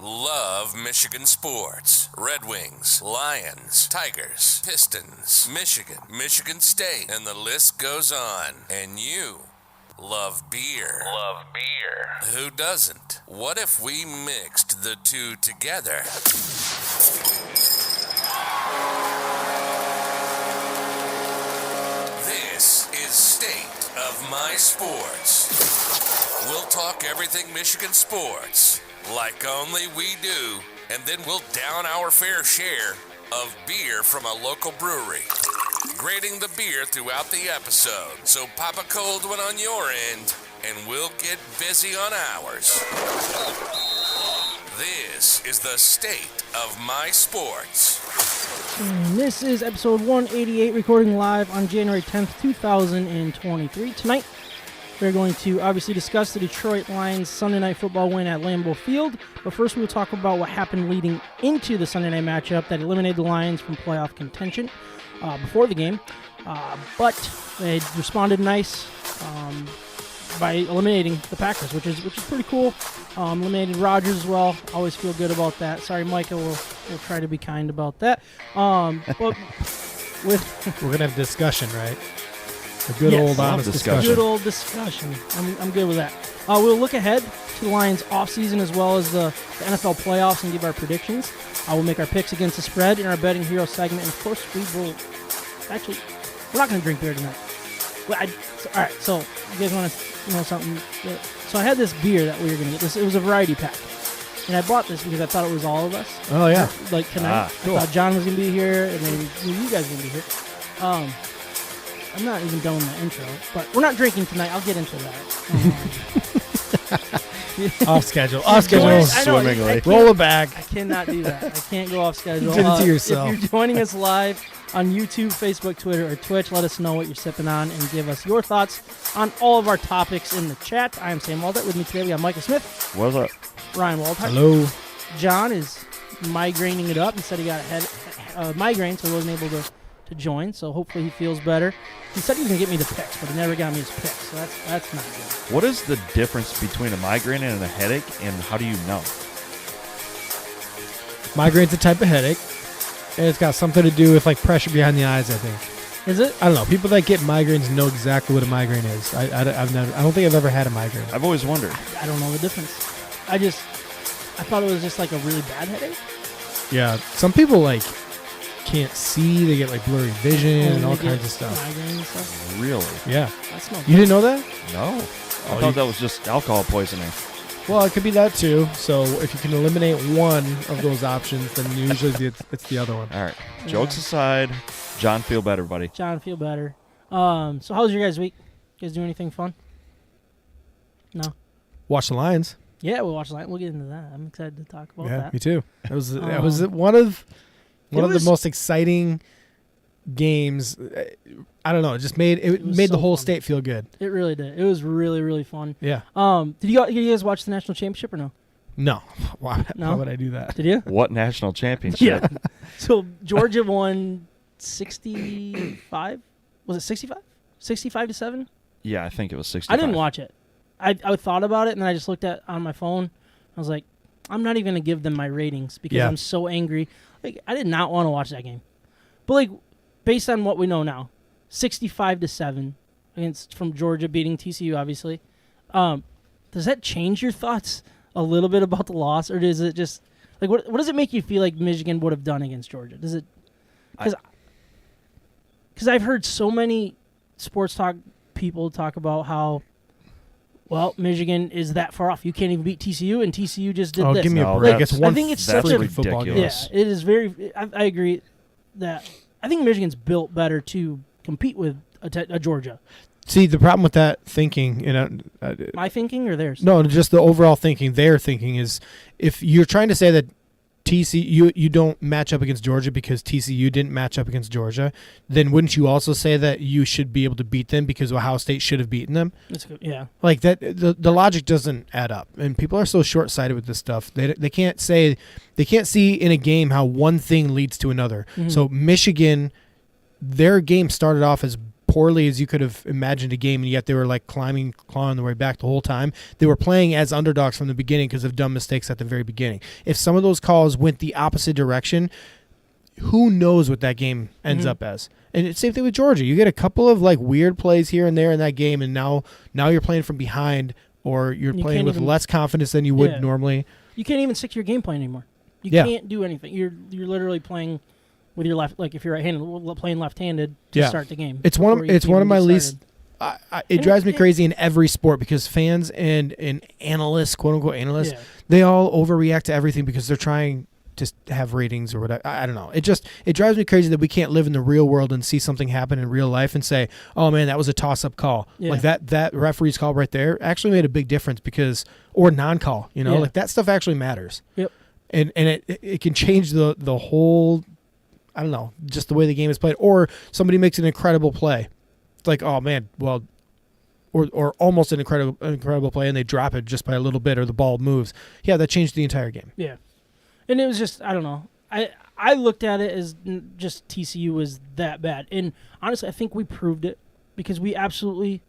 love Michigan sports. Red Wings, Lions, Tigers, Pistons, Michigan State, and the list goes on. And you love beer. Love beer. Who doesn't? What if we mixed the two together? This is State of My Sports. We'll talk everything Michigan sports, like only we do, and then we'll down our fair share of beer from a local brewery, grading the beer throughout the episode. So pop a cold one on your end, and we'll get busy on ours. This is the State of My Sports. And this is episode 188, recording live on January 10th, 2023. Tonight, we're going to obviously discuss the Detroit Lions Sunday Night Football win at Lambeau Field. But first, we'll talk about what happened leading into the Sunday night matchup that eliminated the Lions from playoff contention before the game. But they responded nice by eliminating the Packers, which is pretty cool. Eliminated Rodgers as well. Always feel good about that. Sorry, Micah. We'll try to be kind about that. But we're gonna have discussion, right? A good old honest discussion. Good old discussion. I'm good with that. We'll look ahead to the Lions offseason as well as the NFL playoffs and give our predictions. We'll make our picks against the spread in our Betting Hero segment. And, of course, we will – actually, we're not going to drink beer tonight. All right, so you guys want to know something? So I had this beer that we were going to get. It was a variety pack. And I bought this because I thought it was all of us. Oh, yeah. Like tonight. Cool. I thought John was going to be here and then you guys were going to be here. I'm not even done with my intro, but we're not drinking tonight. I'll get into that. Off schedule swimmingly. Roll it back. I cannot do that. I can't go off schedule. You did it to yourself. If you're joining us live on YouTube, Facebook, Twitter, or Twitch, let us know what you're sipping on and give us your thoughts on all of our topics in the chat. I am Sam Waldert. With me today, we have Micah Smith. What's up? Ryan Waldhart. Hello. John is migraining it up. He said he got a migraine, so he wasn't able to join, so hopefully he feels better. He said he was going to get me the picks, but he never got me his picks, so that's not good. What is the difference between a migraine and a headache, and how do you know? Migraine's a type of headache, and it's got something to do with like pressure behind the eyes, I think. Is it? I don't know. People that get migraines know exactly what a migraine is. I don't think I've ever had a migraine. I've always wondered. I don't know the difference. I thought it was just like a really bad headache. Yeah, some people like can't see. They get like blurry vision and all kinds of stuff. Migraine and stuff. Really? Yeah. That's no good. You didn't know that? No. I thought that was just alcohol poisoning. Well, it could be that too. So if you can eliminate one of those options, then usually it's the other one. All right. Jokes aside, John, feel better, buddy. John, feel better. So how was your guys' week? You guys do anything fun? No. Watch the Lions. Yeah, we'll watch We'll get into that. I'm excited to talk about that. Yeah, me too. That was one of the most exciting games. I don't know. It just made the whole state feel good. It really did. It was really, really fun. Yeah. Did you guys watch the national championship or no? No. Why No? would I do that? Did you? What national championship? Yeah. So Georgia won 65. Was it 65? 65-7. Yeah, I think it was 65. I didn't watch it. I thought about it and then I just looked at on my phone. I was like, I'm not even gonna give them my ratings because I'm so angry. Like, I did not want to watch that game. But, like, based on what we know now, 65-7 from Georgia beating TCU, obviously. Does that change your thoughts a little bit about the loss? Or does it just, like, what does it make you feel like Michigan would have done against Georgia? Does it, because I've heard so many sports talk people talk about how, well, Michigan is that far off. You can't even beat TCU, and TCU just did this. Give me a break. It's one. I think it's such a football game. Yeah, it is very. I agree that I think Michigan's built better to compete with a Georgia. See, the problem with that thinking, My thinking or theirs? No, just the overall thinking. Their thinking is, if you're trying to say that TCU you don't match up against Georgia because TCU didn't match up against Georgia, then wouldn't you also say that you should be able to beat them because Ohio State should have beaten them? That's good. Yeah. Like that, the logic doesn't add up, and people are so short-sighted with this stuff. They can't see in a game how one thing leads to another. Mm-hmm. So Michigan, their game started off as poorly as you could have imagined a game, and yet they were like clawing their way back the whole time. They were playing as underdogs from the beginning because of dumb mistakes at the very beginning. If some of those calls went the opposite direction, who knows what that game ends up as? And it's same thing with Georgia. You get a couple of like weird plays here and there in that game, and now you're playing from behind, or you're playing with less confidence than you would normally. You can't even stick to your game plan anymore. You can't do anything. You're literally playing with your left, like if you're right-handed, playing left-handed to start the game. It's one of my least. It drives me crazy in every sport because fans and analysts, quote unquote analysts, they all overreact to everything because they're trying to have ratings or whatever. I don't know. It drives me crazy that we can't live in the real world and see something happen in real life and say, "Oh man, that was a toss-up call." Yeah. Like that referee's call right there actually made a big difference or non-call. Like that stuff actually matters. Yep. And it can change the whole. I don't know, just the way the game is played. Or somebody makes an incredible play. It's like, oh man, well, or almost an incredible play, and they drop it just by a little bit, or the ball moves. Yeah, that changed the entire game. Yeah, and it was just, I don't know. I looked at it as just TCU was that bad, and honestly, I think we proved it because we absolutely.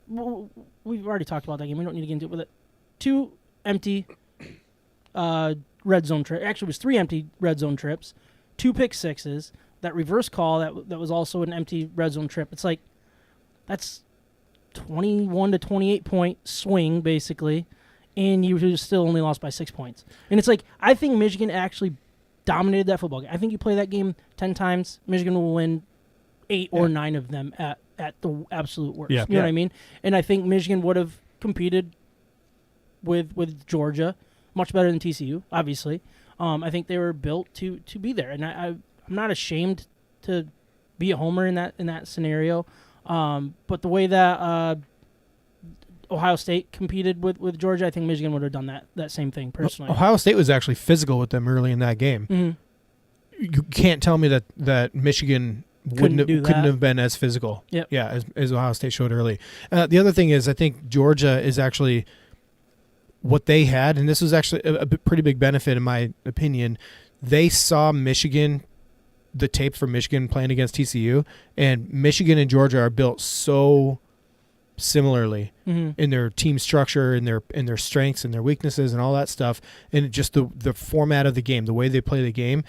We've already talked about that game. We don't need to get into it with it. 2 empty red zone trips. Actually, it was 3 empty red zone trips. 2 pick sixes, that reverse call that was also an empty red zone trip. It's like that's 21 to 28 point swing basically, and you still only lost by 6 points. And it's like I think Michigan actually dominated that football game. I think you play that game 10 times, Michigan will win 8 or 9 of them at the absolute worst. You know what I mean? And I think Michigan would have competed with Georgia much better than TCU, obviously. I think they were built to be there, and I'm not ashamed to be a homer in that scenario. But the way that Ohio State competed with Georgia, I think Michigan would have done that same thing personally. Ohio State was actually physical with them early in that game. Mm-hmm. You can't tell me that Michigan couldn't have been as physical. Yep. Yeah, as Ohio State showed early. The other thing is I think Georgia is actually what they had, and this was actually a pretty big benefit in my opinion. They saw Michigan, the tape from Michigan playing against TCU, and Michigan and Georgia are built so similarly in their team structure, in their strengths and their weaknesses and all that stuff, and just the format of the game, the way they play the game.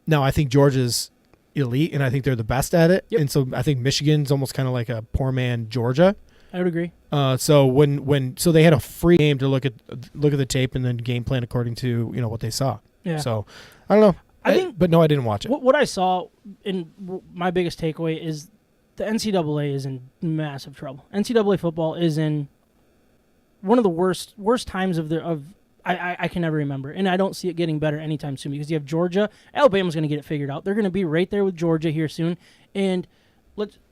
Now I think Georgia's elite, and I think they're the best at it, and so I think Michigan's almost kind of like a poor man Georgia. I would agree. So when they had a free game to look at the tape and then game plan according to what they saw. Yeah. So I don't know. I didn't watch it. What I saw in my biggest takeaway is the NCAA is in massive trouble. NCAA football is in one of the worst times I can never remember, and I don't see it getting better anytime soon because you have Georgia. Alabama's going to get it figured out. They're going to be right there with Georgia here soon, and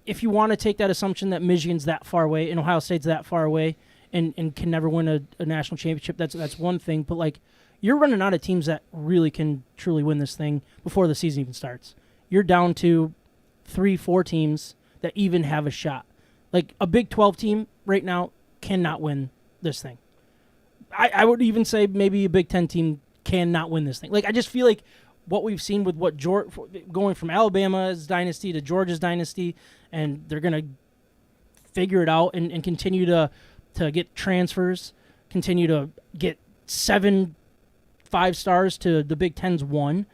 if you want to take that assumption that Michigan's that far away and Ohio State's that far away and can never win a national championship, that's one thing. But you're running out of teams that really can truly win this thing before the season even starts. You're down to 3-4 teams that even have a shot. Like a Big 12 team right now cannot win this thing. I would even say maybe a Big 10 team cannot win this thing. I just feel like what we've seen with going from Alabama's dynasty to Georgia's dynasty, and they're going to figure it out and continue to get transfers, continue to get 7 5-stars to the Big Ten's 1.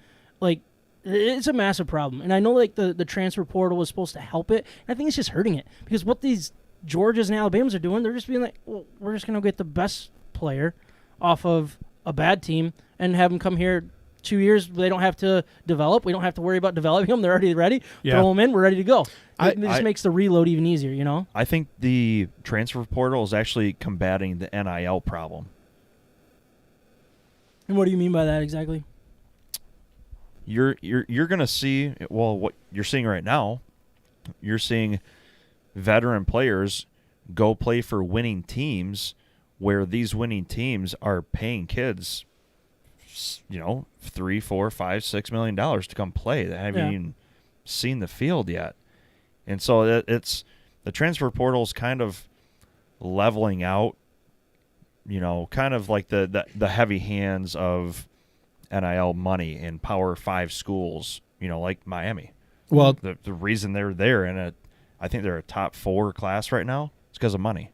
It's a massive problem. And I know the transfer portal was supposed to help it. And I think it's just hurting it because what these Georgias and Alabamas are doing, they're just being like, well, we're just going to get the best player off of a bad team and have them come here 2 years. They don't have to develop. We don't have to worry about developing them. They're already ready. Yeah. Throw them in. We're ready to go. It just makes the reload even easier, I think the transfer portal is actually combating the NIL problem. And what do you mean by that exactly? You're going to see, what you're seeing right now, you're seeing veteran players go play for winning teams where these winning teams are paying kids, $3, $4, $5, $6 million to come play. They haven't even seen the field yet. And so it's the transfer portal is kind of leveling out, kind of like the heavy hands of NIL money in Power 5 schools, like Miami. Well, the reason they're there, and I think they're a top 4 class right now. It's because of money.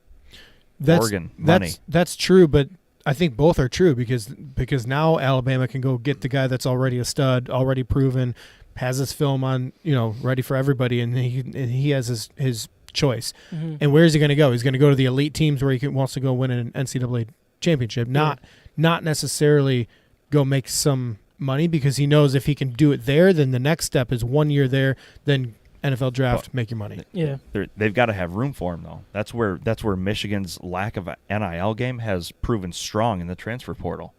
That's, Oregon, money. That's true, but I think both are true because now Alabama can go get the guy that's already a stud, already proven, has his film on, ready for everybody, and he has his choice. Mm-hmm. And where is he going to go? He's going to go to the elite teams where wants to go win an NCAA championship, not necessarily go make some money, because he knows if he can do it there, then the next step is 1 year there, then NFL draft, make your money. Yeah, they've got to have room for him though. That's where Michigan's lack of NIL game has proven strong in the transfer portal.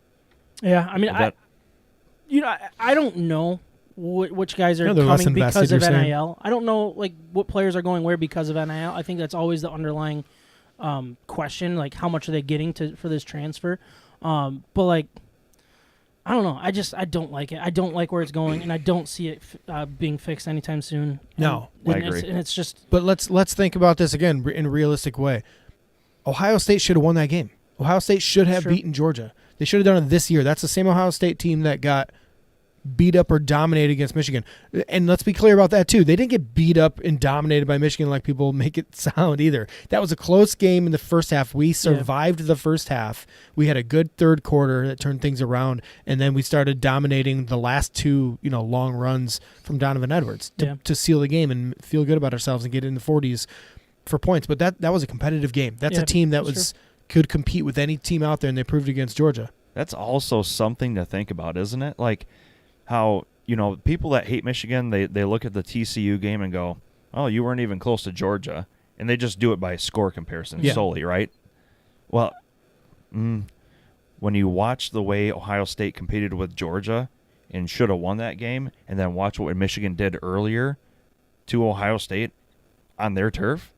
Yeah, I mean, I don't know which guys are they're less coming invested, because of you're saying? NIL. I don't know what players are going where because of NIL. I think that's always the underlying question, like how much are they getting for this transfer. But I don't know. I don't like it. I don't like where it's going, and I don't see it being fixed anytime soon. No, I agree. And it's just. But let's think about this again in a realistic way. Ohio State should have won that game. Ohio State should have beaten Georgia. They should have done it this year. That's the same Ohio State team that got beat up or dominated against Michigan. And let's be clear about that too. They didn't get beat up and dominated by Michigan like people make it sound either. That was a close game in the first half. We survived the first half. We had a good third quarter that turned things around, and then we started dominating the last 2, long runs from Donovan Edwards to seal the game and feel good about ourselves and get in the 40s for points. But that was a competitive game. That's a team that could compete with any team out there, and they proved it against Georgia. That's also something to think about, isn't it? Like how, people that hate Michigan, they look at the TCU game and go, oh, you weren't even close to Georgia. And they just do it by score comparison solely, right? Well, when you watch the way Ohio State competed with Georgia and should have won that game, and then watch what Michigan did earlier to Ohio State on their turf,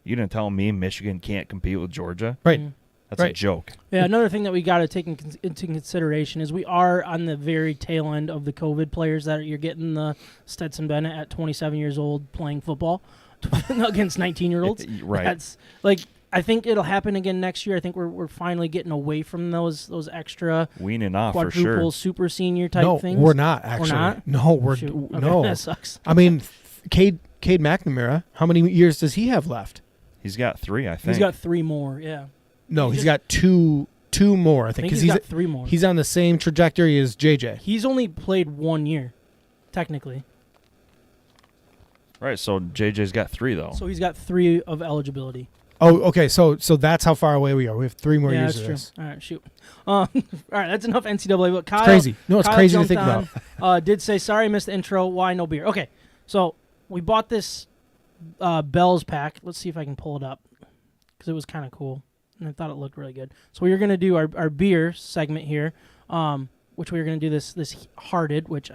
you didn't tell me Michigan can't compete with Georgia? Right. Mm-hmm. That's a joke. Yeah, another thing that we got to take into consideration is we are on the very tail end of the COVID players that you're getting the Stetson Bennett at 27 years old playing football against 19-year-olds. Right. That's I think it'll happen again next year. I think we're finally getting away from those extra weaning off for quadruple sure. super senior type things. No, we're not actually. We're not? No, Okay, no. that sucks. I mean, Cade McNamara, how many years does he have left? He's got 3, I think. He's got 3 more, yeah. No, he's got two more, I think. I think Because he's got 3 more. He's on the same trajectory as JJ. He's only played 1 year, technically. Right, so JJ's got 3, though. So he's got 3 of eligibility. Oh, okay. So that's how far away we are. We have 3 more years of this. All right, shoot. All right, that's enough NCAA. But Kyle, It's crazy. No, it's Kyle crazy to jumped think about. Did say, sorry, I missed the intro. Why no beer? Okay, so we bought this Bell's pack. Let's see if I can pull it up because it was kind of cool. And I thought it looked really good. So we were going to do our beer segment here, which we were going to do this Hearted, which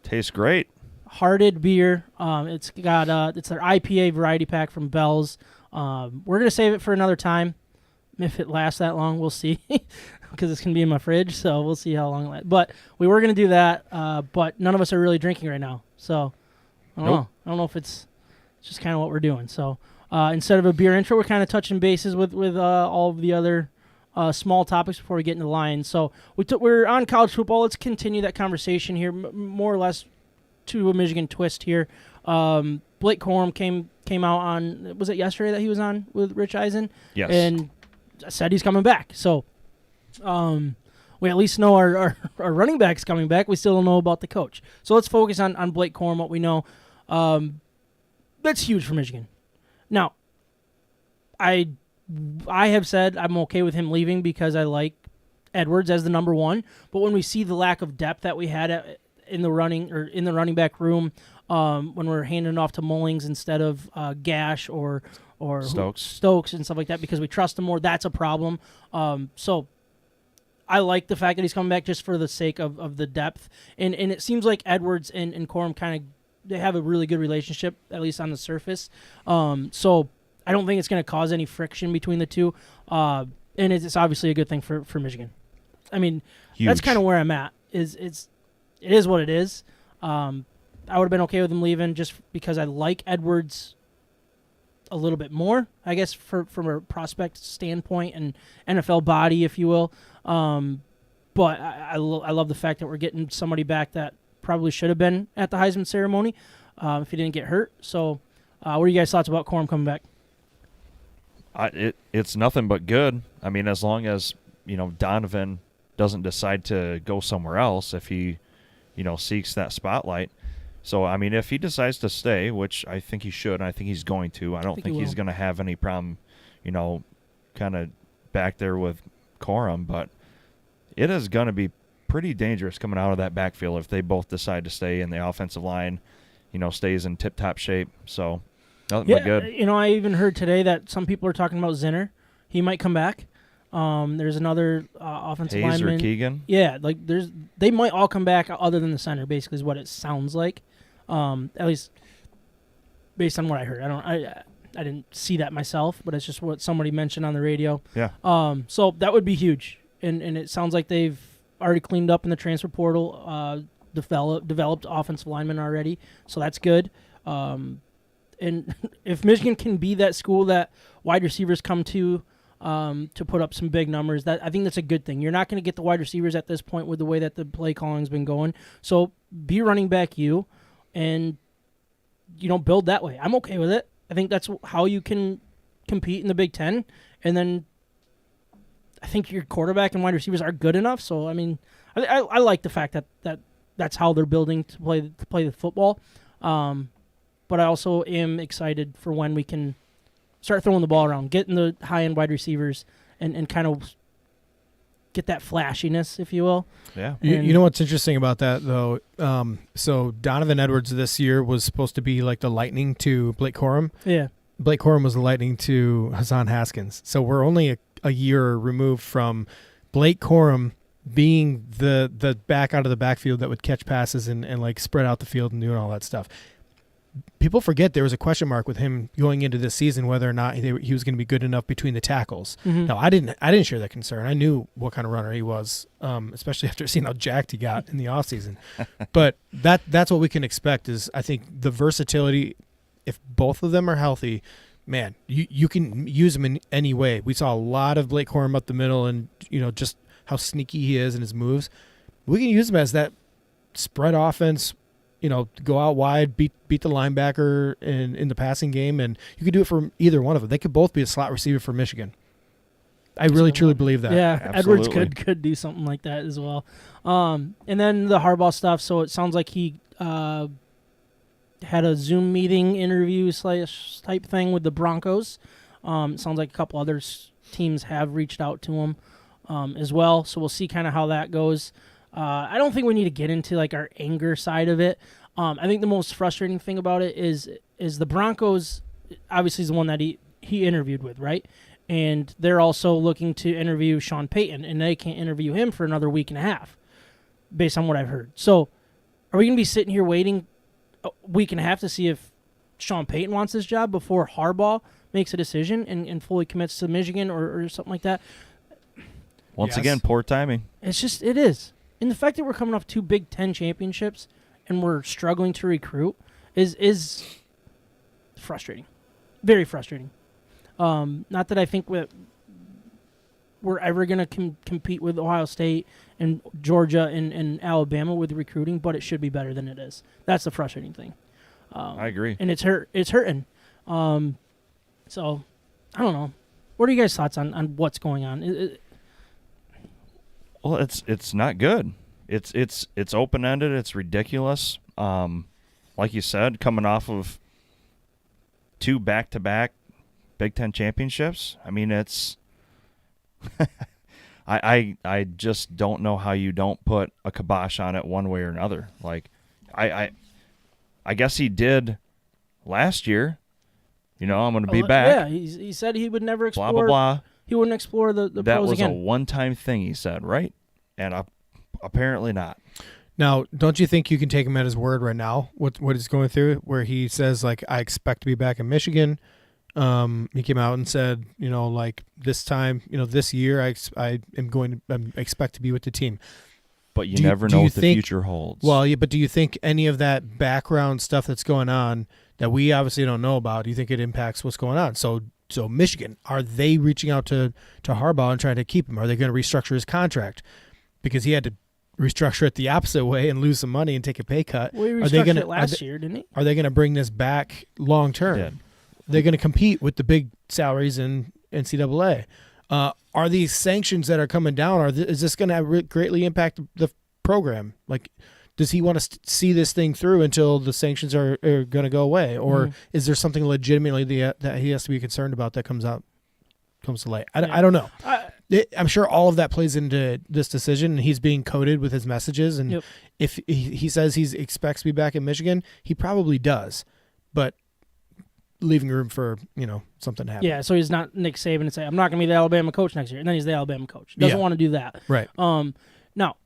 Tastes great. Hearted beer. It's got it's their IPA variety pack from Bell's. We're going to save it for another time. If it lasts that long, we'll see, because it's going to be in my fridge, so we'll see how long it lasts. But we were going to do that, but none of us are really drinking right now. So I don't know. I don't know if it's just kind of what we're doing. So instead of a beer intro, we're kind of touching bases with all of the other small topics before we get into the Lions. So we're on college football. Let's continue that conversation here, more or less to a Michigan twist here. Blake Corum came out on, was it yesterday that he was on with Rich Eisen? Yes. And said he's coming back. So we at least know our running back's coming back. We still don't know about the coach. So let's focus on Blake Corum, what we know. That's huge for Michigan. Now, I have said I'm okay with him leaving because I like Edwards as the number 1. But when we see the lack of depth that we had in the running back room, when we're handing off to Mullings instead of Gash or Stokes and stuff like that, because we trust him more, that's a problem. So I like the fact that he's coming back just for the sake of the depth. And it seems like Edwards and Corum kind of, they have a really good relationship, at least on the surface. So I don't think it's going to cause any friction between the two. And it's obviously a good thing for Michigan. I mean, that's kind of where I'm at. It is what it is. I would have been okay with him leaving just because I like Edwards a little bit more, I guess, from a prospect standpoint and NFL body, if you will. But I love the fact that we're getting somebody back that probably should have been at the Heisman ceremony if he didn't get hurt. So What are you guys' thoughts about Corum coming back? It's nothing but good. I mean, as long as, Donovan doesn't decide to go somewhere else, if he, seeks that spotlight. So, I mean, if he decides to stay, which I think he should, and I think he's going to, I don't think he's going to have any problem, kind of back there with Corum, but it is going to be pretty dangerous coming out of that backfield if they both decide to stay and the offensive line, stays in tip-top shape. So, nothing but good. I even heard today that some people are talking about Zinner. He might come back. There's another offensive Hayes lineman. or Keegan? Yeah, they might all come back other than the center, basically is what it sounds like. At least based on what I heard. I didn't see that myself, but it's just what somebody mentioned on the radio. Yeah. So that would be huge. And it sounds like they've already cleaned up in the transfer portal, developed offensive linemen already. So that's good. And if Michigan can be that school that wide receivers come to put up some big numbers, I think that's a good thing. You're not going to get the wide receivers at this point with the way that the play calling's been going. So be running back you, and build that way. I'm okay with it. I think that's how you can compete in the Big Ten, and then I think your quarterback and wide receivers are good enough. So I mean, I like the fact that that's how they're building to play the football. But I also am excited for when we can start throwing the ball around, getting the high-end wide receivers, and kind of get that flashiness, if you will. Yeah. You know what's interesting about that, though? So Donovan Edwards this year was supposed to be like the lightning to Blake Corum. Yeah. Blake Corum was the lightning to Hassan Haskins. So we're only a year removed from Blake Corum being the back out of the backfield that would catch passes and like spread out the field and doing all that stuff. People forget there was a question mark with him going into this season whether or not he was going to be good enough between the tackles. Mm-hmm. Now, I didn't share that concern. I knew what kind of runner he was, especially after seeing how jacked he got in the offseason. But that's what we can expect is, I think, the versatility. If both of them are healthy, man, you can use them in any way. We saw a lot of Blake Corum up the middle and, just how sneaky he is in his moves. We can use him as that spread offense, go out wide, beat the linebacker in the passing game, and you could do it for either one of them. They could both be a slot receiver for Michigan. I really, truly believe that. Yeah, Absolutely. Edwards could do something like that as well. And then the Harbaugh stuff, so it sounds like he had a Zoom meeting interview / type thing with the Broncos. It sounds like a couple other teams have reached out to him as well, so we'll see kind of how that goes. I don't think we need to get into like our anger side of it. I think the most frustrating thing about it is the Broncos obviously is the one that he interviewed with, right? And they're also looking to interview Sean Payton, and they can't interview him for another week and a half, based on what I've heard. So are we going to be sitting here waiting a week and a half to see if Sean Payton wants this job before Harbaugh makes a decision and fully commits to Michigan or something like that? Once again, poor timing. It is. And the fact that we're coming off 2 Big Ten championships and we're struggling to recruit is frustrating. Very frustrating. Not that I think we're ever going to compete with Ohio State and Georgia and Alabama with recruiting, but it should be better than it is. That's the frustrating thing. I agree. And it's hurting. So, I don't know. What are you guys' thoughts on what's going on? Well, it's not good. It's open-ended. It's ridiculous. Like you said, coming off of 2 back-to-back Big Ten championships. I mean, it's I just don't know how you don't put a kibosh on it one way or another. Like, I guess he did last year. I'm going to be back. Yeah, he said he would never explore. Blah, blah, blah. He wouldn't explore the that pros was again. a one-time thing, he said, right? And apparently not. Now, don't you think you can take him at his word right now, what he's going through, where he says, like, I expect to be back in Michigan? He came out and said, like, this time, this year, I expect to be with the team. But you never know what the future holds. Well, yeah, but do you think any of that background stuff that's going on that we obviously don't know about, do you think it impacts what's going on? So Michigan, are they reaching out to Harbaugh and trying to keep him? Are they going to restructure his contract? Because he had to restructure it the opposite way and lose some money and take a pay cut? Well, he restructured it last year, didn't he? Are they going to bring this back long term? Yeah. They're going to compete with the big salaries in NCAA. Are these sanctions that are coming down? Is this going to greatly impact the program? Like, does he want to see this thing through until the sanctions are going to go away, or is there something legitimately that he has to be concerned about that comes to light? I don't know. I'm sure all of that plays into this decision, and he's being coded with his messages. And if he says he expects to be back in Michigan, he probably does, but leaving room for something to happen. Yeah, so he's not Nick Saban and say, I'm not going to be the Alabama coach next year, and then he's the Alabama coach. Doesn't want to do that. Right. Now,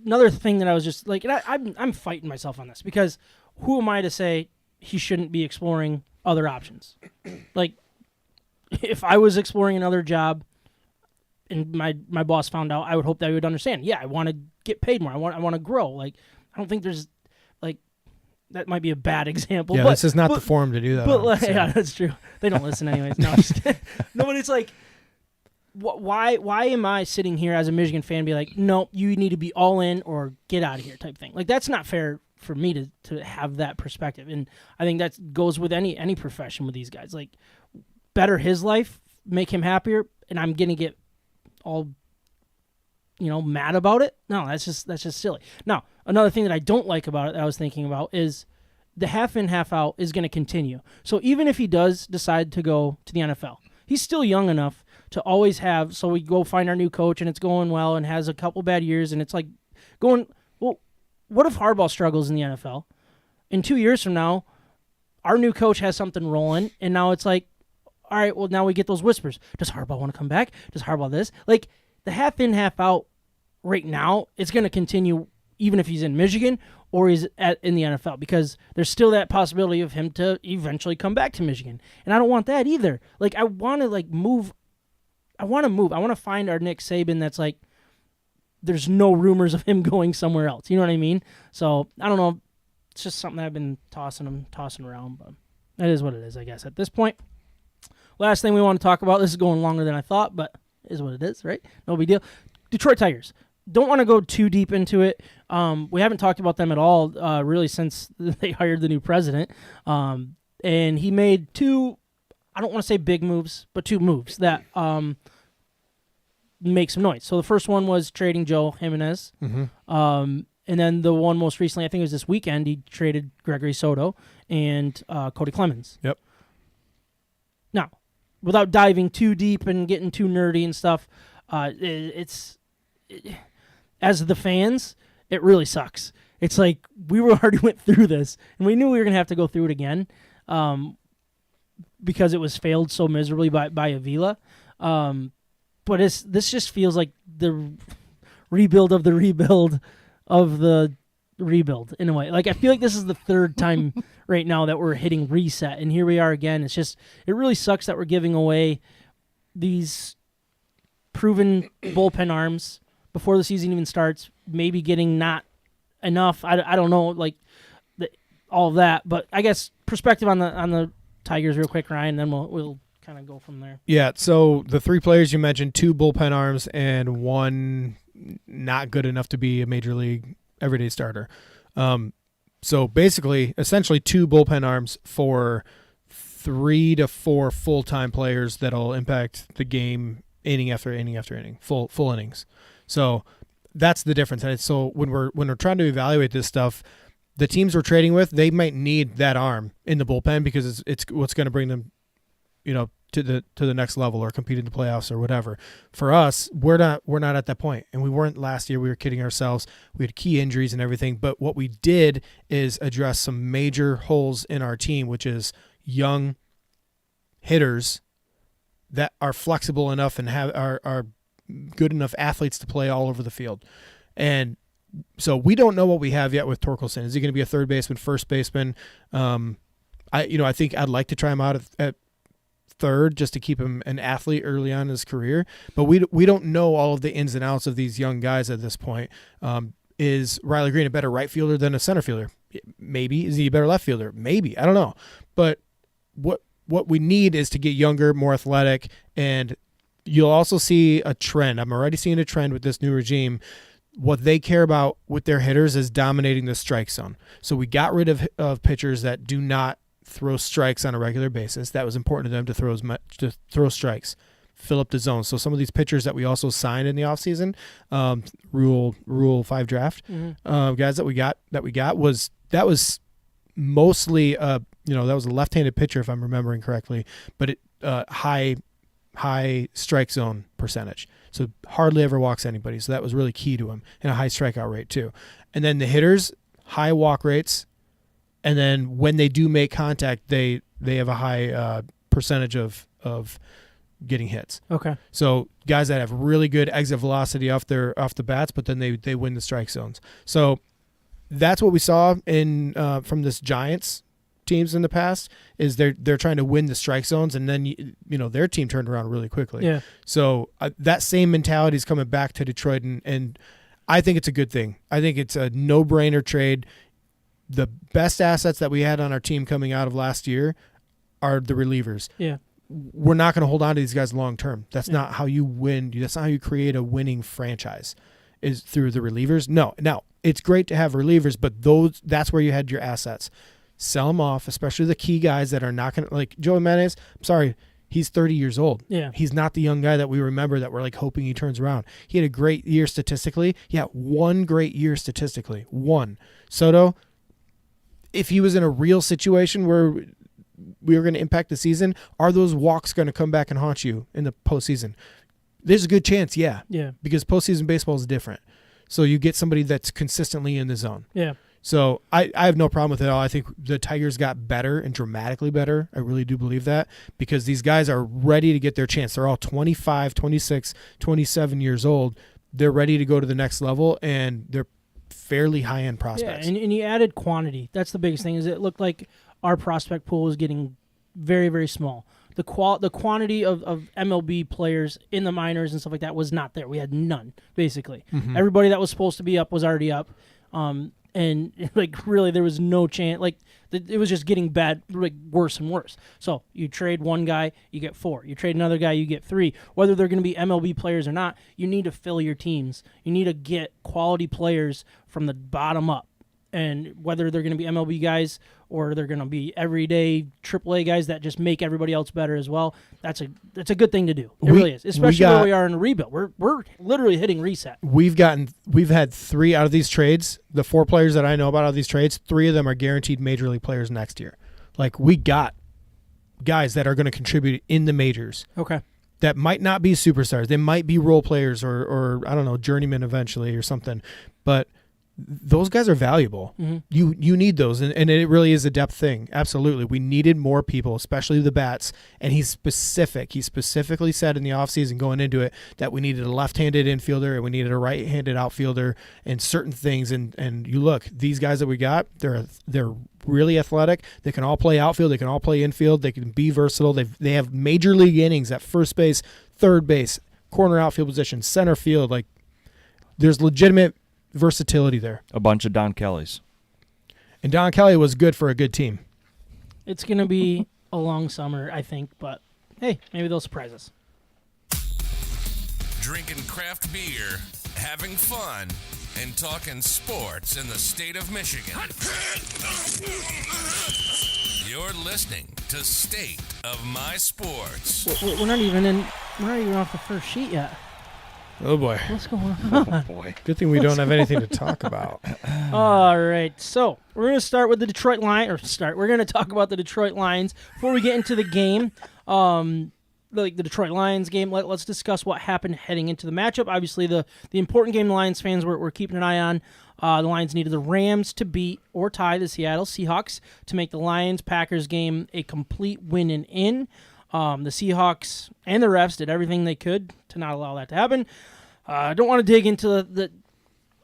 another thing that I was just like, and I'm fighting myself on this, because who am I to say he shouldn't be exploring other options? Like, if I was exploring another job and my boss found out, I would hope that he would understand. Yeah, I want to get paid more. I want to grow. Like, I don't think there's like, that might be a bad example. Yeah, but, this is not the forum to do that. But yeah, that's true. They don't listen anyways. No, but it's like, why am I sitting here as a Michigan fan and be like, no, you need to be all in or get out of here type thing? Like, that's not fair for me to have that perspective. And I think that goes with any profession with these guys. Like, better his life, make him happier, and I'm going to get all mad about it. No, that's just silly. Now, another thing that I don't like about it that I was thinking about is the half in, half out is going to continue. So even if he does decide to go to the NFL, he's still young enough to always have, so we go find our new coach and it's going well and has a couple bad years and it's like going, well, what if Harbaugh struggles in the NFL? In 2 years from now, our new coach has something rolling and now it's like, all right, well, now we get those whispers. Does Harbaugh want to come back? Does Harbaugh this? Like, the half in, half out right now, it's going to continue even if he's in Michigan or he's in the NFL, because there's still that possibility of him to eventually come back to Michigan. And I don't want that either. Like, I want to move. I want to find our Nick Saban that's like, there's no rumors of him going somewhere else. You know what I mean? So, I don't know. It's just something I've been tossing around, but that is what it is, I guess, at this point. Last thing we want to talk about, this is going longer than I thought, but it is what it is, right? No big deal. Detroit Tigers. Don't want to go too deep into it. We haven't talked about them at all, really, since they hired the new president. And he made two, I don't want to say big moves, but two moves that make some noise. So the first one was trading Joe Jimenez. And then the one most recently, I think it was this weekend, he traded Gregory Soto and Cody Clemens. Yep. Now, without diving too deep and getting too nerdy and stuff, as the fans, it really sucks. It's like we already went through this, and we knew we were going to have to go through it again because it was failed so miserably by Avila. But this just feels like the rebuild of the rebuild of the rebuild in a way. Like, I feel like this is the third time right now that we're hitting reset, and here we are again. It's just, it really sucks that we're giving away these proven bullpen arms before the season even starts, maybe getting not enough. I don't know, like all of that, but I guess perspective on the Tigers real quick, Ryan, then we'll kind of go from there. Yeah, so the three players you mentioned, two bullpen arms and one not good enough to be a major league everyday starter. So basically, essentially two bullpen arms for 3 to 4 full-time players that'll impact the game inning after inning after inning, full innings. So that's the difference. And so when we're trying to evaluate this stuff, the teams we're trading with, they might need that arm in the bullpen because it's what's going to bring them, to the next level or compete in the playoffs or whatever. For us, we're not at that point, and we weren't last year. We were kidding ourselves. We had key injuries and everything, but what we did is address some major holes in our team, which is young hitters that are flexible enough and are good enough athletes to play all over the field. And so we don't know what we have yet with Torkelson. Is he going to be a third baseman, first baseman? I think I'd like to try him out at third just to keep him an athlete early on in his career. But we don't know all of the ins and outs of these young guys at this point. Is Riley Green a better right fielder than a center fielder? Maybe. Is he a better left fielder? Maybe. I don't know. But what we need is to get younger, more athletic, and you'll also see a trend. I'm already seeing a trend with this new regime. what they care about with their hitters is dominating the strike zone. So we got rid of pitchers that do not throw strikes on a regular basis. That was important to them to throw strikes, fill up the zone. So some of these pitchers that we also signed in the offseason, Rule 5 draft, guys that we got was mostly that was a left-handed pitcher if I'm remembering correctly, but it high strike zone percentage. So hardly ever walks anybody. So that was really key to him, and a high strikeout rate too. And then the hitters, high walk rates, and then when they do make contact, they have a high percentage of getting hits. Okay. So guys that have really good exit velocity off the bats, but then they win the strike zones. So that's what we saw in from this Giants teams in the past, is they're trying to win the strike zones, and then their team turned around really quickly. Yeah. So that same mentality is coming back to Detroit, and I think it's a good thing. I think it's a no-brainer trade. The best assets that we had on our team coming out of last year are the relievers. Yeah. We're not going to hold on to these guys long term. That's not how you win. That's not how you create a winning franchise, is through the relievers. No. Now, it's great to have relievers, but that's where you had your assets. Sell them off, especially the key guys that are not going to, like Joe Jimenez. I'm sorry, he's 30 years old. Yeah. He's not the young guy that we remember that we're like hoping he turns around. He had a great year statistically. Yeah, one great year statistically. One. Soto, if he was in a real situation where we were going to impact the season, are those walks going to come back and haunt you in the postseason? There's a good chance, yeah. Yeah. Because postseason baseball is different. So you get somebody that's consistently in the zone. Yeah. So I have no problem with it at all. I think the Tigers got better and dramatically better. I really do believe that, because these guys are ready to get their chance. They're all 25, 26, 27 years old. They're ready to go to the next level, and they're fairly high-end prospects. Yeah, and you added quantity. That's the biggest thing, is it looked like our prospect pool was getting very, very small. The quantity of MLB players in the minors and stuff like that was not there. We had none, basically. Mm-hmm. Everybody that was supposed to be up was already up. And like really, there was no chance. Like it was just getting bad, like worse and worse. So you trade one guy, you get 4. You trade another guy, you get 3. Whether they're going to be MLB players or not, you need to fill your teams. You need to get quality players from the bottom up. And whether they're going to be MLB guys or they're going to be everyday AAA guys that just make everybody else better as well, that's a good thing to do. It really is, especially where we are in a rebuild. We're literally hitting reset. We've had 3 out of these trades. The 4 players that I know about out of these trades, 3 of them are guaranteed major league players next year. Like, we got guys that are going to contribute in the majors. Okay. That might not be superstars. They might be role players or I don't know, journeymen eventually or something. But those guys are valuable. Mm-hmm. You need those, and it really is a depth thing. Absolutely. We needed more people, especially the bats, and he's specific. He specifically said in the offseason going into it that we needed a left-handed infielder and we needed a right-handed outfielder and certain things. And you look, these guys that we got, they're really athletic. They can all play outfield. They can all play infield. They can be versatile. They have major league innings at first base, third base, corner outfield position, center field. Like, there's legitimate versatility there. A bunch of Don Kellys. And Don Kelly was good for a good team. It's going to be a long summer, I think, but hey, maybe they'll surprise us. Drinking craft beer, having fun, and talking sports in the state of Michigan. You're listening to State of My Sports. We're not even off the first sheet yet. Oh, boy. What's going on? Oh, boy. Good thing we don't have anything to talk about. All right. So we're going to start with the Detroit Lions. We're going to talk about the Detroit Lions before we get into the game. Like the Detroit Lions game, let's discuss what happened heading into the matchup. Obviously, the important game the Lions fans were keeping an eye on. The Lions needed the Rams to beat or tie the Seattle Seahawks to make the Lions-Packers game a complete win and in. The Seahawks and the refs did everything they could to not allow that to happen. I don't want to dig into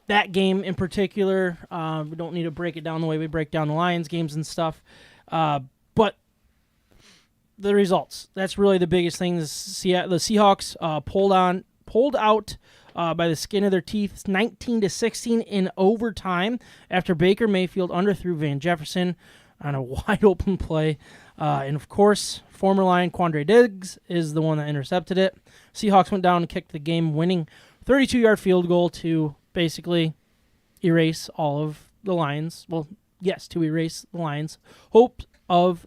that game in particular. We don't need to break it down the way we break down the Lions games and stuff. But the results, that's really the biggest thing. The Seahawks pulled out by the skin of their teeth, 19-16 in overtime after Baker Mayfield underthrew Van Jefferson on a wide open play. And of course, former Lion Quandre Diggs is the one that intercepted it. Seahawks went down and kicked the game-winning 32-yard field goal to basically erase all of the Lions. Well, yes, to erase the Lions' hopes of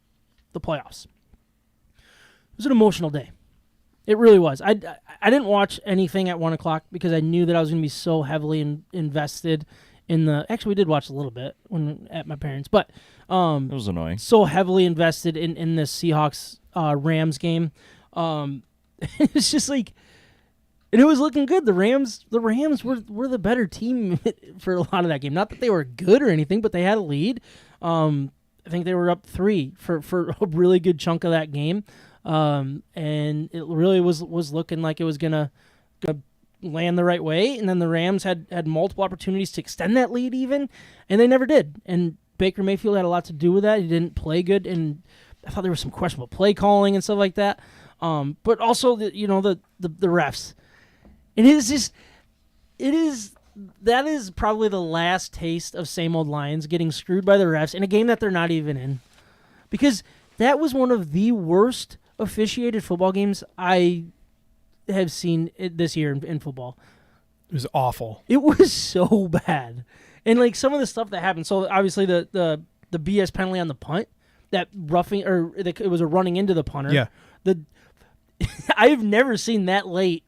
the playoffs. It was an emotional day. It really was. I didn't watch anything at 1 o'clock because I knew that I was going to be so heavily invested in the. Actually, we did watch a little bit when at my parents', but It was annoying. so heavily invested in this Seahawks Rams game. It's just like, and it was looking good. The Rams were the better team for a lot of that game. Not that they were good or anything, but they had a lead. I think they were up 3 for a really good chunk of that game. And it really was looking like it was gonna land the right way. And then the Rams had multiple opportunities to extend that lead even, and they never did. And Baker Mayfield had a lot to do with that. He didn't play good, and I thought there was some questionable play calling and stuff like that. But also the refs. That is probably the last taste of same old Lions getting screwed by the refs in a game that they're not even in, because that was one of the worst officiated football games I have seen this year in football. It was awful. It was so bad. And like some of the stuff that happened. So obviously the BS penalty on the punt, that roughing, or it was a running into the punter. Yeah. I've never seen that late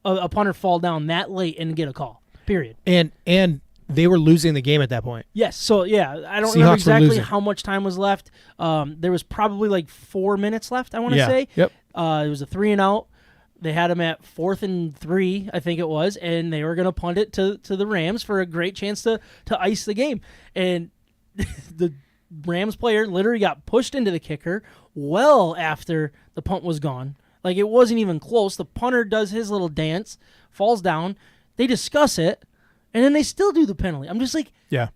a punter fall down that late and get a call. Period. And they were losing the game at that point. Yes. So yeah, I don't Seahawks remember were exactly losing. how much time was left. There was probably like 4 minutes left, I want to say. Yep. It was a 3-and-out. They had them at 4th and 3, I think it was, and they were going to punt it to the Rams for a great chance to ice the game. And the Rams player literally got pushed into the kicker well after the punt was gone. Like, it wasn't even close. The punter does his little dance, falls down. They discuss it, and then they still do the penalty. I'm just like, Yeah.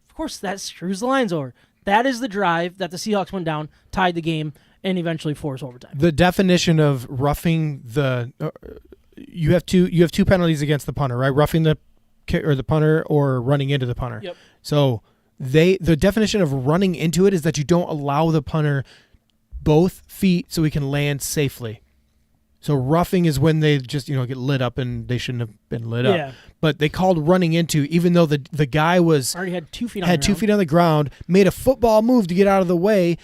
of course, that screws the Lions over. That is the drive that the Seahawks went down, tied the game, and eventually forced overtime. The definition of roughing the you have two penalties against the punter, right? Roughing the punter or running into the punter. Yep. So the definition of running into it is that you don't allow the punter both feet so he can land safely. So roughing is when they just get lit up, and they shouldn't have been lit Yeah. up. But they called running into, even though the guy was Already had 2 feet on had the 2 ground. feet on the ground, made a football move to get out of the way,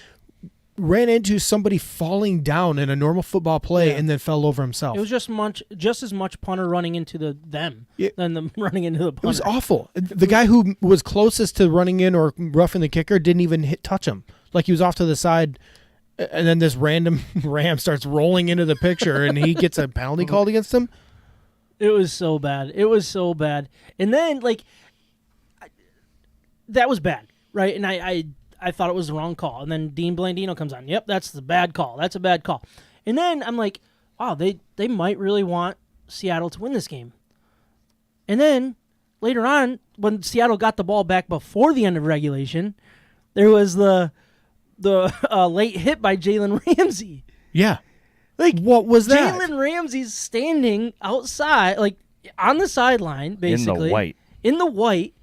ran into somebody falling down in a normal football play, Yeah. and then fell over himself. It was just as much punter running into them Yeah. than them running into the punter. It was awful. The guy who was closest to running in or roughing the kicker didn't even touch him. Like, he was off to the side, and then this random Ram starts rolling into the picture, and he gets a penalty called against him. It was so bad. It was so bad. And then, that was bad, right? And I thought it was the wrong call. And then Dean Blandino comes on. Yep, that's the bad call. That's a bad call. And then I'm like, wow, they might really want Seattle to win this game. And then later on, when Seattle got the ball back before the end of regulation, there was the late hit by Jalen Ramsey. Yeah. Like, what was that? Jalen Ramsey's standing outside, like on the sideline, basically. In the white.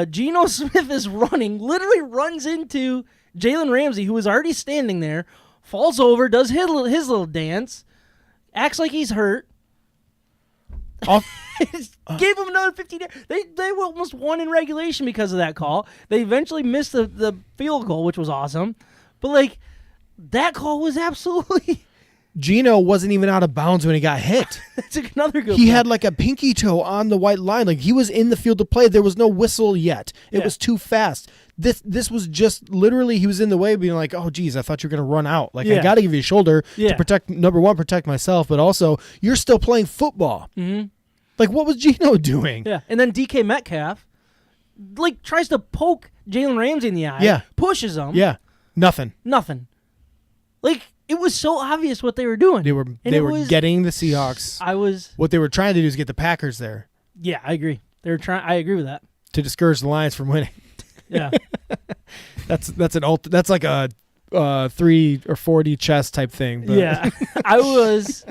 Geno Smith is running, literally runs into Jalen Ramsey, who was already standing there, falls over, does his little dance, acts like he's hurt. Gave him another 15 yards. They almost won in regulation because of that call. They eventually missed the field goal, which was awesome. But, that call was absolutely... Geno wasn't even out of bounds when he got hit. That's another good He point. had a pinky toe on the white line. Like, he was in the field to play. There was no whistle yet. It was too fast. This was just literally, he was in the way, being like, oh, geez, I thought you were going to run out. I got to give you a shoulder to protect, number one, protect myself, but also, you're still playing football. Mm-hmm. What was Geno doing? Yeah, and then DK Metcalf, tries to poke Jalen Ramsey in the eye. Yeah. Pushes him. Yeah. Nothing. It was so obvious what they were doing. They were getting the Seahawks. What they were trying to do is get the Packers there. Yeah, I agree. I agree with that. To discourage the Lions from winning. Yeah. That's like a 3 or 4D chess type thing. But Yeah. I was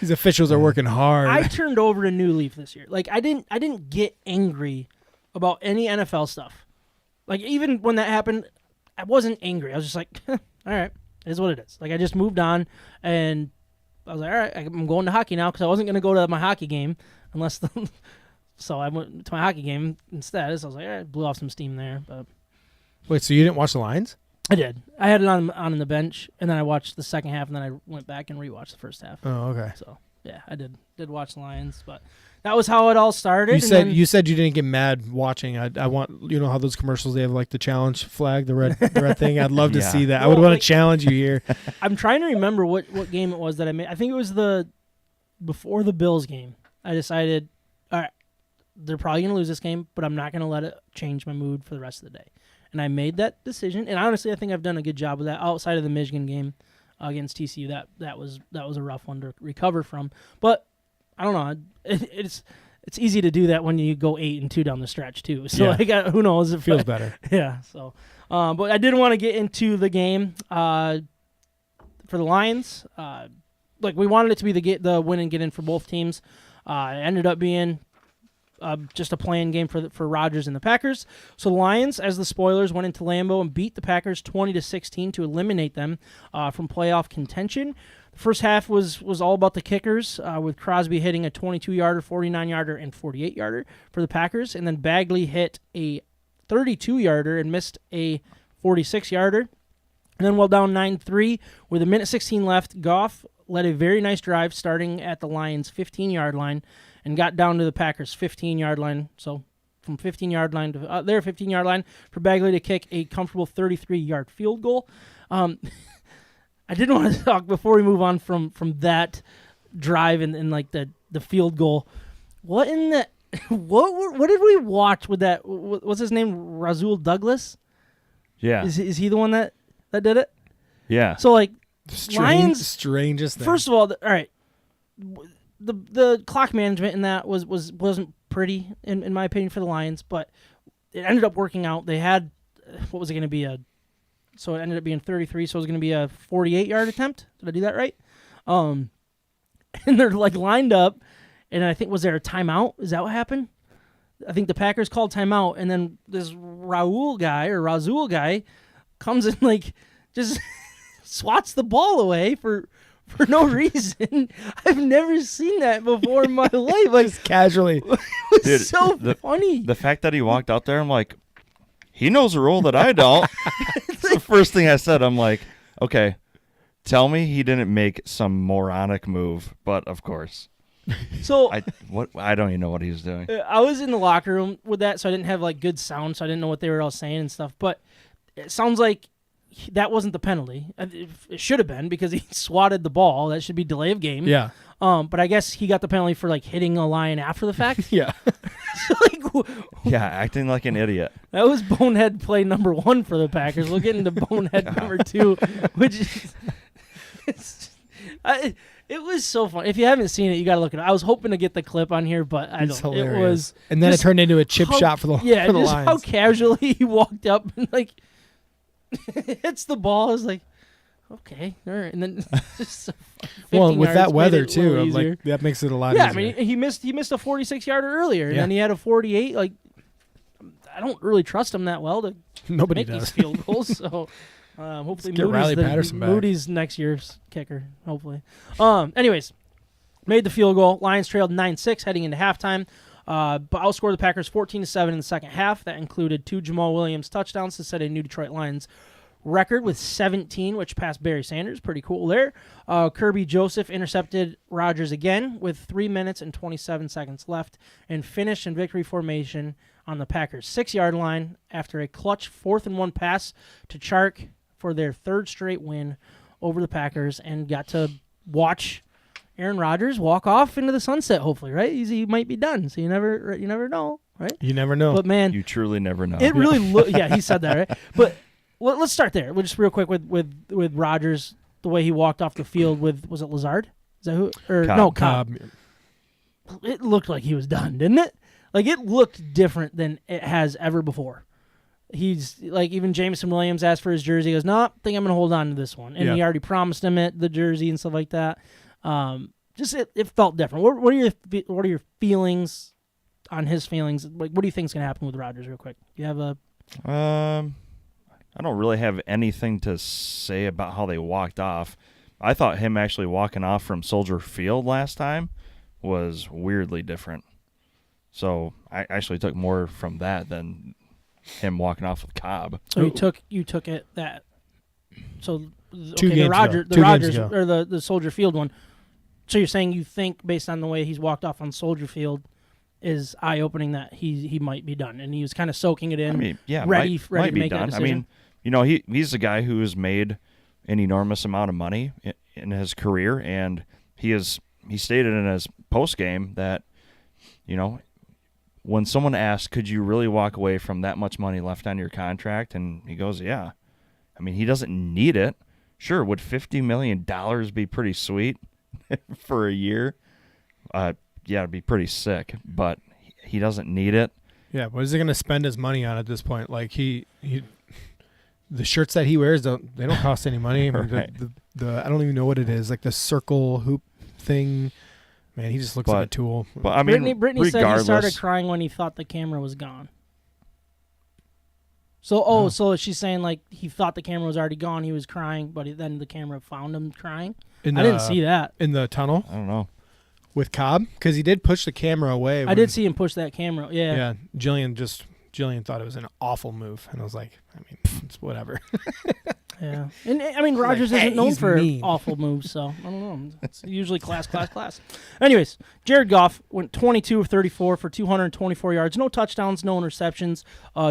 these officials are working hard. I turned over a new leaf this year. I didn't get angry about any NFL stuff. Even when that happened, I wasn't angry. I was just like, all right, it is what it is. I just moved on, and I was like, all right, I'm going to hockey now because I wasn't going to go to my hockey game unless so I went to my hockey game instead. So I was like, all right, blew off some steam there. But Wait, so you didn't watch the Lions? I did. I had it on the bench, and then I watched the second half, and then I went back and rewatched the first half. Oh, okay. So yeah, I did watch the Lions, but that was how it all started. You said you didn't get mad watching. I want how those commercials they have like the challenge flag, the red thing. I'd love to see that. I would want to challenge you here. I'm trying to remember what game it was that I made. I think it was before the Bills game. I decided, all right, they're probably gonna lose this game, but I'm not gonna let it change my mood for the rest of the day. And I made that decision. And honestly, I think I've done a good job with that. Outside of the Michigan game against TCU, that was a rough one to recover from. But I don't know. It's easy to do that when you go 8-2 down the stretch too. So who knows? It feels better. Yeah. So, but I did want to get into the game for the Lions. We wanted it to be the win and get in for both teams. It ended up being just a play-in game for Rodgers and the Packers. So the Lions, as the spoilers, went into Lambeau and beat the Packers 20-16 to eliminate them from playoff contention. The first half was all about the kickers, with Crosby hitting a 22-yarder, 49-yarder, and 48-yarder for the Packers, and then Bagley hit a 32-yarder and missed a 46-yarder. And then, well down 9-3, with 1:16 left, Goff led a very nice drive starting at the Lions' 15-yard line and got down to the Packers' 15-yard line. So from 15-yard line to their 15-yard line for Bagley to kick a comfortable 33-yard field goal. I did want to talk before we move on from that drive and like the field goal. What in the what did we watch with that? What's his name? Rasul Douglas? Yeah. Is he the one that did it? Yeah. So like Lions, strangest thing. First of all, all right. The clock management in that wasn't pretty in my opinion for the Lions, but it ended up working out. They had what was it going to be so it ended up being 33, so it was going to be a 48-yard attempt. Did I do that right? And they're like lined up, and I think was there a timeout? Is that what happened? I think the Packers called timeout, and then this Rasul guy comes and like just swats the ball away for no reason. I've never seen that before in my life. Like just casually. It was Dude, so funny. The fact that he walked out there, I'm like, he knows a rule that I don't. It's the first thing I said. I'm like, okay, tell me he didn't make some moronic move, but of course. So I don't even know what he was doing. I was in the locker room with that, so I didn't have like good sound, so I didn't know what they were all saying and stuff. But it sounds like that wasn't the penalty. It should have been because he swatted the ball. That should be delay of game. Yeah. But I guess he got the penalty for like hitting a line after the fact. Yeah. So, like, Yeah, acting like an idiot. that was bonehead play number 1 for the Packers. We'll get into bonehead number 2, which is it was so fun. If you haven't seen it, you got to look at it. I was hoping to get the clip on here, but I don't. Hilarious. It was, and then it turned into a chip shot for the for the Lions. How casually he walked up and like hits the ball. I was like, okay, all right, and then just so well, with that weather made it a too, little I'm easier. like that makes it a lot Yeah, easier. I mean, he missed a 46-yarder earlier, and Yeah. then he had a 48. Like, I don't really trust him that well to Nobody make does. these field goals. So hopefully get Riley Moody's, Patterson back. Moody's next year's kicker. Hopefully. Anyways, made the field goal. Lions trailed 9-6 heading into halftime. But outscored the Packers 14-7 in the second half. That included 2 Jamal Williams touchdowns to set a new Detroit Lions record with 17, which passed Barry Sanders. Pretty cool there. Kirby Joseph intercepted Rodgers again with 3 minutes and 27 seconds left and finished in victory formation on the Packers' 6-yard line after a clutch 4th-and-1 pass to Chark for their 3rd straight win over the Packers, and got to watch Aaron Rodgers walk off into the sunset, hopefully, right? He might be done, so you never know, right? You never know. But, man, You truly never know. it really looked... Yeah, he said that, right? But let's start there. We'll just real quick with Rodgers, the way he walked off the field with... Was it Lazard? Is that who? Or Cobb. no, Cobb. It looked like he was done, didn't it? Like, it looked different than it has ever before. He's, like, even Jameson Williams asked for his jersey. He goes, no, I think I'm going to hold on to this one. And he already promised him the jersey and stuff like that. Just it felt different. What are your feelings on his feelings? Like, what do you think is going to happen with Rodgers real quick? You have a... I don't really have anything to say about how they walked off. I thought him actually walking off from Soldier Field last time was weirdly different. So I actually took more from that than him walking off with Cobb. So you took it that. So Two games the ago. Rogers or the Soldier Field one. So you're saying you think based on the way he's walked off on Soldier Field is eye-opening that he might be done, and he was kind of soaking it in. I mean, yeah, ready might to be make done. that decision. I mean, he's a guy who has made an enormous amount of money in his career, and he stated in his post game that, when someone asks, could you really walk away from that much money left on your contract? And he goes, yeah. I mean, he doesn't need it. Sure, would $50 million be pretty sweet for a year? Yeah, it'd be pretty sick, but he doesn't need it. Yeah, what is he going to spend his money on at this point? Like the shirts that he wears they don't cost any money. I mean, Right. the I don't even know what it is, like the circle hoop thing. Man, he just looks like a tool. But I mean, Brittany said he started regardless, crying when he thought the camera was gone. So so she's saying like he thought the camera was already gone. He was crying, but then the camera found him crying. I didn't see that in the tunnel I don't know. with Cobb because he did push the camera away. I did see him push that camera. Yeah. Yeah, Jillian thought it was an awful move, and I was like, I mean, it's whatever. Yeah. And I mean, Rogers Like, hey, isn't known he's for mean. awful moves, so I don't know. It's usually class. Anyways, Jared Goff went 22 of 34 for 224 yards, no touchdowns, no interceptions.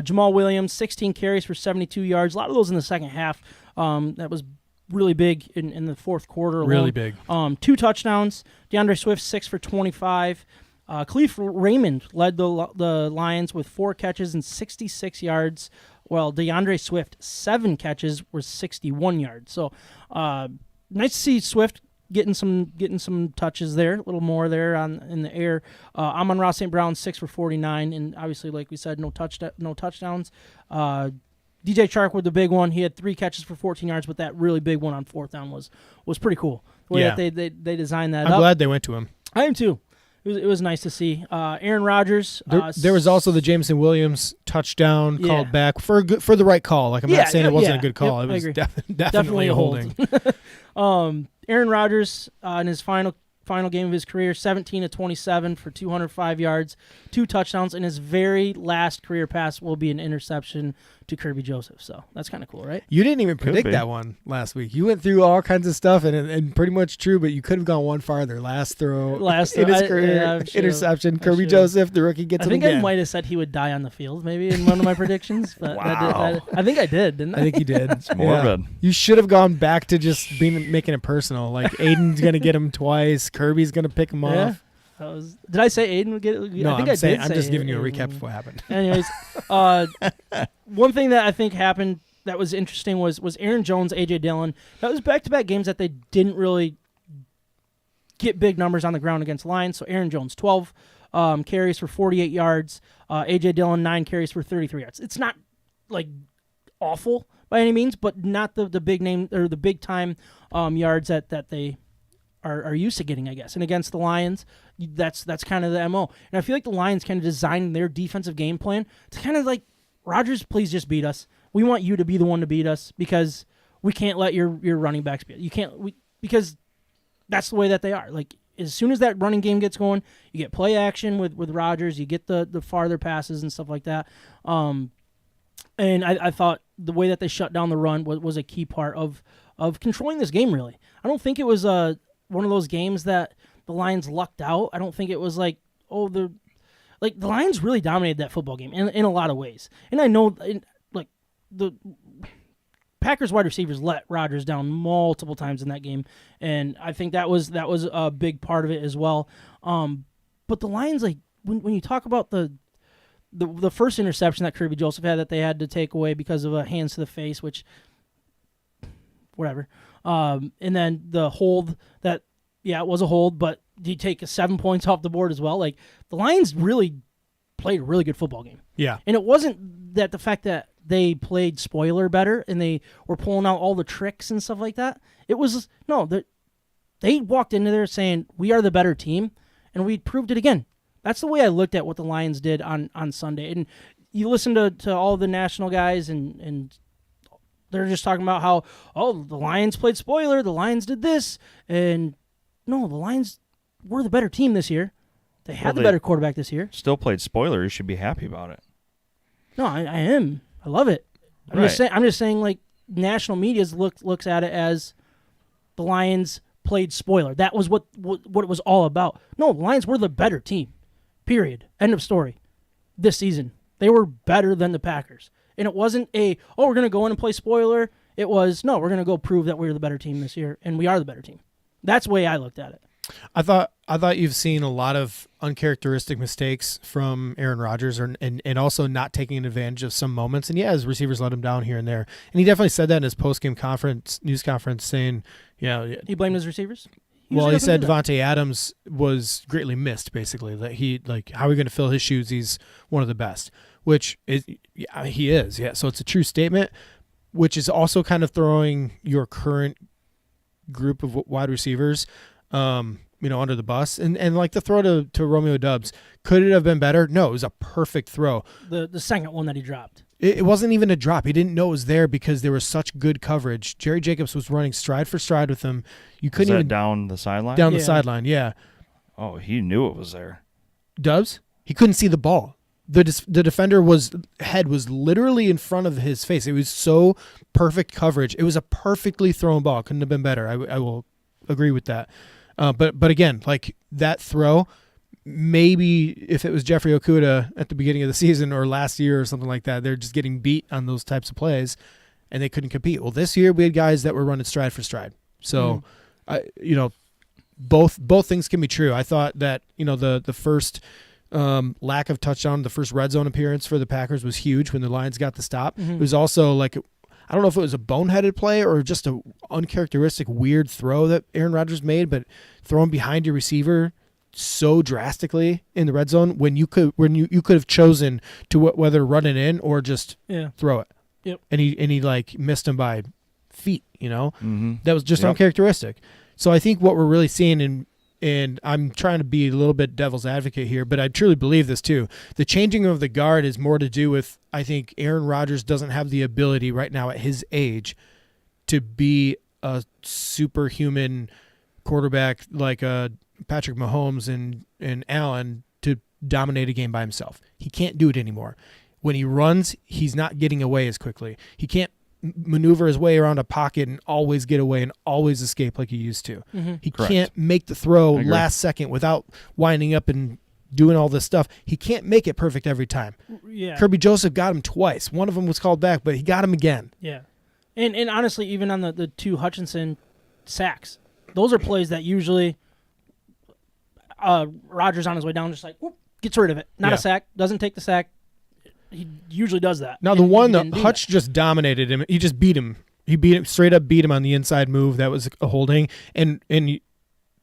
Jamal Williams, 16 carries for 72 yards. A lot of those in the second half. That was really big in the fourth quarter alone. Really big. 2 touchdowns. DeAndre Swift, 6 for 25. Khalif Raymond led the Lions with 4 catches and 66 yards. Well, DeAndre Swift, 7 catches were 61 yards. So nice to see Swift getting some touches there, a little more there in the air. Amon-Ra St. Brown, 6 for 49, and obviously, like we said, no touchdowns. DJ Chark with the big one. He had 3 catches for 14 yards, but that really big one on fourth down was pretty cool. The way that they designed that I'm up. glad they went to him. I am too. It was nice to see. Aaron Rodgers. There was also the Jameson Williams touchdown called back for the right call. Like I'm not saying it wasn't a good call. Yep, it was I agree. definitely a holding. Aaron Rodgers in his final game of his career, 17 of 27 for 205 yards, 2 touchdowns, and his very last career pass will be an interception to Kirby Joseph. So that's kind of cool, right? You didn't even predict be. that one last week. You went through all kinds of stuff and pretty much true, but you could have gone one farther. Last throw in his career, interception. Kirby Joseph, the rookie, gets him again. I might have said he would die on the field, maybe in one of my predictions. But Wow. I think I did, didn't I? I think he did. It's morbid. You should have gone back to just making it personal. Like Aiden's gonna get him twice. Kirby's gonna pick him Yeah. off. Did I say Aiden would get it? No, I think I'm saying did I'm say just giving you a Aiden recap would. of what happened. Anyways, one thing that I think happened that was interesting was Aaron Jones, A.J. Dillon. That was back-to-back games that they didn't really get big numbers on the ground against Lions. So Aaron Jones, 12 carries for 48 yards. A.J. Dillon, 9 carries for 33 yards. It's not like awful by any means, but not the big name or the big time yards that they are used to getting, I guess. And against the Lions, that's kind of the MO. And I feel like the Lions kind of designed their defensive game plan to kind of like, Rodgers, please just beat us. We want you to be the one to beat us because we can't let your running backs beat us. You can't because that's the way that they are. Like as soon as that running game gets going, you get play action with Rodgers, you get the farther passes and stuff like that. And I thought the way that they shut down the run was a key part of controlling this game, really. I don't think it was one of those games that the Lions lucked out. I don't think it was like, the Lions really dominated that football game in a lot of ways. And I know, the Packers wide receivers let Rodgers down multiple times in that game, and I think that was a big part of it as well. But the Lions, like when you talk about the first interception that Kirby Joseph had that they had to take away because of a hands to the face, which whatever. And then the hold that, it was a hold, but you take 7 points off the board as well. Like the Lions really played a really good football game. Yeah. And it wasn't that the fact that they played spoiler better and they were pulling out all the tricks and stuff like that. It was, they walked into there saying, we are the better team, and we proved it again. That's the way I looked at what the Lions did on Sunday. And you listen to all the national guys and They're just talking about how, the Lions played spoiler, the Lions did this, and no, the Lions were the better team this year. They had the better quarterback this year. Still played spoiler. You should be happy about it. No, I am. I love it. I'm just saying, like, national media looks at it as the Lions played spoiler. That was what it was all about. No, the Lions were the better team. Period. End of story. This season, they were better than the Packers, and it wasn't we're going to go in and play spoiler. It was, no, we're going to go prove that we're the better team this year, and we are the better team. That's the way I looked at it. I thought you've seen a lot of uncharacteristic mistakes from Aaron Rodgers, and also not taking advantage of some moments. And yeah, his receivers let him down here and there. And he definitely said that in his post-game news conference, saying, he blamed his receivers. He said Devontae Adams was greatly missed. Basically, that how are we going to fill his shoes? He's one of the best, which is he is. Yeah, so it's a true statement, which is also kind of throwing your current group of wide receivers under the bus. And like the throw to Romeo Doubs, could it have been better? No, it was a perfect throw. The second one that he dropped. It wasn't even a drop. He didn't know it was there because there was such good coverage. Jerry Jacobs was running stride for stride with him. You couldn't even down the sideline? Down the sideline, yeah. Oh, he knew it was there. Doubs? He couldn't see the ball. The defender head was literally in front of his face. It was so perfect coverage. It was a perfectly thrown ball. Couldn't have been better. I will agree with that. But again, like that throw, maybe if it was Jeffrey Okudah at the beginning of the season or last year or something like that, they're just getting beat on those types of plays, and they couldn't compete. Well, this year we had guys that were running stride for stride. So, both things can be true. I thought that the first lack of touchdown, the first red zone appearance for the Packers was huge when the Lions got the stop. Mm-hmm. It was also like, I don't know if it was a boneheaded play or just a uncharacteristic weird throw that Aaron Rodgers made, but throwing behind your receiver so drastically in the red zone when you could have chosen to whether run it in or just throw it. Yep. And he like missed him by feet, Mm-hmm. That was just uncharacteristic. So I think what we're really seeing and I'm trying to be a little bit devil's advocate here, but I truly believe this too. The changing of the guard is more to do with, I think Aaron Rodgers doesn't have the ability right now at his age to be a superhuman quarterback like Patrick Mahomes and Allen to dominate a game by himself. He can't do it anymore. When he runs, he's not getting away as quickly. He can't maneuver his way around a pocket and always get away and always escape like he used to. Mm-hmm. He can't make the throw last second without winding up and doing all this stuff. He can't make it perfect every time. Yeah. Kirby Joseph got him twice. One of them was called back, but he got him again. Yeah. And honestly, even on the two Hutchinson sacks, those are plays that usually Rodgers on his way down just like whoop, gets rid of it. Not a sack, doesn't take the sack. He usually does that. Now, the one that Hutch just dominated him, he just beat him. He straight up beat him on the inside move. That was a holding. And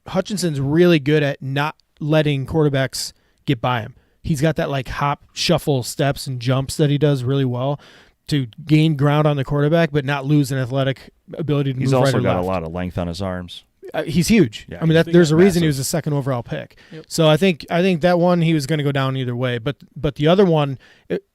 Hutchinson's really good at not letting quarterbacks get by him. He's got that like hop, shuffle, steps, and jumps that he does really well to gain ground on the quarterback, but not lose an athletic ability to move right or left. He's also got a lot of length on his arms. He's huge. Yeah, I mean, there's a reason he was the second overall pick. Yep. So I think that one he was going to go down either way. But the other one,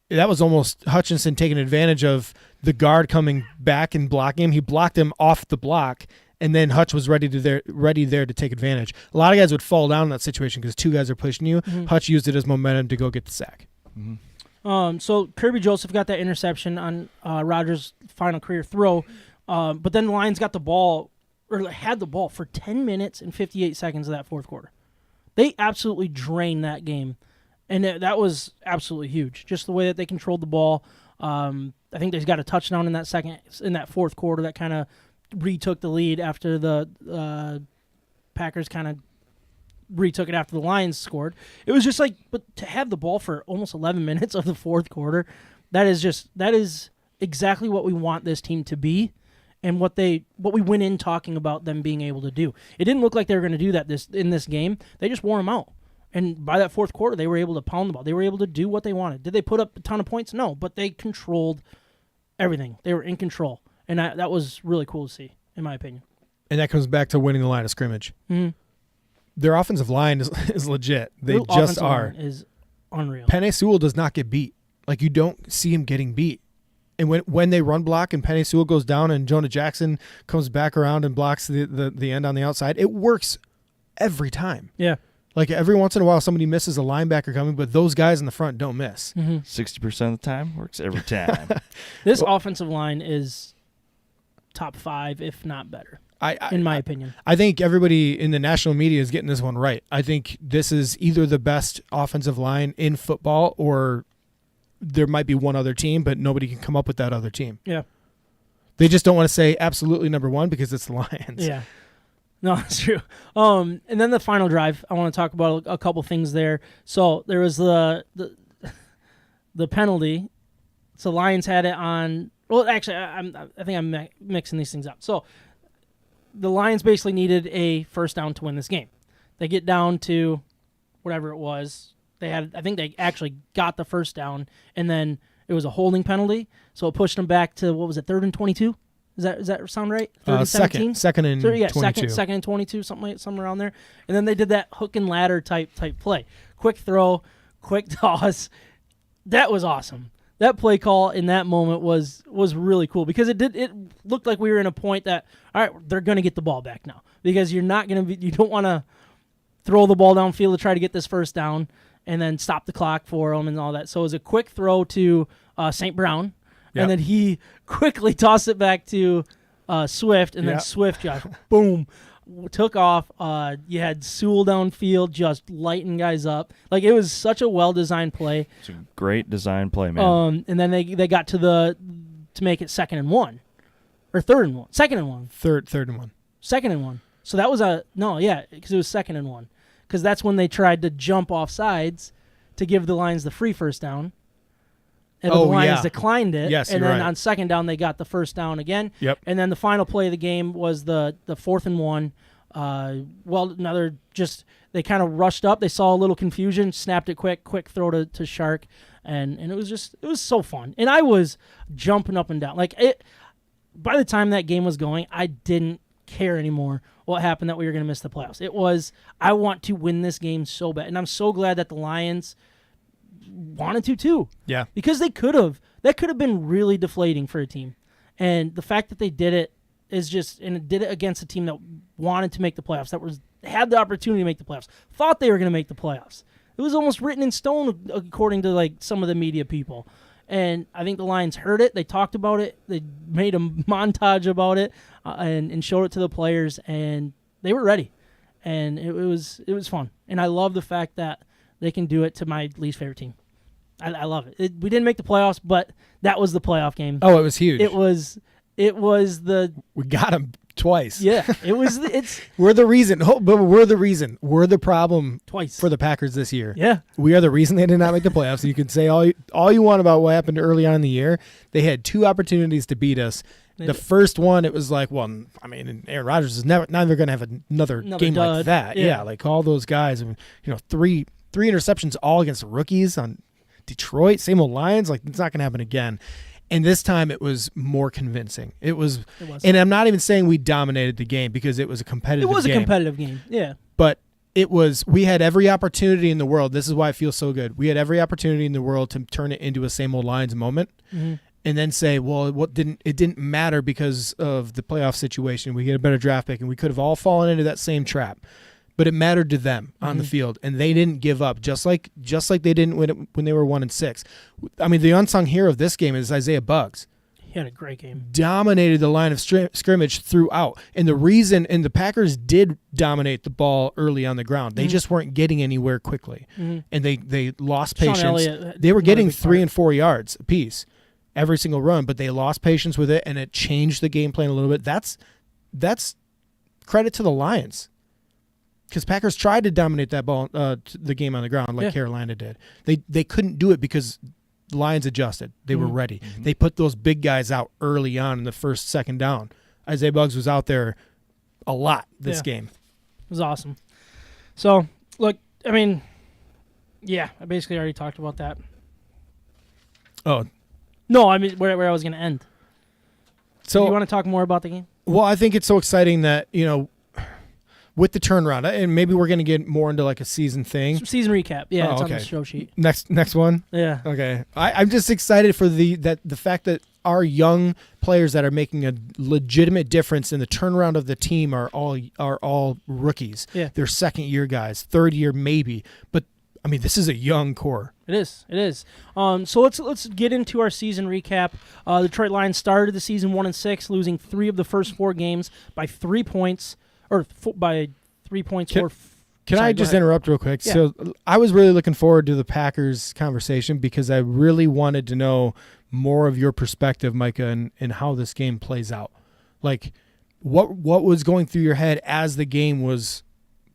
that was almost Hutchinson taking advantage of the guard coming back and blocking him. He blocked him off the block, and then Hutch was ready there to take advantage. A lot of guys would fall down in that situation because two guys are pushing you. Mm-hmm. Hutch used it as momentum to go get the sack. Mm-hmm. So Kirby Joseph got that interception on Rodgers' final career throw, but then the Lions got the ball. Or had the ball for 10 minutes and 58 seconds of that fourth quarter. They absolutely drained that game, and that was absolutely huge. Just the way that they controlled the ball. I think they got a touchdown in that fourth quarter that kind of retook the lead after the Packers kind of retook it after the Lions scored. It was just like, but to have the ball for almost 11 minutes of the fourth quarter, that is exactly what we want this team to be. And what we went in talking about them being able to do. It didn't look like they were going to do that in this game. They just wore them out. And by that fourth quarter, they were able to pound the ball. They were able to do what they wanted. Did they put up a ton of points? No, but they controlled everything. They were in control. And that was really cool to see, in my opinion. And that comes back to winning the line of scrimmage. Mm-hmm. Their offensive line is legit. They Their just are. Line is unreal. Penei Sewell does not get beat. Like, you don't see him getting beat. And when they run block and Penny Sewell goes down and Jonah Jackson comes back around and blocks the end on the outside, it works every time. Yeah. Like every once in a while somebody misses a linebacker coming, but those guys in the front don't miss. 60% of the time works every time. This offensive line is top 5, if not better, in my opinion. I think everybody in the national media is getting this one right. I think this is either the best offensive line in football or there might be one other team, but nobody can come up with that other team. Yeah. They just don't want to say absolutely number one because it's the Lions. Yeah. No, that's true. And then the final drive, I want to talk about a couple things there. So there was the penalty. So Lions had it on. Well, actually, I think I'm mixing these things up. So the Lions basically needed a first down to win this game. They get down to whatever it was. I think they actually got the first down, and then it was a holding penalty. So it pushed them back to, what was it, 3rd and 22? Does that sound right? 3rd and 17? Second and 22. Second and 22, something around there. And then they did that hook and ladder type play. Quick throw, quick toss. That was awesome. That play call in that moment was really cool because it looked like we were in a point that, all right, they're going to get the ball back now because you don't want to throw the ball downfield to try to get this first down and then stop the clock for them and all that. So it was a quick throw to St. Brown. Yep. And then he quickly tossed it back to Swift, and then Swift just, boom, took off. You had Sewell downfield just lighting guys up. Like, it was such a well-designed play. It's a great design play, man. And then they got to make it 2nd and 1. Or 3rd and 1. 2nd and 1. Third and 1. 2nd and 1. So that was because it was 2nd and 1. Because that's when they tried to jump off sides to give the Lions the free first down. And the Lions declined it. Yes, and then right. on 2nd down, they got the first down again. Yep. And then the final play of the game was the 4th and 1. They kind of rushed up. They saw a little confusion, snapped it quick throw to Shark. And it was so fun. And I was jumping up and down. By the time that game was going, I didn't care anymore what happened that we were going to miss the playoffs. It was, I want to win this game so bad. And I'm so glad that the Lions wanted to too. Yeah. Because that could have been really deflating for a team. And the fact that they did it did it against a team that wanted to make the playoffs, had the opportunity to make the playoffs, thought they were going to make the playoffs. It was almost written in stone according to some of the media people. And I think the Lions heard it. They talked about it. They made a montage about it and showed it to the players, and they were ready. And it was fun. And I love the fact that they can do it to my least favorite team. I love it. We didn't make the playoffs, but that was the playoff game. Oh, it was huge. It was we got them twice. Yeah, it's we're the reason. But we're the reason. We're the problem twice for the Packers this year. Yeah, we are the reason they did not make the playoffs. You can say all you want about what happened early on in the year. They had 2 opportunities to beat us. The first one, it was like, well, I mean, Aaron Rodgers is never going to have another game dud. like that. Yeah, like all those guys. I mean, 3 interceptions all against rookies on Detroit. Same old Lions. Like, it's not going to happen again. And this time it was more convincing. It was. And I'm not even saying we dominated the game because it was a competitive game. It was a competitive game, yeah. But we had every opportunity in the world. This is why it feels so good. We had every opportunity in the world to turn it into a same old Lions moment and then say, well, it didn't matter because of the playoff situation. We get a better draft pick, and we could have all fallen into that same trap. But it mattered to them on the field, and they didn't give up, just like they didn't when they were 1-6. I mean, the unsung hero of this game is Isaiah Buggs. He had a great game. Dominated the line of scrimmage throughout, and the Packers did dominate the ball early on the ground. They just weren't getting anywhere quickly, and they lost patience. Elliott, they were getting 3 and 4 yards apiece every single run, but they lost patience with it, and it changed the game plan a little bit. That's credit to the Lions. Because Packers tried to dominate that ball, the game on the ground like Carolina did. They couldn't do it because the Lions adjusted. They were ready. They put those big guys out early on in the first, second down. Isaiah Buggs was out there a lot this game. It was awesome. So, look, I mean, I basically already talked about that. Oh. No, I mean, where I was going to end. So, do you want to talk more about the game? Well, I think it's so exciting that, with the turnaround, and maybe we're going to get more into like a season thing. Season recap. Yeah, it's on the show sheet. Next one? Yeah. Okay. I'm just excited for the fact that our young players that are making a legitimate difference in the turnaround of the team are all rookies. Yeah. They're second-year guys, third year maybe. But, I mean, this is a young core. It is. It is. So let's get into our season recap. The Detroit Lions started the season 1-6, losing 3 of the first 4 games by 3 points, by 3 points. Can I just interrupt real quick? Yeah. So I was really looking forward to the Packers conversation because I really wanted to know more of your perspective, Micah, and how this game plays out. Like, what was going through your head as the game was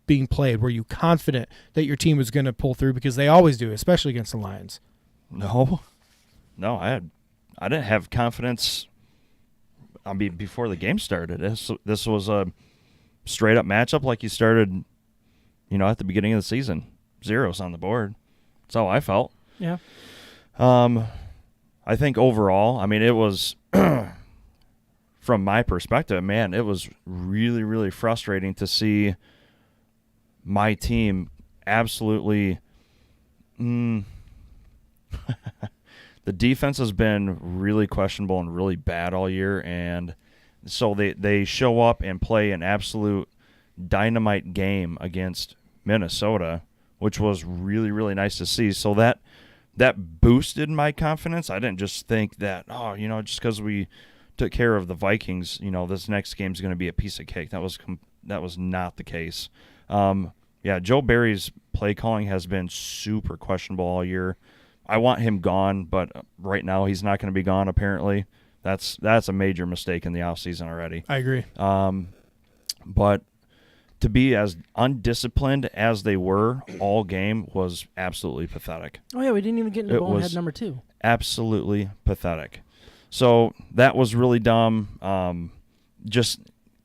being played? Were you confident that your team was going to pull through? Because they always do, especially against the Lions. No, I didn't have confidence. I mean, before the game started, this was a straight up matchup like you started, at the beginning of the season. 0s on the board. That's how I felt. Yeah. I think overall, I mean, it was from my perspective, man, it was really, really frustrating to see my team absolutely. The defense has been really questionable and really bad all year, and so they show up and play an absolute dynamite game against Minnesota, which was really, really nice to see. So that boosted my confidence. I didn't just think that, just because we took care of the Vikings, this next game's going to be a piece of cake. That was not the case. Joe Barry's play calling has been super questionable all year. I want him gone, but right now he's not going to be gone, apparently. That's a major mistake in the offseason already. I agree. But to be as undisciplined as they were all game was absolutely pathetic. Oh, yeah, we didn't even get into bonehead number 2. Absolutely pathetic. So that was really dumb.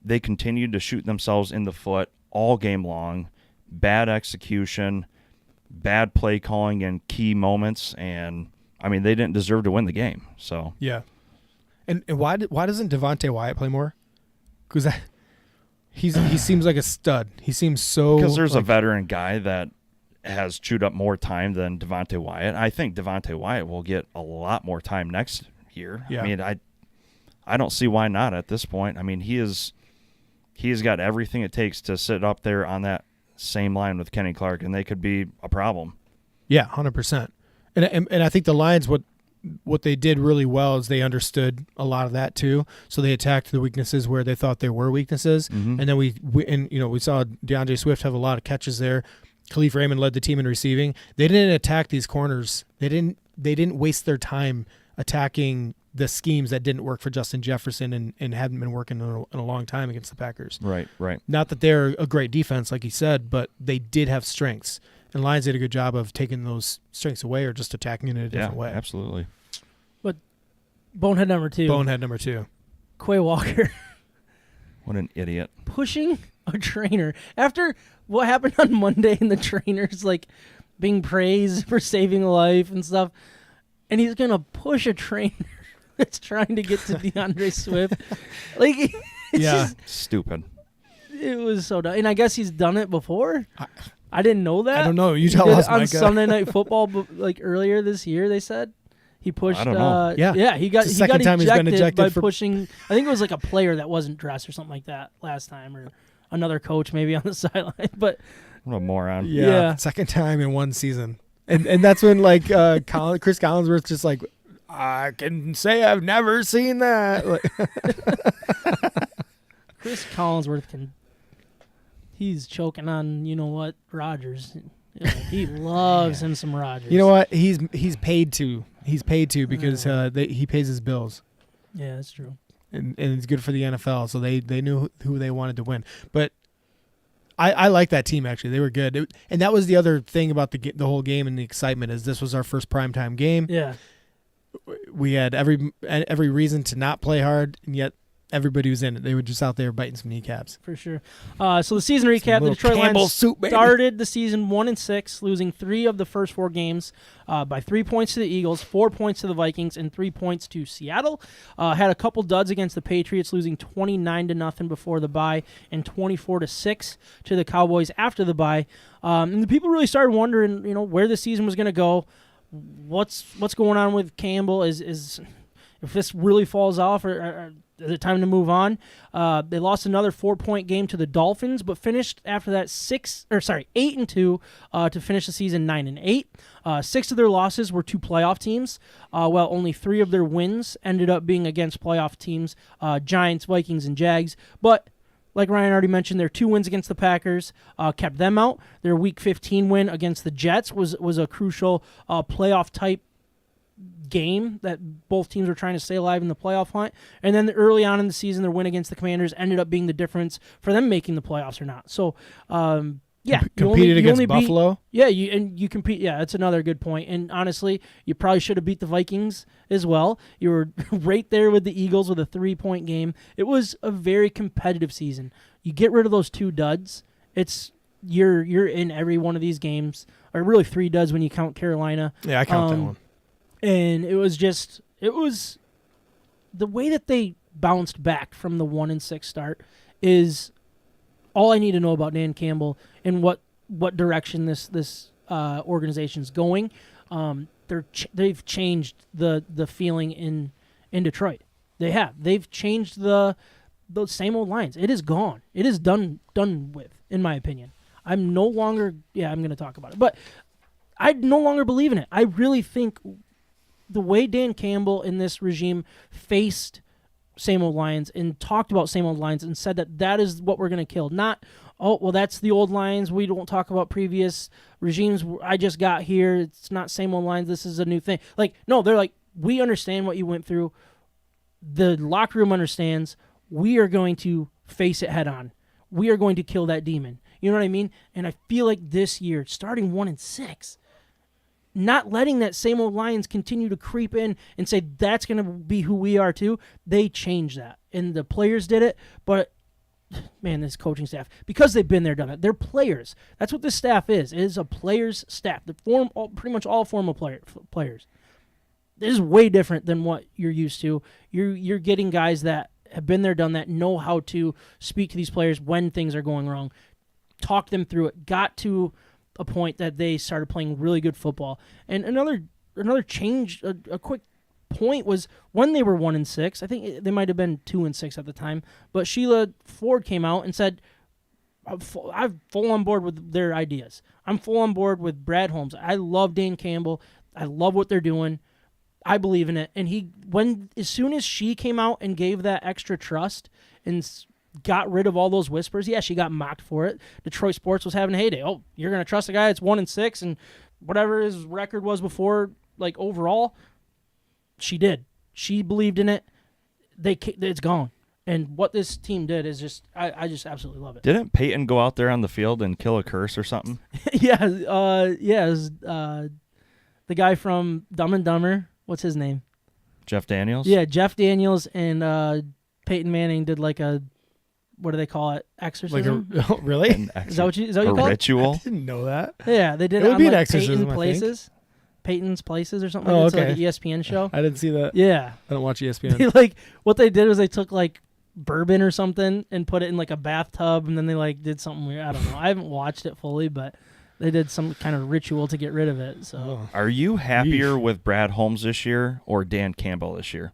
They continued to shoot themselves in the foot all game long. Bad execution, bad play calling in key moments, and, I mean, they didn't deserve to win the game. So yeah. And why doesn't Devontae Wyatt play more? Because he seems like a stud. He seems so... Because there's a veteran guy that has chewed up more time than Devontae Wyatt. I think Devontae Wyatt will get a lot more time next year. Yeah. I mean, I don't see why not at this point. I mean, he's got everything it takes to sit up there on that same line with Kenny Clark, and they could be a problem. Yeah, 100%. And I think the Lions, what they did really well is they understood a lot of that too. So they attacked the weaknesses where they thought there were weaknesses, and then we saw DeAndre Swift have a lot of catches there. Khalif Raymond led the team in receiving. They didn't attack these corners. They didn't waste their time attacking the schemes that didn't work for Justin Jefferson and hadn't been working in a long time against the Packers. Right. Not that they're a great defense, like you said, but they did have strengths. And Lions did a good job of taking those strengths away or just attacking it in a different way. Absolutely. But bonehead number 2. Quay Walker. What an idiot. Pushing a trainer. After what happened on Monday and the trainer's like being praised for saving a life and stuff, and he's going to push a trainer that's trying to get to DeAndre Swift. Like, it's just stupid. It was so dumb. And I guess he's done it before. I didn't know that. I don't know. You tell us, Micah. On Sunday Night Football, like earlier this year, they said he pushed. I don't know. He got ejected by for pushing. I think it was like a player that wasn't dressed or something like that last time, or another coach maybe on the sideline. But what a moron. Yeah. Second time in one season, and that's when like Chris Collinsworth just like, I can say I've never seen that. Chris Collinsworth can. He's choking on Rodgers. He loves him some Rodgers. You know what? He's paid to. He's paid to because he pays his bills. Yeah, that's true. And it's good for the NFL. So they knew who they wanted to win. But I like that team actually. They were good. And that was the other thing about the whole game and the excitement is this was our first primetime game. Yeah. We had every reason to not play hard, and yet everybody was in it. They were just out there biting some kneecaps. For sure. So the season recap: the Detroit Lions started the season 1-6, losing 3 of the first 4 games by 3 points to the Eagles, 4 points to the Vikings, and 3 points to Seattle. Had a couple duds against the Patriots, losing 29-0 before the bye and 24-6 to the Cowboys after the bye. And the people really started wondering, where the season was going to go. What's going on with Campbell? Is if this really falls off, or is it time to move on? They lost another 4-point game to the Dolphins, but finished after that 8-2 to finish the season 9-8. 6 of their losses were to playoff teams, while only 3 of their wins ended up being against playoff teams, Giants, Vikings, and Jags. But like Ryan already mentioned, their 2 wins against the Packers kept them out. Their Week 15 win against the Jets was a crucial playoff-type game that both teams were trying to stay alive in the playoff hunt. And then early on in the season, their win against the Commanders ended up being the difference for them making the playoffs or not. So, competed against Buffalo. You compete. Yeah, that's another good point. And honestly, you probably should have beat the Vikings as well. You were right there with the Eagles with a 3-point game. It was a very competitive season. You get rid of those 2 duds, you're in every one of these games, or really 3 duds when you count Carolina. Yeah, I count that one. And it was the way that they bounced back from the 1-6 start is all I need to know about Dan Campbell and what direction this organization's going. They've changed the feeling in Detroit. They've changed the same old lines. It is gone. It is done with, in my opinion. I'm no longer. Yeah, I'm going to talk about it, but I no longer believe in it. I really think the way Dan Campbell in this regime faced same old Lions and talked about same old Lions and said that is what we're going to kill. Not, oh, well, that's the old Lions. We don't talk about previous regimes. I just got here. It's not same old Lions. This is a new thing. Like, no, they're like, we understand what you went through. The locker room understands. We are going to face it head on. We are going to kill that demon. You know what I mean? And I feel like this year, starting 1-6, not letting that same old Lions continue to creep in and say that's going to be who we are too. They changed that, and the players did it. But man, this coaching staff, because they've been there, done it. They're players. That's what this staff is. It is a players' staff. Pretty much all former players. This is way different than what you're used to. You're getting guys that have been there, done that, know how to speak to these players when things are going wrong, talk them through it. Got to a point that they started playing really good football. And another change, a quick point was when they were 1-6. I think they might have been 2-6 at the time. But Sheila Ford came out and said, "I'm full on board with their ideas. I'm full on board with Brad Holmes. I love Dan Campbell. I love what they're doing. I believe in it." And as soon as she came out and gave that extra trust and got rid of all those whispers. Yeah, she got mocked for it. Detroit sports was having a heyday. Oh, you're going to trust a guy that's 1-6 and whatever his record was before, like overall, she did. She believed in it. It's gone. And what this team did is just, I just absolutely love it. Didn't Peyton go out there on the field and kill a curse or something? Yeah, it was, the guy from Dumb and Dumber. What's his name? Jeff Daniels? Yeah, Jeff Daniels and Peyton Manning did like a, what do they call it? Exorcism? Really? Is that what you call it? Ritual? I didn't know that. Yeah, they did it. Would on be an like exorcism, Peyton Places. Peyton's Places or something. Oh, It's okay. like an ESPN show. I didn't see that. Yeah. I don't watch ESPN. They, like, what they did was they took like bourbon or something and put it in like a bathtub, and then they like did something weird. I don't know. I haven't watched it fully, but they did some kind of ritual to get rid of it. So, Are you happier with Brad Holmes this year or Dan Campbell this year?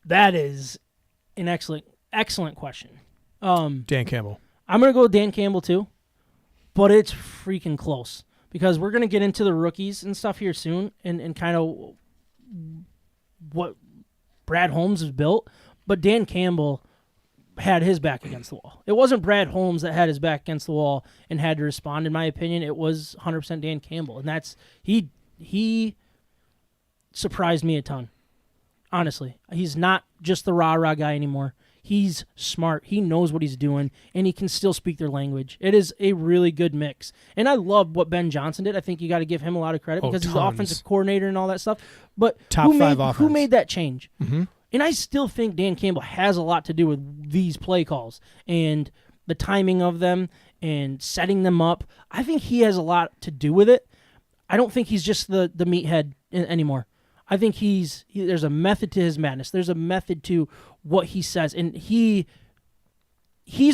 that is an excellent question. Dan Campbell. I'm going to go with Dan Campbell too, but it's freaking close because we're going to get into the rookies and stuff here soon and kind of what Brad Holmes has built, but Dan Campbell had his back against the wall. It wasn't Brad Holmes that had his back against the wall and had to respond. In my opinion, it was 100% Dan Campbell, and that's he surprised me a ton. Honestly, he's not just the rah-rah guy anymore. He's smart. He knows what he's doing, and he can still speak their language. It is a really good mix. And I love what Ben Johnson did. I think you got to give him a lot of credit because he's the offensive coordinator and all that stuff. But who made that change? Mm-hmm. And I still think Dan Campbell has a lot to do with these play calls and the timing of them and setting them up. I think he has a lot to do with it. I don't think he's just the meathead anymore. I think there's a method to his madness. There's a method to what he says, and he's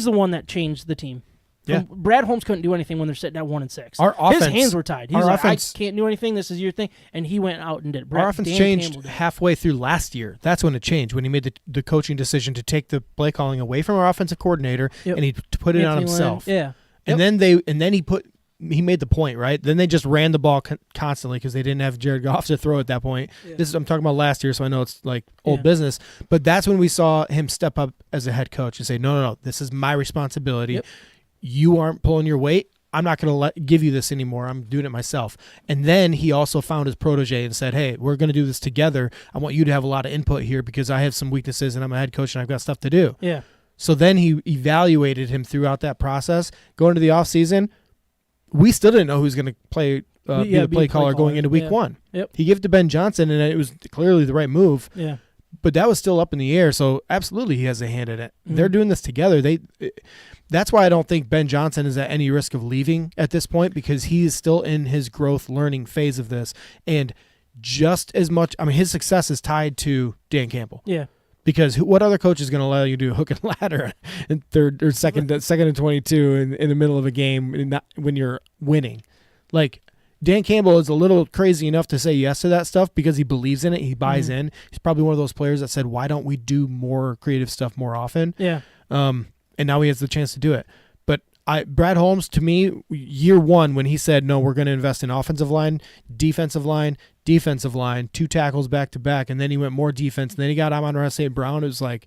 the one that changed the team. Yeah. Brad Holmes couldn't do anything when they're sitting at 1-6. Our offense, his hands were tied. He was our like, offense- I can't do anything. This is your thing. And he went out and did it. Our offense Dan changed Campbell did it. halfway through last year. That's when it changed, when he made the coaching decision to take the play calling away from our offensive coordinator and he put it on Anthony himself. Lynn. Yeah. And then he made the point, right? Then they just ran the ball constantly because they didn't have Jared Goff to throw at that point. Yeah. I'm talking about last year, so I know it's like old business. But that's when we saw him step up as a head coach and say, no, this is my responsibility. Yep. You aren't pulling your weight. I'm not going to give you this anymore. I'm doing it myself. And then he also found his protege and said, hey, we're going to do this together. I want you to have a lot of input here because I have some weaknesses and I'm a head coach and I've got stuff to do. Yeah. So then he evaluated him throughout that process. Going into the offseason, we still didn't know who was going to play be the play caller going into week one. Yep. He gave it to Ben Johnson, and it was clearly the right move. Yeah. But that was still up in the air, so absolutely he has a hand in it. Mm-hmm. They're doing this together. That's why I don't think Ben Johnson is at any risk of leaving at this point, because he is still in his growth learning phase of this. And just as much, his success is tied to Dan Campbell. Yeah. Because what other coach is going to allow you to do hook and ladder in third or second and 22 in the middle of a game when you're winning? Like, Dan Campbell is a little crazy enough to say yes to that stuff because he believes in it. He buys in. He's probably one of those players that said, why don't we do more creative stuff more often? Yeah. And now he has the chance to do it. But Brad Holmes, to me, year one, when he said, no, we're going to invest in offensive line, defensive line, 2 tackles back to back, and then he went more defense, and then he got Amon-Ra St. Brown. It was like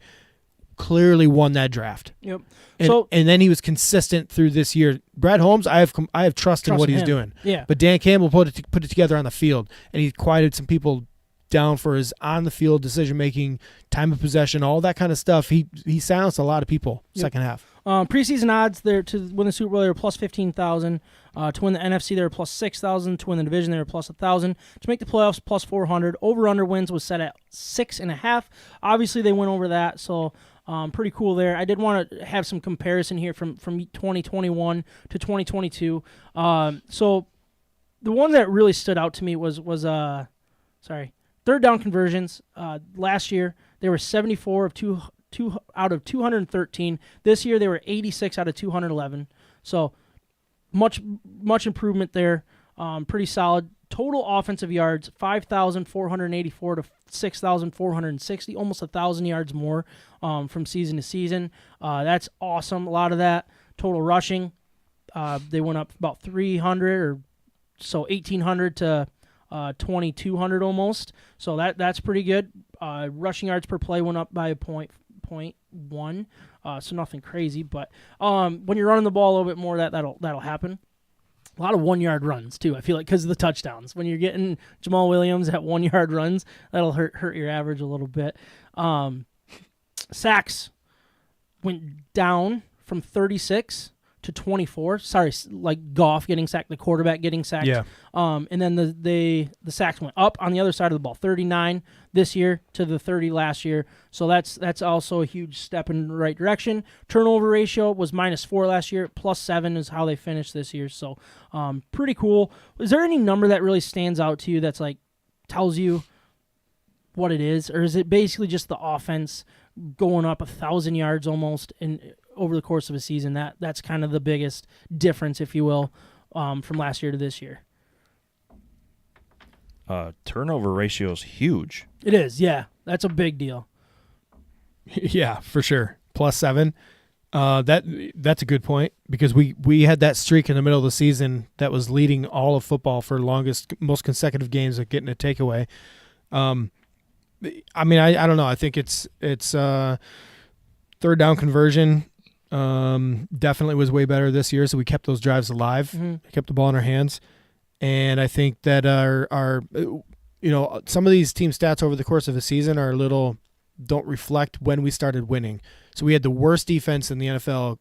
clearly won that draft. Yep. And then he was consistent through this year. Brad Holmes, I have trust in what he's doing. Yeah. But Dan Campbell put it together on the field, and he quieted some people down for his on the field decision making, time of possession, all that kind of stuff. He silenced a lot of people second half. Preseason odds there to win the Super Bowl, they were plus 15,000. To win the NFC, they were plus 6,000. To win the division, they were plus 1,000. To make the playoffs, plus 400. Over/under wins was set at 6.5. Obviously, they went over that, so pretty cool there. I did want to have some comparison here from 2021 to 2022. So the one that really stood out to me was third down conversions. Last year, they were 74 out of 213. This year, they were 86 out of 211. So much improvement there. Pretty solid. Total offensive yards, 5,484 to 6,460, almost 1,000 yards more from season to season. That's awesome. A lot of that. Total rushing, they went up about 300 or so, 1,800 to 2,200 almost. So that's pretty good. Rushing yards per play went up by a point 1, so nothing crazy. But when you're running the ball a little bit more, that'll happen. A lot of 1-yard runs too. I feel like because of the touchdowns. When you're getting Jamal Williams at 1-yard runs, that'll hurt your average a little bit. Sacks went down from 36 to 24. Sorry, like Goff getting sacked, the quarterback getting sacked. Yeah. And then the sacks went up on the other side of the ball, 39 this year to the 30 last year. So that's also a huge step in the right direction. Turnover ratio was -4 last year, +7 is how they finished this year. So pretty cool. Is there any number that really stands out to you that's like tells you what it is, or is it basically just the offense going up 1,000 yards almost over the course of a season? That's kind of the biggest difference, if you will, from last year to this year. Turnover ratio is huge. It is, yeah. That's a big deal. Yeah, for sure. +7. That's a good point, because we had that streak in the middle of the season that was leading all of football for most consecutive games of getting a takeaway. I don't know. I think it's third down conversion definitely was way better this year, so we kept those drives alive. Kept the ball in our hands. And I think that our some of these team stats over the course of a season don't reflect when we started winning. So we had the worst defense in the NFL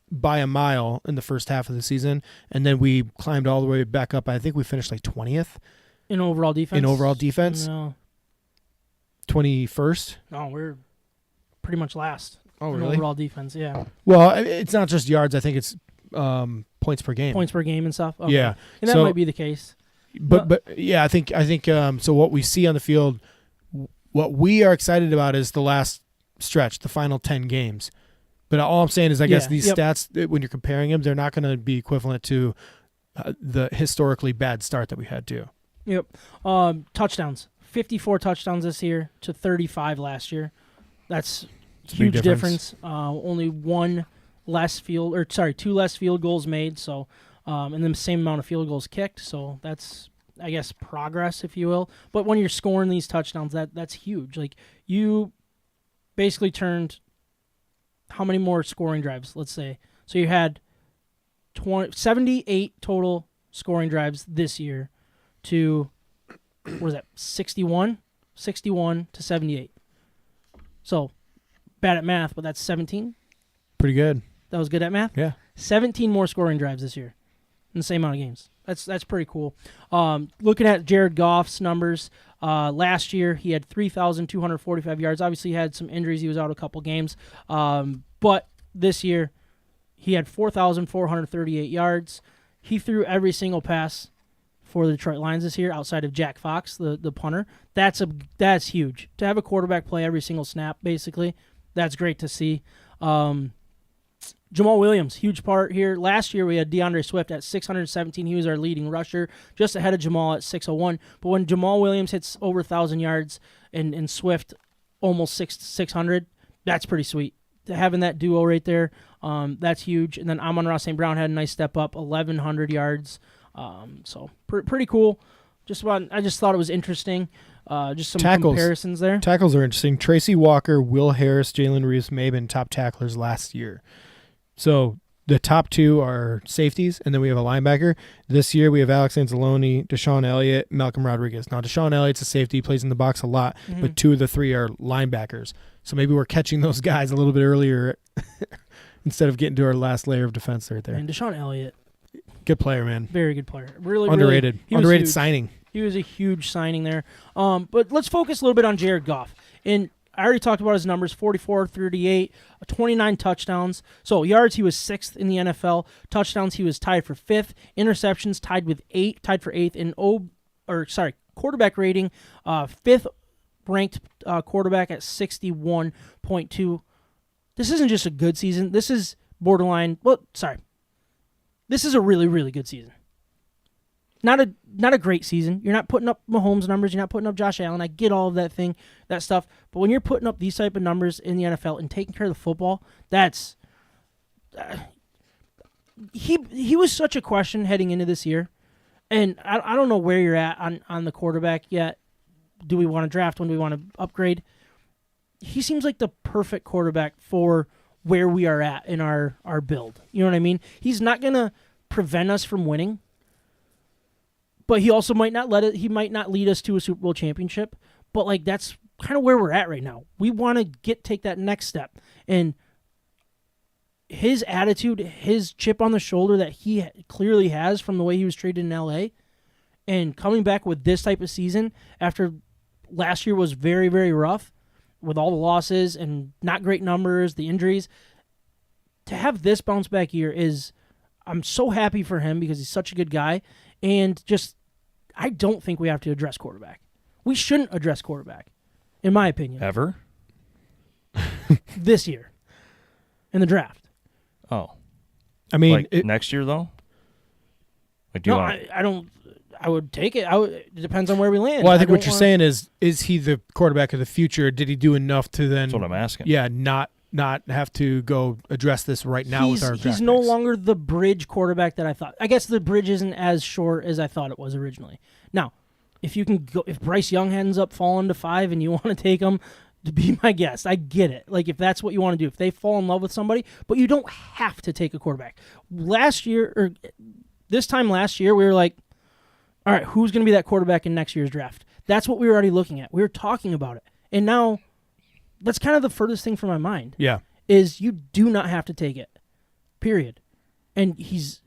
by a mile in the first half of the season, and then we climbed all the way back up. I think we finished like 20th in overall defense. No. 21st. No, we're pretty much last. Oh, in really? Overall defense, yeah. Well, it's not just yards. I think it's points per game. Points per game and stuff. Okay. Yeah, and that might be the case. But yeah, I think so. What we see on the field, what we are excited about is the last stretch, the final 10 games. But all I'm saying is, I guess Yeah, these yep. stats, when you're comparing them, they're not going to be equivalent to the historically bad start that we had too. Yep. Touchdowns. 54 touchdowns this year to 35 last year. That's It's a big huge difference. Only two less field goals made. So, and the same amount of field goals kicked. So that's, I guess, progress, if you will. But when you're scoring these touchdowns, that's huge. Like, you basically turned how many more scoring drives? Let's say. So you had 78 total scoring drives this year to, what was that, 61 to 78. So, bad at math, but that's 17. Pretty good. That was good at math? Yeah. 17 more scoring drives this year in the same amount of games. That's pretty cool. Looking at Jared Goff's numbers, last year he had 3,245 yards. Obviously, he had some injuries. He was out a couple games. But this year, he had 4,438 yards. He threw every single pass for the Detroit Lions this year outside of Jack Fox, the punter. That's huge. To have a quarterback play every single snap, basically, that's great to see. Jamal Williams, huge part here. Last year, we had DeAndre Swift at 617. He was our leading rusher, just ahead of Jamal at 601. But when Jamal Williams hits over 1,000 yards and Swift almost 600, that's pretty sweet. Having that duo right there, that's huge. And then Amon-Ra St. Brown had a nice step up, 1,100 yards. So pretty cool. I just thought it was interesting. Just some comparisons there. Tackles are interesting. Tracy Walker, Will Harris, Jalen Reeves may have been top tacklers last year. So the top two are safeties, and then we have a linebacker. This year we have Alex Anzalone, Deshaun Elliott, Malcolm Rodriguez. Now Deshaun Elliott's a safety, plays in the box a lot, but two of the three are linebackers. So maybe we're catching those guys a little bit earlier instead of getting to our last layer of defense right there. And Deshaun Elliott, good player, man. very good player. Really Underrated. Really, Underrated signing. He was a huge signing there. But let's focus a little bit on Jared Goff. And I already talked about his numbers, 44, 38, 29 touchdowns. So yards, he was 6th in the NFL. Touchdowns, he was tied for 5th. Interceptions, tied for 8th. And quarterback rating, 5th ranked quarterback at 61.2. This isn't just a good season. This is borderline. This is a really, really good season. Not a great season. You're not putting up Mahomes numbers. You're not putting up Josh Allen. I get all of that stuff. But when you're putting up these type of numbers in the NFL and taking care of the football, that's he was such a question heading into this year. And I don't know where you're at on the quarterback yet. Do we want to draft one? Do we want to upgrade? He seems like the perfect quarterback for where we are at in our build. You know what I mean? He's not going to prevent us from winning. But he also might not lead us to a Super Bowl championship. But that's kind of where we're at right now. We want to take that next step. And his attitude, his chip on the shoulder that he clearly has from the way he was treated in LA, and coming back with this type of season after last year was very, very rough with all the losses and not great numbers, the injuries, to have this bounce back year I'm so happy for him because he's such a good guy. And I don't think we have to address quarterback. We shouldn't address quarterback, in my opinion. Ever? This year. In the draft. Oh. I mean, next year, though? I don't. I would take it. It depends on where we land. Well, I think what you're saying is he the quarterback of the future? Did he do enough to then... That's what I'm asking. Yeah, not have to go address this right now with our draft He's no picks. longer the bridge quarterback that I thought. I guess the bridge isn't as short as I thought it was originally. Now, if Bryce Young ends up falling to 5 and you want to take him to be my guest, I get it. If that's what you want to do, if they fall in love with somebody, but you don't have to take a quarterback. This time last year, we were like, all right, who's going to be that quarterback in next year's draft? That's what we were already looking at. We were talking about it. And now, that's kind of the furthest thing from my mind. Yeah. Is you do not have to take it. Period. And he's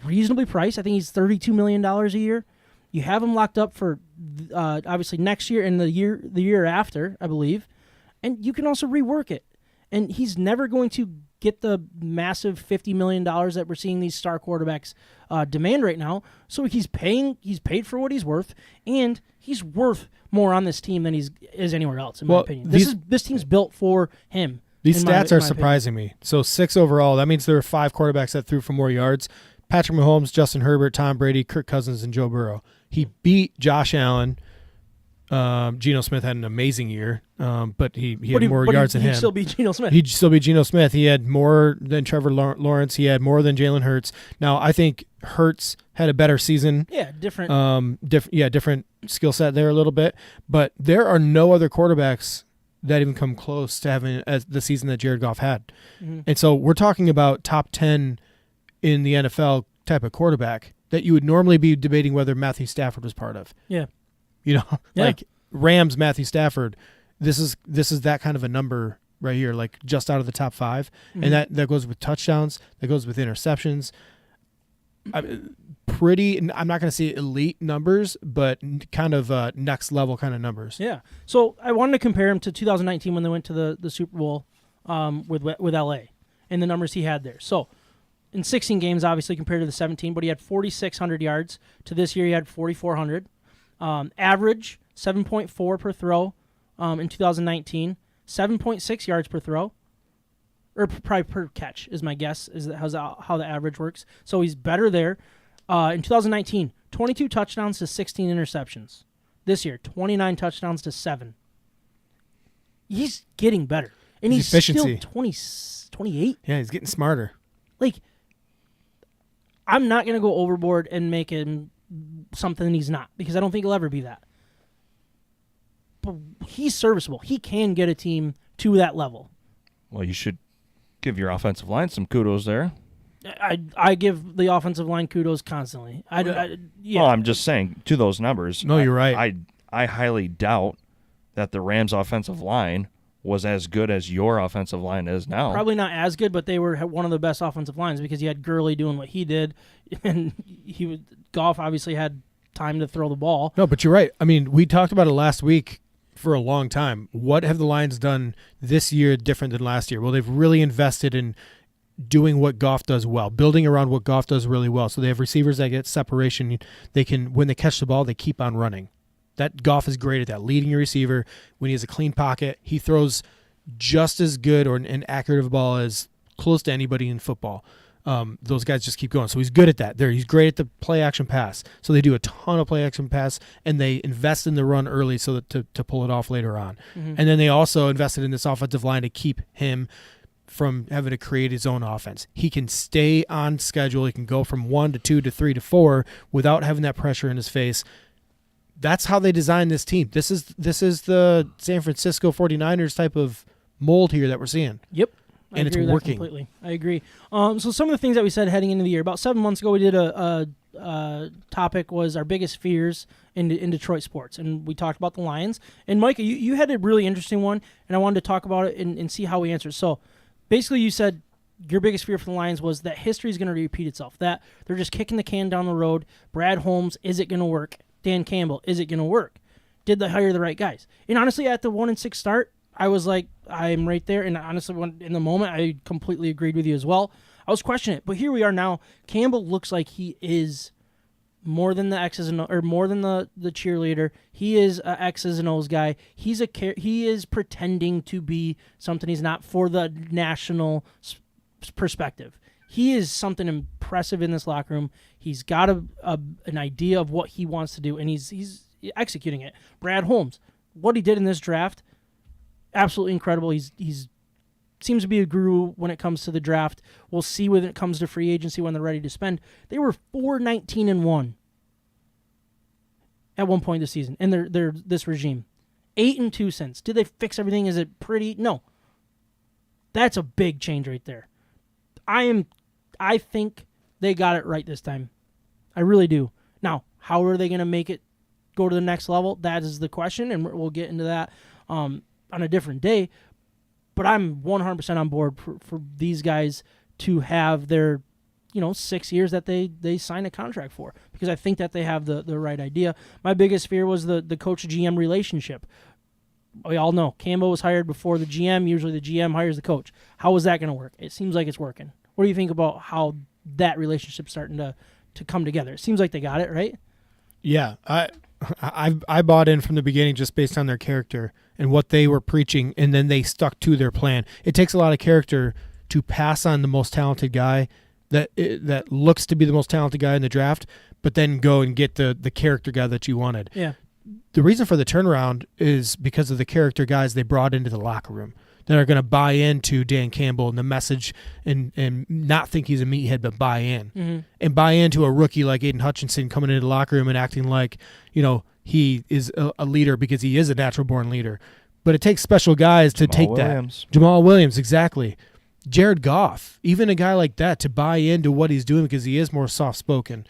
reasonably priced. I think he's $32 million a year. You have him locked up for obviously next year and the year after, I believe. And you can also rework it. And he's never going to get the massive $50 million that we're seeing these star quarterbacks demand right now. So he's paid for what he's worth, and he's worth more on this team than he is anywhere else, in my opinion. This team's built for him. These in stats my are opinion. surprising me. So 6 overall. That means there are 5 quarterbacks that threw for more yards. Patrick Mahomes, Justin Herbert, Tom Brady, Kirk Cousins, and Joe Burrow. He beat Josh Allen. Geno Smith had an amazing year, but he had more yards than him. He still beat Geno Smith. He'd still beat Geno Smith. He had more than Trevor Lawrence. He had more than Jalen Hurts. Now, I think Hurts had a better season. Yeah, different. Different skill set there a little bit. But there are no other quarterbacks that even come close to having the season that Jared Goff had. Mm-hmm. And so we're talking about top 10 in the NFL type of quarterback that you would normally be debating whether Matthew Stafford was part of. Yeah. You know, Yeah. like Rams, Matthew Stafford. This is that kind of a number right here, like just out of the top 5, and that goes with touchdowns, that goes with interceptions. Pretty. I'm not going to say elite numbers, but kind of next level kind of numbers. Yeah. So I wanted to compare him to 2019 when they went to the Super Bowl with LA and the numbers he had there. So in 16 games, obviously compared to the 17, but he had 4,600 yards. To this year, he had 4,400. Average 7.4 per throw in 2019, 7.6 yards per throw, or probably per catch is my guess, is that how the average works. So he's better there. In 2019, 22 touchdowns to 16 interceptions. This year, 29 touchdowns to 7. He's getting better. And His he's efficiency. still 28. Yeah, he's getting smarter. Like, I'm not going to go overboard and make him something he's not, because I don't think he'll ever be that. But he's serviceable. He can get a team to that level. Well, you should give your offensive line some kudos there. I give the offensive line kudos constantly. Yeah. Well, I'm just saying, to those numbers. No, you're right. I highly doubt that the Rams' offensive line was as good as your offensive line is now. Probably not as good, but they were one of the best offensive lines because you had Gurley doing what he did, and Goff obviously had time to throw the ball. No, but you're right. I mean, we talked about it last week for a long time. What have the Lions done this year different than last year? Well, they've really invested in doing what Goff does well, building around what Goff does really well. So they have receivers that get separation. They can, when they catch the ball, they keep on running. That Goff is great at that, leading your receiver. When he has a clean pocket, he throws just as good or an accurate of a ball as close to anybody in football. Those guys just keep going. So he's good at that. He's great at the play action pass. So they do a ton of play action pass, and they invest in the run early so that to pull it off later on. Mm-hmm. And then they also invested in this offensive line to keep him from having to create his own offense. He can stay on schedule. He can go from 1 to 2 to 3 to 4 without having that pressure in his face. That's how they designed this team. This is the San Francisco 49ers type of mold here that we're seeing. Yep. And it's working. Completely. I agree. So some of the things that we said heading into the year, about 7 months ago, we did a topic was our biggest fears in Detroit sports, and we talked about the Lions. And Micah, you had a really interesting one, and I wanted to talk about it and see how we answered. So basically you said your biggest fear for the Lions was that history is going to repeat itself, that they're just kicking the can down the road. Brad Holmes, is it going to work? Dan Campbell, is it going to work? Did they hire the right guys? And honestly, at the 1-6 start, I was like, I'm right there. And honestly, in the moment, I completely agreed with you as well. I was questioning it, but here we are now. Campbell looks like he is more than the X's and or more than the cheerleader. He is a X's and O's guy. He is pretending to be something he's not for the national perspective. He is something impressive in this locker room. He's got an idea of what he wants to do, and he's executing it. Brad Holmes, what he did in this draft, absolutely incredible. He's seems to be a guru when it comes to the draft. We'll see when it comes to free agency when they're ready to spend. They were 4-19-1 at one point this season in their this regime. 8-2 since. Did they fix everything? Is it pretty? No. That's a big change right there. I think they got it right this time. I really do. Now, how are they going to make it go to the next level? That is the question, and we'll get into that on a different day. But I'm 100% on board for these guys to have their 6 years that they sign a contract for, because I think that they have the right idea. My biggest fear was the coach-GM relationship. We all know Campbell was hired before the GM. Usually the GM hires the coach. How is that going to work? It seems like it's working. What do you think about how that relationship's starting to come together? It seems like they got it, right? Yeah. I bought in from the beginning just based on their character and what they were preaching, and then they stuck to their plan. It takes a lot of character to pass on the most talented guy that looks to be the most talented guy in the draft, but then go and get the character guy that you wanted. Yeah. The reason for the turnaround is because of the character guys they brought into the locker room that are going to buy into Dan Campbell and the message and not think he's a meathead, but buy in. And buy into a rookie like Aiden Hutchinson coming into the locker room and acting like, he is a leader because he is a natural-born leader. But it takes special guys to take that. Jamal Williams, exactly. Jared Goff, even a guy like that, to buy into what he's doing because he is more soft-spoken.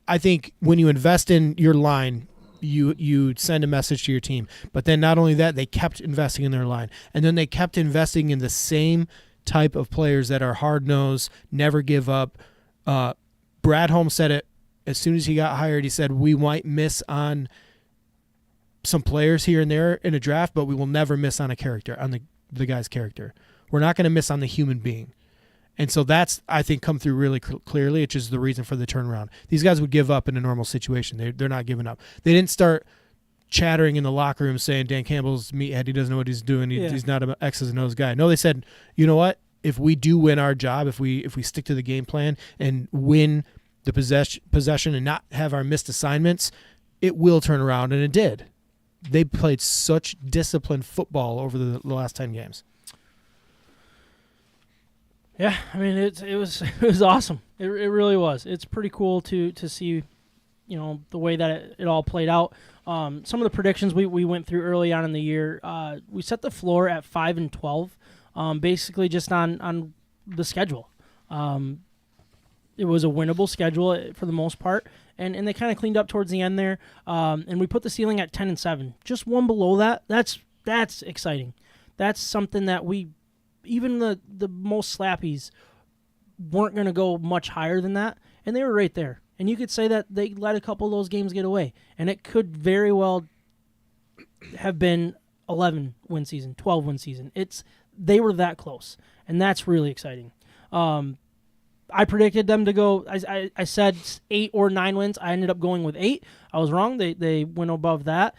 I think when you invest in your line, you send a message to your team. But then not only that, they kept investing in their line. And then they kept investing in the same type of players that are hard-nosed, never give up. Brad Holmes said it as soon as he got hired. He said, we might miss on some players here and there in a draft, but we will never miss on a character, on the guy's character. We're not going to miss on the human being. And so that's, I think, come through really clearly, which is the reason for the turnaround. These guys would give up in a normal situation. They're not giving up. They didn't start chattering in the locker room saying Dan Campbell's meathead, he doesn't know what he's doing, he's not an X's and O's guy. No, they said, you know what? If we do win our job, if we stick to the game plan and win the possession and not have our missed assignments, it will turn around, and it did. They played such disciplined football over the last 10 games. Yeah, I mean it was awesome. It really was. It's pretty cool to see, the way that it all played out. Some of the predictions we went through early on in the year, we set the floor at 5-12, basically just on the schedule. It was a winnable schedule for the most part, and they kind of cleaned up towards the end there. And we put the ceiling at 10-7, just one below that. That's exciting. That's something that even the most slappies weren't going to go much higher than that, and they were right there. And you could say that they let a couple of those games get away, and it could very well have been 11-win season, 12-win season. They were that close, and that's really exciting. I predicted them to go. I said 8 or 9 wins. I ended up going with 8. I was wrong. They went above that.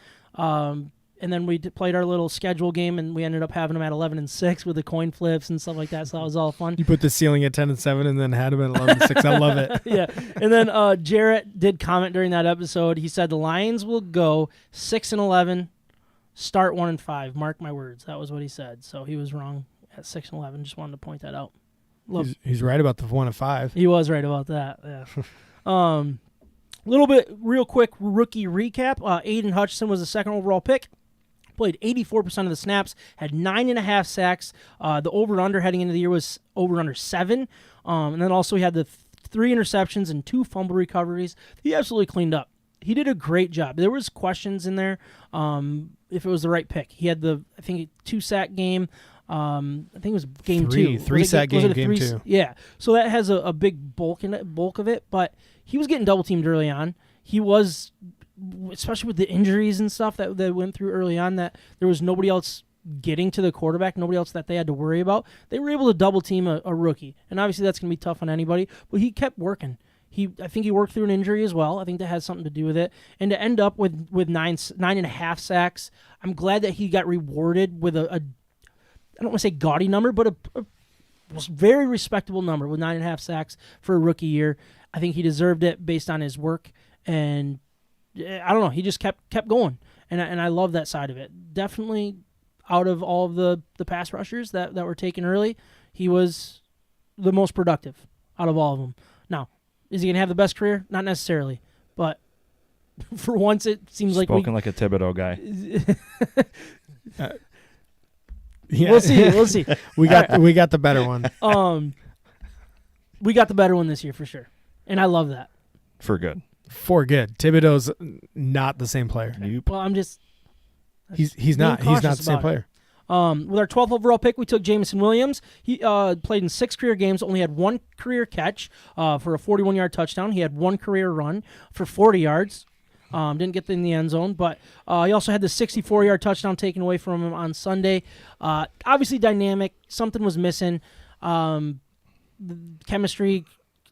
And then we played our little schedule game, and we ended up having them at 11-6 with the coin flips and stuff like that. So that was all fun. You put the ceiling at 10-7 and then had them at 11-6. I love it. Yeah. And then Jarrett did comment during that episode. He said the Lions will go 6-11, start 1-5. Mark my words. That was what he said. So he was wrong at 6-11. Just wanted to point that out. He's right about the 1-5. He was right about that. Yeah. Little bit real quick rookie recap. Aiden Hutchinson was the second overall pick. Played 84% of the snaps, had 9.5 sacks. The over-under heading into the year was over-under 7. And then also he had the 3 interceptions and 2 fumble recoveries. He absolutely cleaned up. He did a great job. There was questions in there if it was the right pick. He had the, I think, 2-sack game. I think it was game 2. 3-sack game, game 2. Yeah. So that has a big bulk of it. But he was getting double-teamed early on. He was, especially with the injuries and stuff that they went through early on, that there was nobody else getting to the quarterback, nobody else that they had to worry about. They were able to double-team a rookie. And obviously that's going to be tough on anybody. But he kept working. I think he worked through an injury as well. I think that has something to do with it. And to end up with 9.5 sacks, I'm glad that he got rewarded with a I don't want to say gaudy number, but a very respectable number with 9.5 sacks for a rookie year. I think he deserved it based on his work. And I don't know, he just kept going. And I love that side of it. Definitely out of all of the pass rushers that were taken early, he was the most productive out of all of them. Now, is he going to have the best career? Not necessarily. But for once, it seems Spoken like a Thibodeau guy. Yeah. We'll see. we got the better one. We got the better one this year for sure. And I love that. For good. For good. Thibodeau's not the same player. Nope. Well, I'm just... He's not the same player. With our 12th overall pick, we took Jameson Williams. He played in 6 career games, only had 1 career catch for a 41-yard touchdown. He had 1 career run for 40 yards. Didn't get in the end zone, but he also had the 64-yard touchdown taken away from him on Sunday. Obviously dynamic. Something was missing. Chemistry,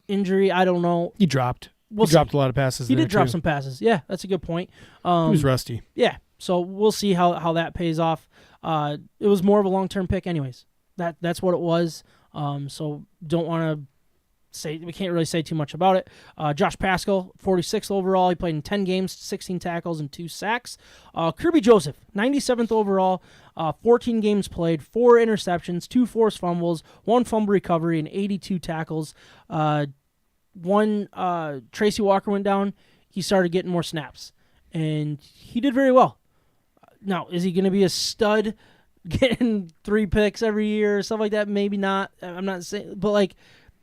injury, I don't know. He dropped. we'll He dropped see. a lot of passes. He there did drop too. some passes. Yeah, that's a good point. He was rusty. Yeah, so we'll see how that pays off. It was more of a long-term pick anyways. That's what it was. So don't want to say, we can't really say too much about it. Josh Paschal, 46th overall. He played in 10 games, 16 tackles, and 2 sacks. Kirby Joseph, 97th overall, 14 games played, 4 interceptions, 2 forced fumbles, 1 fumble recovery, and 82 tackles. Tracy Walker went down. He started getting more snaps, and he did very well. Now, is he going to be a stud getting 3 picks every year or stuff like that? Maybe not. I'm not saying, but like,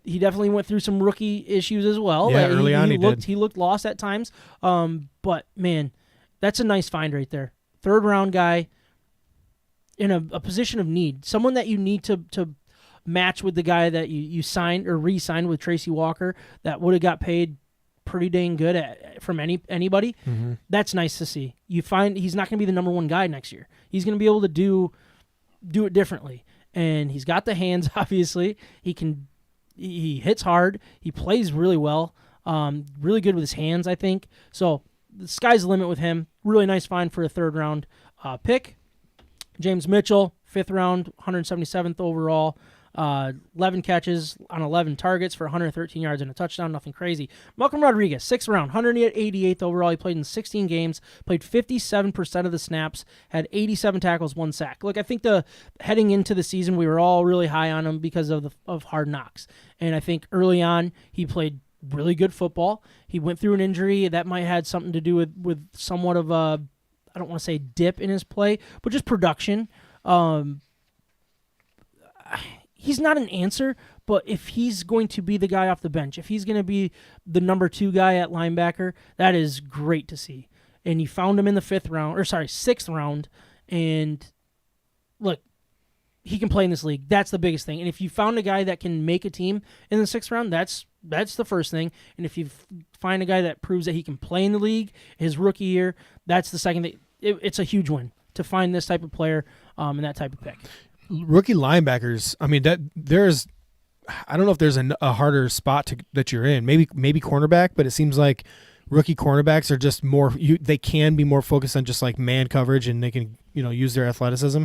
he definitely went through some rookie issues as well. Yeah, like, early on he did. He looked lost at times. But man, that's a nice find right there. 3rd round guy in a position of need. Someone that you need to match with the guy that you signed or re-signed with Tracy Walker that would have got paid pretty dang good from anybody. Mm-hmm. That's nice to see. You find he's not going to be the number 1 guy next year. He's going to be able to do it differently. And he's got the hands, obviously. He hits hard. He plays really well. Really good with his hands, I think. So the sky's the limit with him. Really nice find for a 3rd round pick. James Mitchell, 5th round, 177th overall. 11 catches on 11 targets for 113 yards and a touchdown. Nothing crazy. Malcolm Rodriguez, 6th round, 188th overall. He played in 16 games, played 57% of the snaps, had 87 tackles, 1 sack. Look, I think heading into the season, we were all really high on him because of Hard Knocks. And I think early on, he played really good football. He went through an injury that might have had something to do with somewhat of a, I don't want to say dip in his play, but just production. He's not an answer, but if he's going to be the guy off the bench, if he's going to be the number 2 guy at linebacker, that is great to see. And you found him in the 6th round, and look, he can play in this league. That's the biggest thing. And if you found a guy that can make a team in the 6th round, that's the first thing. And if you find a guy that proves that he can play in the league his rookie year, that's the second thing. It's a huge win to find this type of player and that type of pick. Rookie linebackers, I mean, I don't know if there's a harder spot that you're in. Maybe cornerback, but it seems like rookie cornerbacks are just more. They can be more focused on just like man coverage, and they can use their athleticism.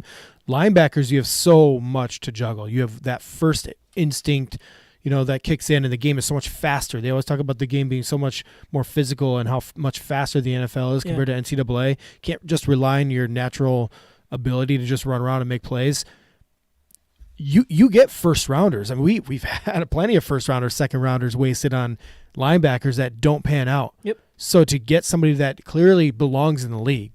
Linebackers, you have so much to juggle. You have that first instinct, that kicks in, and the game is so much faster. They always talk about the game being so much more physical and how much faster the NFL is compared to NCAA. Can't just rely on your natural ability to just run around and make plays. You get first rounders. I mean, we've had plenty of first rounders, second rounders wasted on linebackers that don't pan out. Yep. So to get somebody that clearly belongs in the league,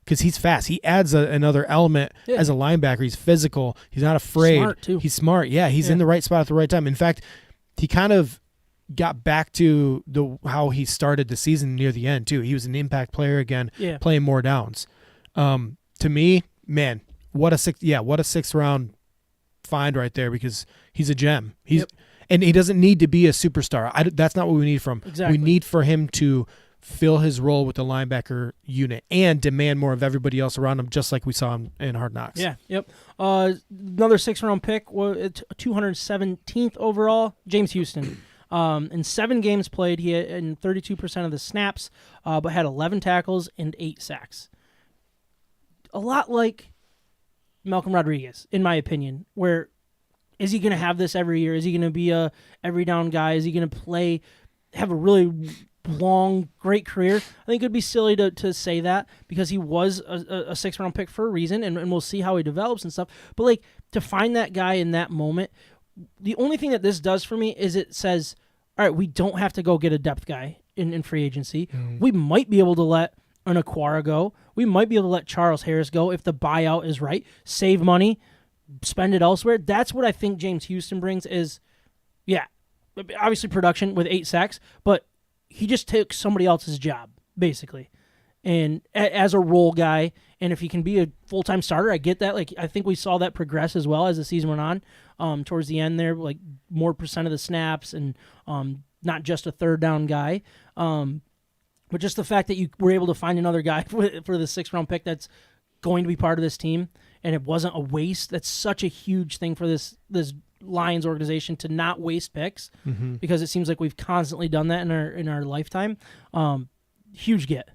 because he's fast, he adds another element as a linebacker. He's physical. He's not afraid. Smart too. He's smart. Yeah, he's in the right spot at the right time. In fact, he kind of got back to how he started the season near the end too. He was an impact player again, playing more downs. To me, man, what a 6th round find right there, because he's a gem. And he doesn't need to be a superstar. That's not what we need from him. Exactly. We need for him to fill his role with the linebacker unit and demand more of everybody else around him, just like we saw him in Hard Knocks. Yeah, yep. Another 6th round pick, 217th overall, James Houston. In 7 games played, he had in 32% of the snaps, but had 11 tackles and 8 sacks. A lot like Malcolm Rodriguez, in my opinion, where is he going to have this every year? Is he going to be a every down guy? Is he going to have a really long, great career? I think it would be silly to say that, because he was a 6th round pick for a reason, and we'll see how he develops and stuff. But like, to find that guy in that moment, the only thing that this does for me is it says, all right, we don't have to go get a depth guy in free agency. Mm-hmm. We might be able to let an Aquara go. We might be able to let Charles Harris go if the buyout is right. Save money, spend it elsewhere. That's what I think James Houston brings is, obviously production with 8 sacks, but he just took somebody else's job, basically. And as a role guy, and if he can be a full-time starter, I get that. Like, I think we saw that progress as well as the season went on. Towards the end there, like more percent of the snaps and not just a third down guy. But just the fact that you were able to find another guy for the 6th round pick that's going to be part of this team, and it wasn't a waste. That's such a huge thing for this Lions organization to not waste picks because it seems like we've constantly done that in our lifetime. Huge get.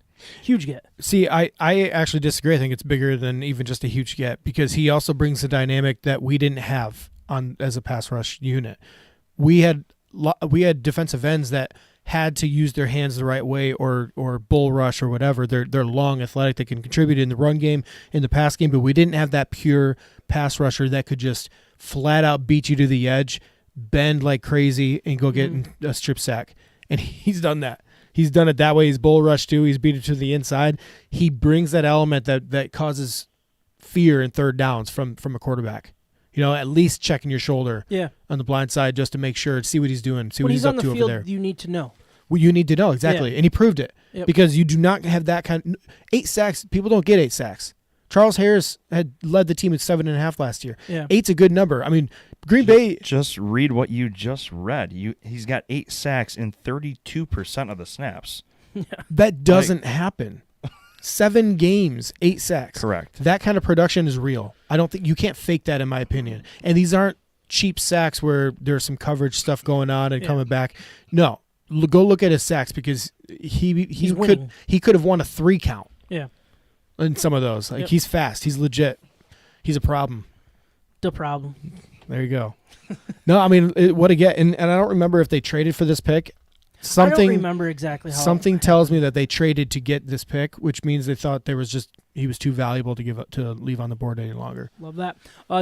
See, I actually disagree. I think it's bigger than even just a huge get because he also brings a dynamic that we didn't have as a pass rush unit. We had defensive ends that had to use their hands the right way or bull rush or whatever. They're long, athletic. They can contribute in the run game, in the pass game, but we didn't have that pure pass rusher that could just flat out beat you to the edge, bend like crazy, and go get a strip sack. And he's done that. He's done it that way. He's bull rushed too. He's beat it to the inside. He brings that element that causes fear in third downs from a quarterback. At least checking your shoulder on the blind side just to make sure, see what he's doing, see what he's up to over there. You need to know. Well, you need to know, exactly. Yeah. And he proved it because you do not have that kind of 8 sacks. People don't get 8 sacks. Charles Harris had led the team at 7.5 last year. Yeah. 8's a good number. I mean, Green Bay. Just read what you just read. He's got 8 sacks in 32% of the snaps. That doesn't happen. 7 games, 8 sacks. Correct. That kind of production is real. I don't think you can't fake that, in my opinion. And these aren't cheap sacks where there's some coverage stuff going on and coming back. No, go look at his sacks because he could have won a 3 count. Yeah. In some of those, he's fast, he's legit, he's a problem. The problem. There you go. No, I mean, what a get, and I don't remember if they traded for this pick. I don't remember exactly how. Something tells me that they traded to get this pick, which means they thought he was too valuable to leave on the board any longer. Love that.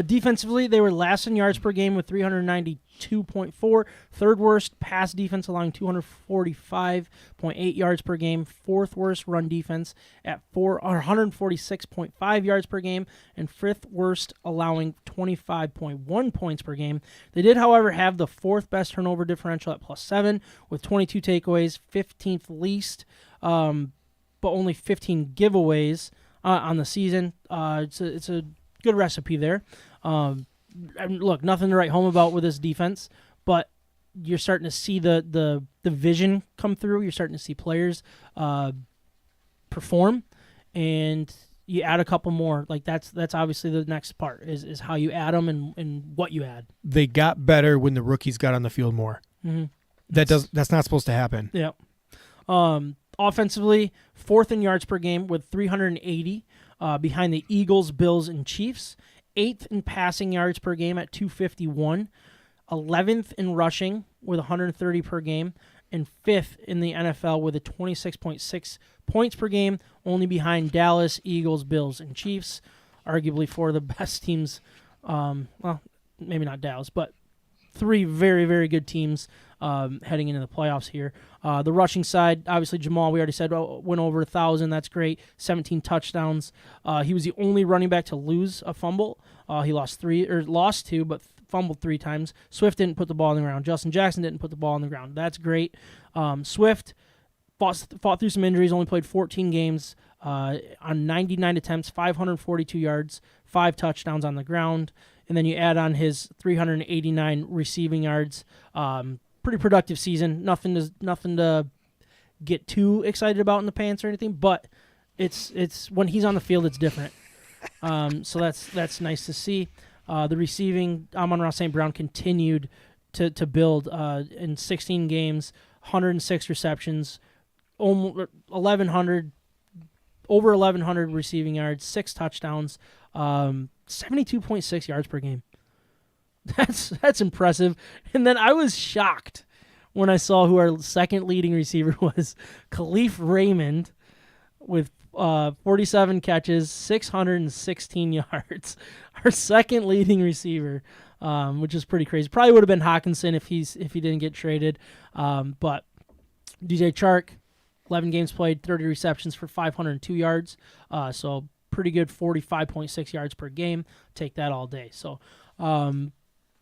Defensively, they were last in yards per game with 392.4. Third worst pass defense, allowing 245.8 yards per game. Fourth worst run defense at 146.5 yards per game, and fifth worst, allowing 25.1 points per game. They did, however, have the fourth best turnover differential at +7 with 22 takeaways, 15th least, but only 15 giveaways on the season. It's a good recipe there. And look, nothing to write home about with this defense, but you're starting to see the vision come through. You're starting to see players perform, and you add a couple more. Like that's obviously the next part is how you add them and what you add. They got better when the rookies got on the field more. Mm-hmm. That's not supposed to happen. Yeah. Offensively, fourth in yards per game with 380, behind the Eagles, Bills, and Chiefs. 8th in passing yards per game at 251. 11th in rushing with 130 per game. And 5th in the NFL with a 26.6 points per game, only behind Dallas, Eagles, Bills, and Chiefs. Arguably 4 of the best teams. Well, maybe not Dallas, but 3 very, very good teams heading into the playoffs here. The rushing side, obviously Jamal, we already said, went over 1,000. That's great. 17 touchdowns. He was the only running back to lose a fumble. He lost 2, but fumbled 3 times. Swift didn't put the ball on the ground. Justin Jackson didn't put the ball on the ground. That's great. Swift fought through some injuries, only played 14 games on 99 attempts, 542 yards, 5 touchdowns on the ground. And then you add on his 389 receiving yards. Pretty productive season. Nothing to get too excited about in the pants or anything, but it's when he's on the field, it's different. So that's nice to see. The receiving, Amon-Ra St. Brown continued to build in 16 games, 106 receptions, over 1,100 receiving yards, 6 touchdowns, 72.6 yards per game. That's impressive. And then I was shocked when I saw who our second leading receiver was. Khalif Raymond with 47 catches, 616 yards. Our second leading receiver, which is pretty crazy. Probably would have been Hawkinson if he didn't get traded. But DJ Chark, 11 games played, 30 receptions for 502 yards. So pretty good, 45.6 yards per game. Take that all day. So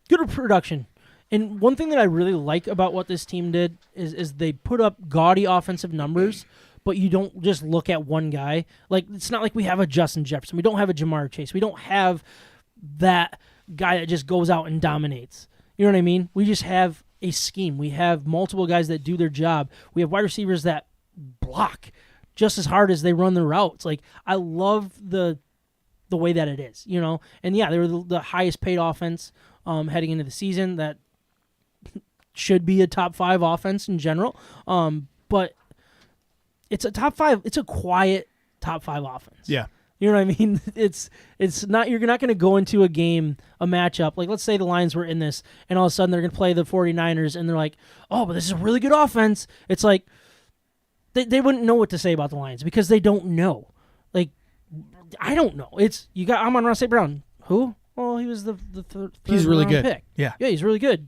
good production. And one thing that I really like about what this team did is they put up gaudy offensive numbers, but you don't just look at one guy. Like, it's not like we have a Justin Jefferson. We don't have a Jamar Chase. We don't have that guy that just goes out and dominates. You know what I mean? We just have a scheme. We have multiple guys that do their job. We have wide receivers that block just as hard as they run the routes. Like, I love the way that it is, you know? And yeah, they were the highest paid offense heading into the season. That should be a top 5 offense in general. But it's a top 5. It's a quiet top 5 offense. Yeah. You know what I mean? It's not. You're not going to go into a matchup. Like, let's say the Lions were in this, and all of a sudden they're going to play the 49ers, and they're like, oh, but this is a really good offense. It's like they wouldn't know what to say about the Lions because they don't know. Like, I don't know. I'm on Ross St. Brown. Who? Well, he was the third He's really round good. pick. Yeah. Yeah, he's really good.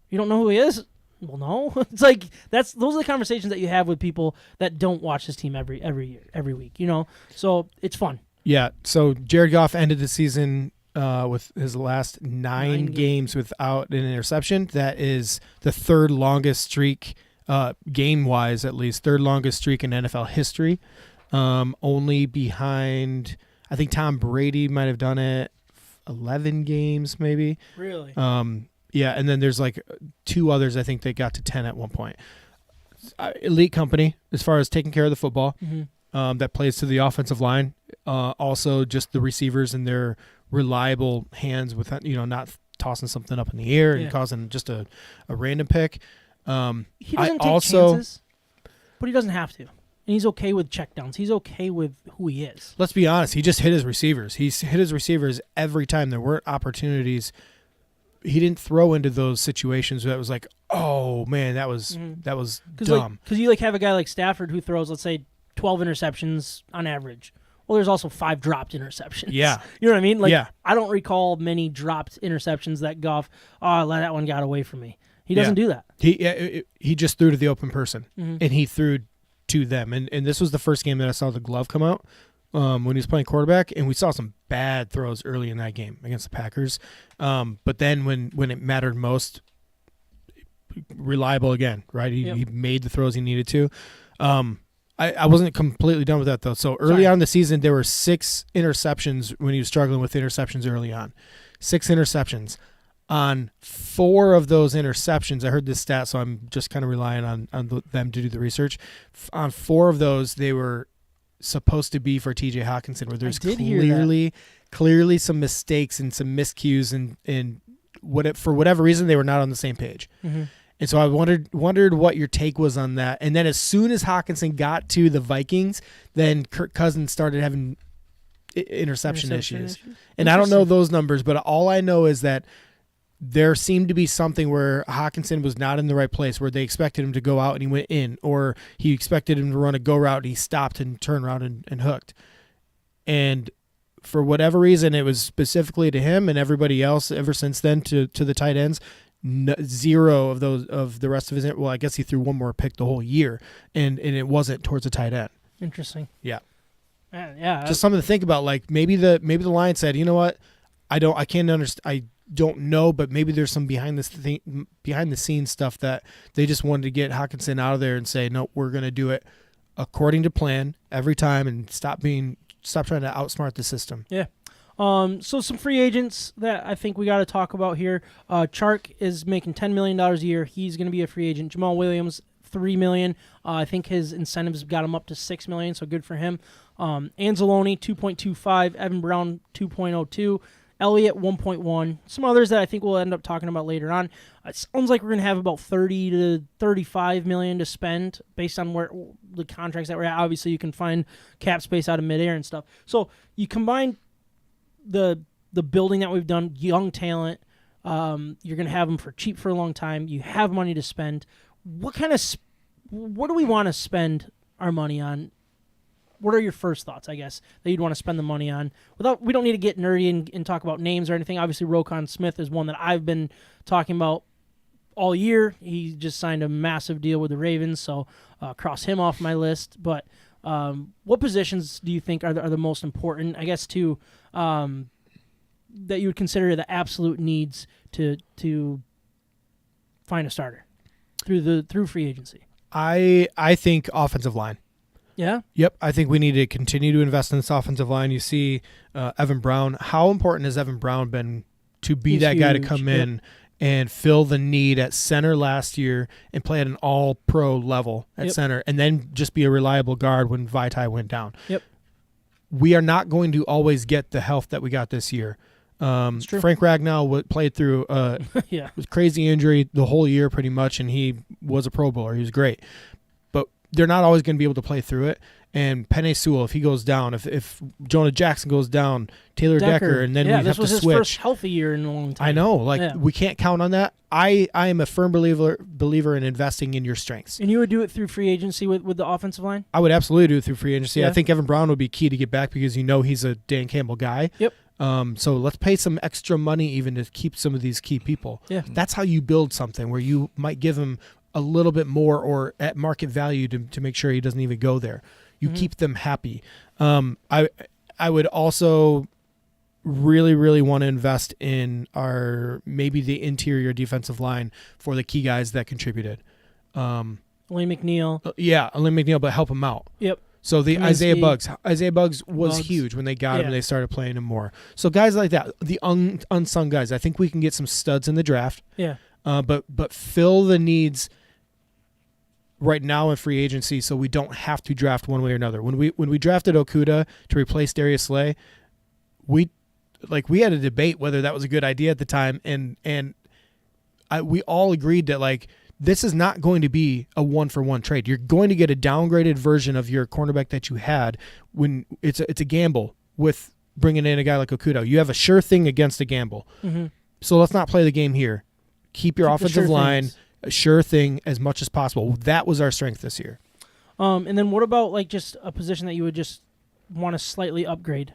You don't know who he is? Well, no. It's like those are the conversations that you have with people that don't watch this team every year, every week. So it's fun. Yeah, so Jared Goff ended the season with his last 9 games without an interception. That is the third longest streak, game-wise at least, third longest streak in NFL history. Only behind, I think Tom Brady might have done it 11 games maybe. Really? Yeah, and then there's like 2 others I think that got to 10 at one point. Elite company as far as taking care of the football. Mm-hmm. That plays to the offensive line. Also, just the receivers and their reliable hands with not tossing something up in the air and causing just a random pick. He doesn't take chances, but he doesn't have to. And he's okay with checkdowns. He's okay with who he is. Let's be honest. He just hit his receivers. He's hit his receivers every time there weren't opportunities. He didn't throw into those situations that was like, oh man, that was dumb. Because you have a guy like Stafford who throws, let's say, 12 interceptions on average. Well, there's also 5 dropped interceptions. Yeah. You know what I mean? Yeah. I don't recall many dropped interceptions that Goff, that one got away from me. He doesn't do that. He just threw to the open person, Mm-hmm. and he threw to them. And this was the first game that I saw the glove come out when he was playing quarterback, and we saw some bad throws early in that game against the Packers. But then when it mattered most, reliable again, right? He made the throws he needed to. I wasn't completely done with that, though. So early on in the season, there were 6 interceptions when he was struggling with interceptions early on. 6 interceptions. On 4 of those interceptions, I heard this stat, so I'm just kind of relying on them to do the research. On 4 of those, they were supposed to be for T.J. Hawkinson, where there's clearly some mistakes and some miscues, and for whatever reason, they were not on the same page. Mm-hmm. And so I wondered what your take was on that. And then as soon as Hawkinson got to the Vikings, then Kirk Cousins started having interception issues. And I don't know those numbers, but all I know is that there seemed to be something where Hawkinson was not in the right place, where they expected him to go out and he went in, or he expected him to run a go route and he stopped and turned around and hooked. And for whatever reason, it was specifically to him and everybody else ever since then to the tight ends. 0 of those of the rest of his. Well, I guess he threw 1 more pick the whole year, and it wasn't towards a tight end. Interesting. Yeah. Yeah. Just something to think about. Like maybe the Lions said, you know what, I can't understand. I don't know, but maybe there's some behind the scenes stuff that they just wanted to get Hawkinson out of there and say, no, we're going to do it according to plan every time and stop trying to outsmart the system. Yeah. So some free agents that I think we got to talk about here. Chark is making $10 million a year. He's going to be a free agent. Jamal Williams, $3 million. I think his incentives got him up to $6 million, so good for him. Anzalone, 2.25. Evan Brown, 2.02. Elliott, 1.1. Some others that I think we'll end up talking about later on. It sounds like we're going to have about 30 to 35 million to spend based on where the contracts that we're at. Obviously, you can find cap space out of midair and stuff. So you combine the building that we've done, young talent. You're going to have them for cheap for a long time. You have money to spend. What do we want to spend our money on? What are your first thoughts, I guess, that you'd want to spend the money on? We don't need to get nerdy and talk about names or anything. Obviously, Roquan Smith is one that I've been talking about all year. He just signed a massive deal with the Ravens, so cross him off my list. But what positions do you think are the most important, I guess, that you would consider the absolute needs to find a starter through free agency? I think offensive line. Yeah? Yep. I think we need to continue to invest in this offensive line. You see Evan Brown. How important has Evan Brown been to be He's that guy to huge. come in and fill the need at center last year and play at an all-pro level at center, and then just be a reliable guard when Vitae went down? Yep. We are not going to always get the health that we got this year. true. Frank Ragnow played through Yeah. with crazy injury the whole year pretty much, and he was a Pro Bowler. He was great. But they're not always going to be able to play through it. And Penei Sewell, if he goes down, if Jonah Jackson goes down, Taylor Decker, and then we have to switch. This was his first healthy year in a long time. I know. We can't count on that. I am a firm believer in investing in your strengths. And you would do it through free agency with the offensive line? I would absolutely do it through free agency. Yeah. I think Evan Brown would be key to get back because he's a Dan Campbell guy. Yep. So let's pay some extra money even to keep some of these key people. Yeah. That's how you build something where you might give him a little bit more or at market value to make sure he doesn't even go there. You keep them happy. I would also really, really want to invest in maybe the interior defensive line for the key guys that contributed. Lane McNeil. Lane McNeil, but help him out. Yep. So the Kaminsky. Isaiah Bugs was huge when they got him and they started playing him more. So guys like that, the unsung guys, I think we can get some studs in the draft. Yeah. But fill the needs right now in free agency so we don't have to draft one way or another. When we drafted Okudah to replace Darius Slay, we had a debate whether that was a good idea at the time, and we all agreed that this is not going to be a 1-for-1 trade. You're going to get a downgraded version of your cornerback that you had when it's a gamble with bringing in a guy like Okudah. You have a sure thing against a gamble. Mm-hmm. So let's not play the game here. Keep your offensive line things. a sure thing as much as possible. That was our strength this year. And then what about just a position that you would just want to slightly upgrade?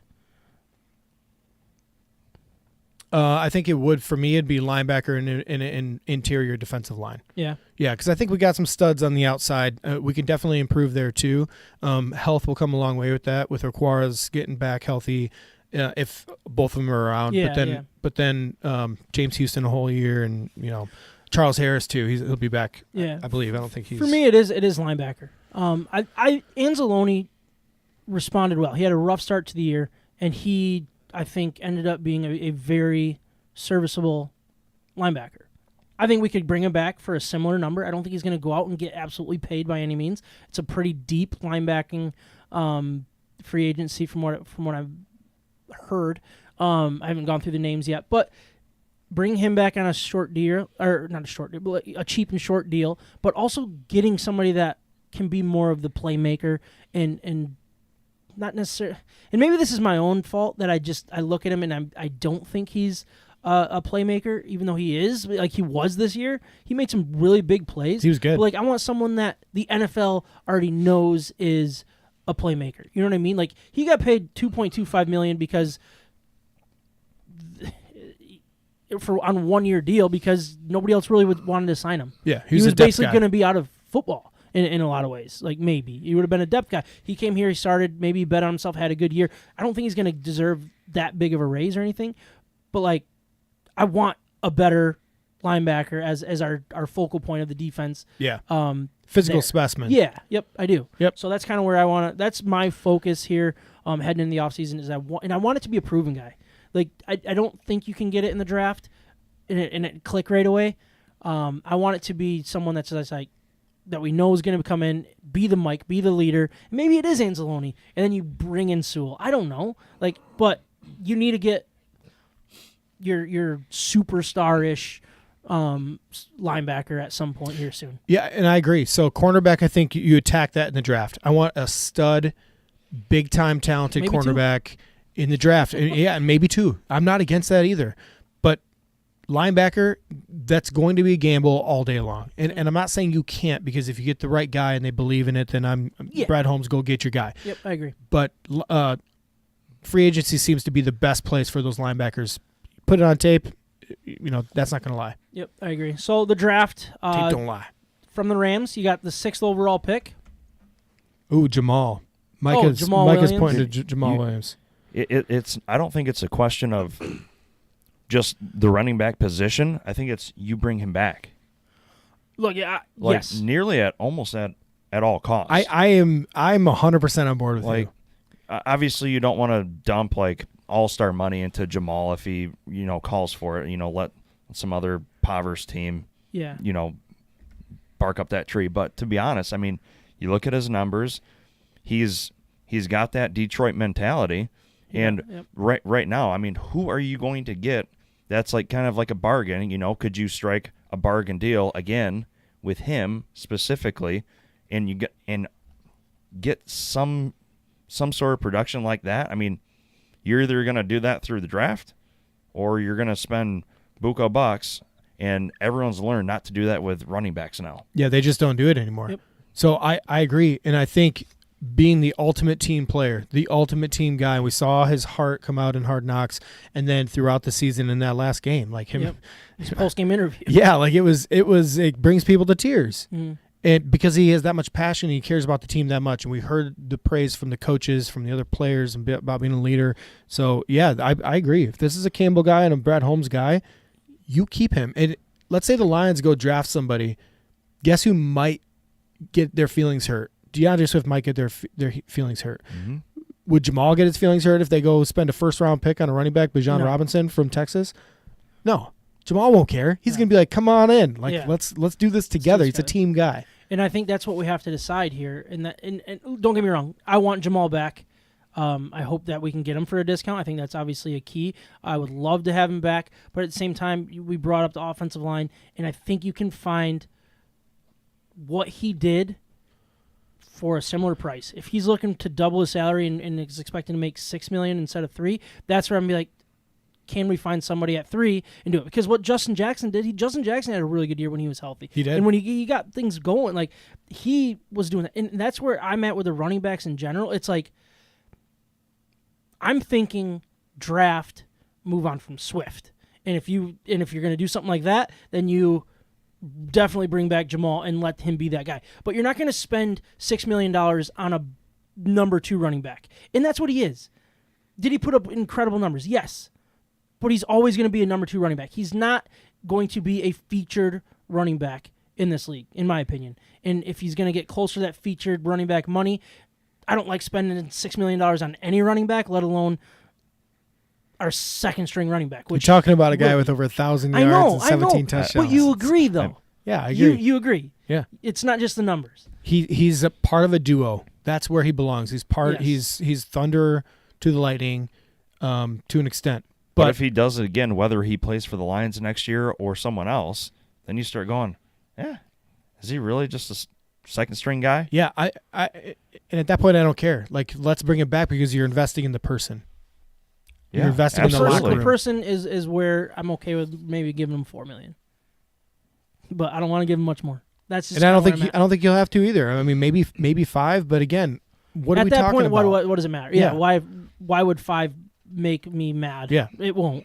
I think it would, for me, it'd be linebacker and an interior defensive line. Yeah. Yeah, because I think we got some studs on the outside. We can definitely improve there, too. Health will come a long way with that, with Okwara's getting back healthy if both of them are around. Yeah, but then James Houston a whole year, and, Charles Harris, too. He'll be back, Yeah. I believe. I don't think he's... For me, it is linebacker. Anzalone responded well. He had a rough start to the year, and he, I think, ended up being a very serviceable linebacker. I think we could bring him back for a similar number. I don't think he's going to go out and get absolutely paid by any means. It's a pretty deep linebacking free agency from what I've heard. I haven't gone through the names yet, but bring him back on a short deal, or not a short deal, but a cheap and short deal, but also getting somebody that can be more of the playmaker and not necessarily. And maybe this is my own fault that I look at him and I don't think he's a playmaker, even though he is. Like he was this year. He made some really big plays. He was good. But I want someone that the NFL already knows is a playmaker. You know what I mean? Like he got paid $2.25 million because on a 1-year deal because nobody else really wanted to sign him. Yeah, he was basically going to be out of football in a lot of ways. Maybe he would have been a depth guy. He came here, he started, maybe bet on himself, had a good year. I don't think he's going to deserve that big of a raise or anything. But I want a better linebacker as our focal point of the defense. Yeah. Physical there. specimen. Yeah. Yep. I do. Yep. So that's kind of where I want to. That's my focus here. Heading in the offseason is I want it to be a proven guy. I don't think you can get it in the draft and it click right away. I want it to be someone that's that we know is going to come in, be the Mike, be the leader. Maybe it is Anzalone, and then you bring in Sewell. I don't know. But you need to get your superstar-ish linebacker at some point here soon. Yeah, and I agree. So cornerback, I think you attack that in the draft. I want a stud, big-time talented Maybe cornerback in the draft. And maybe two. I'm not against that either. But linebacker, that's going to be a gamble all day long. And I'm not saying you can't, because if you get the right guy and they believe in it, then Brad Holmes, go get your guy. Yep, I agree. But free agency seems to be the best place for those linebackers. Put it on tape, that's not going to lie. Yep, I agree. So the draft, Tape don't lie. From the Rams, you got the 6th overall pick. Ooh, Jamal. Micah's pointing to Jamal Williams. It's. I don't think it's a question of just the running back position. I think it's you bring him back. Look, yes, nearly almost at all costs. I'm 100% on board with you. Obviously, you don't want to dump all-star money into Jamal if he calls for it. Let some other impoverished team bark up that tree. But to be honest, I mean, you look at his numbers. He's got that Detroit mentality. And Yep. right now, I mean, who are you going to get that's like kind of like a bargain? You know, could you strike a bargain deal again with him specifically, and you get some sort of production like that? I mean, you're either going to do that through the draft, or you're going to spend buco bucks, and everyone's learned not to do that with running backs now. Yeah, they just don't do it anymore. Yep. So I agree, and I think being the ultimate team player, the ultimate team guy, we saw his heart come out in Hard Knocks, and then throughout the season in that last game, like him, His post-game interview. yeah, like it brings people to tears. Mm. And because he has that much passion, he cares about the team that much, and we heard the praise from the coaches, from the other players, and about being a leader. So yeah, I agree. If this is a Campbell guy and a Brad Holmes guy, you keep him. And let's say the Lions go draft somebody. Guess who might get their feelings hurt? DeAndre Swift might get their feelings hurt. Mm-hmm. Would Jamal get his feelings hurt if they go spend a first-round pick on a running back, Bijan No. Robinson from Texas? No. Jamal won't care. He's going to be like, come on in. Like, Yeah. let's do this together. He's a together. team guy. And I think that's what we have to decide here. And don't get me wrong, I want Jamal back. I hope that we can get him for a discount. I think that's obviously a key. I would love to have him back, but at the same time, we brought up the offensive line, and I think you can find what he did for a similar price. If he's looking to double his salary and is expecting to make $6 million instead of $3 million, that's where I'm gonna be like, can we find somebody at $3 million and do it? Because what Justin Jackson did, Justin Jackson had a really good year when he was healthy. He did. And when he got things going, like he was doing that. And that's where I'm at with the running backs in general. It's like I'm thinking draft, move on from Swift. And if you're gonna do something like that, then you definitely bring back Jamal and let him be that guy. But you're not going to spend $6 million on a number 2 running back. And that's what he is. Did he put up incredible numbers? Yes. But he's always going to be a number 2 running back. He's not going to be a featured running back in this league, in my opinion. And if he's going to get closer to that featured running back money, I don't like spending $6 million on any running back, let alone our second-string running back. You're Which talking about a guy with over 1,000 yards and 17 touchdowns. But you agree, though. Yeah, I agree. You agree. Yeah. It's not just the numbers. He's a part of a duo. That's where he belongs. He's part. Yes. He's thunder to the lightning, to an extent. But if he does it again, whether he plays for the Lions next year or someone else, then you start going, yeah, is he really just a second string guy? Yeah, I and at that point I don't care. Like, let's bring it back because you're investing in the person. You're investing in the absolutely. locker room. The person is where I'm okay with maybe giving him $4 million, but I don't want to give him much more. That's just And I kinda where I'm don't think you'll have to either. I mean, maybe 5, but again, what are we at that talking point, about? what does it matter? Yeah. Why would 5 make me mad? Yeah. It won't.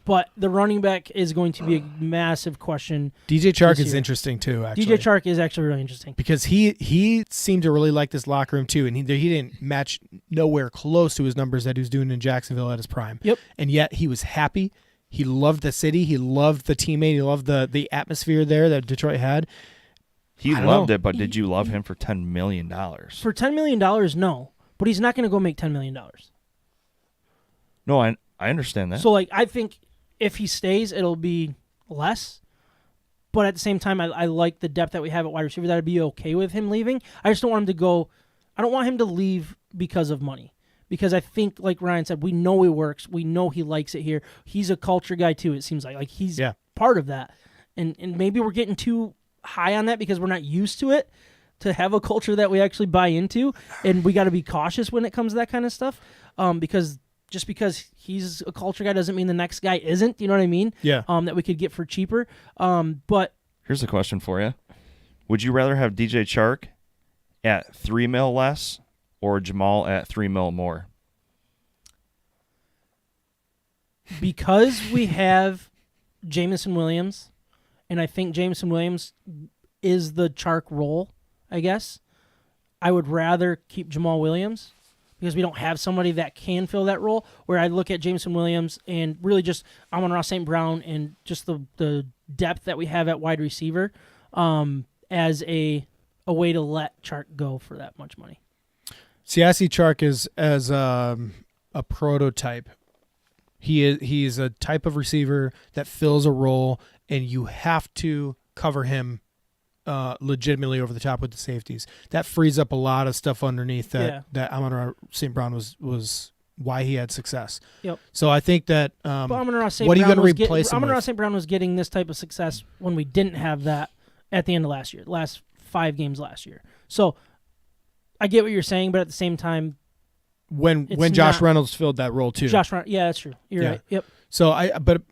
But the running back is going to be a massive question. DJ Chark this is year. interesting too. Actually, DJ Chark is actually really interesting. because he seemed to really like this locker room too, and he didn't match nowhere close to his numbers that he was doing in Jacksonville at his prime. Yep. And yet he was happy. He loved the city. He loved the teammate. He loved the atmosphere there that Detroit had. He I don't loved know. it, but did you love him for $10 million? For $10 million, no. But he's not going to go make $10 million. No, I understand that. So, like, I think if he stays, it'll be less. But at the same time, I like the depth that we have at wide receiver. That I'd be okay with him leaving. I just don't want him to go. I don't want him to leave because of money. Because I think, like Ryan said, we know he works. We know he likes it here. He's a culture guy, too, it seems like. Like, he's part of that. And maybe we're getting too high on that because we're not used to it, to have a culture that we actually buy into. And we got to be cautious when it comes to that kind of stuff. Because just because he's a culture guy doesn't mean the next guy isn't. You know what I mean? Yeah. That we could get for cheaper. But Here's a question for you. Would you rather have DJ Chark at $3 million less or Jamal at $3 million more? because we have Jameson Williams, and I think Jameson Williams is the Chark role, I guess, I would rather keep Jamal Williams because we don't have somebody that can fill that role, where I look at Jameson Williams and really just Amon-Ra St. Brown and just the depth that we have at wide receiver as a way to let Chark go for that much money. See, I see Chark as a prototype. He's a type of receiver that fills a role, and you have to cover him legitimately over the top with the safeties. That frees up a lot of stuff underneath that Amon-Ra St. Brown was why he had success. Yep. So I think that But Amon-Ra St. what are you Brown going to was replace him Amon-Ra with? St. Brown was getting this type of success when we didn't have that at the end of last year, last 5 games last year. So I get what you're saying, but at the same time, When it's Josh not- Reynolds filled that role too. Josh Reynolds, yeah, that's true. You're Yeah. right. Yep. So but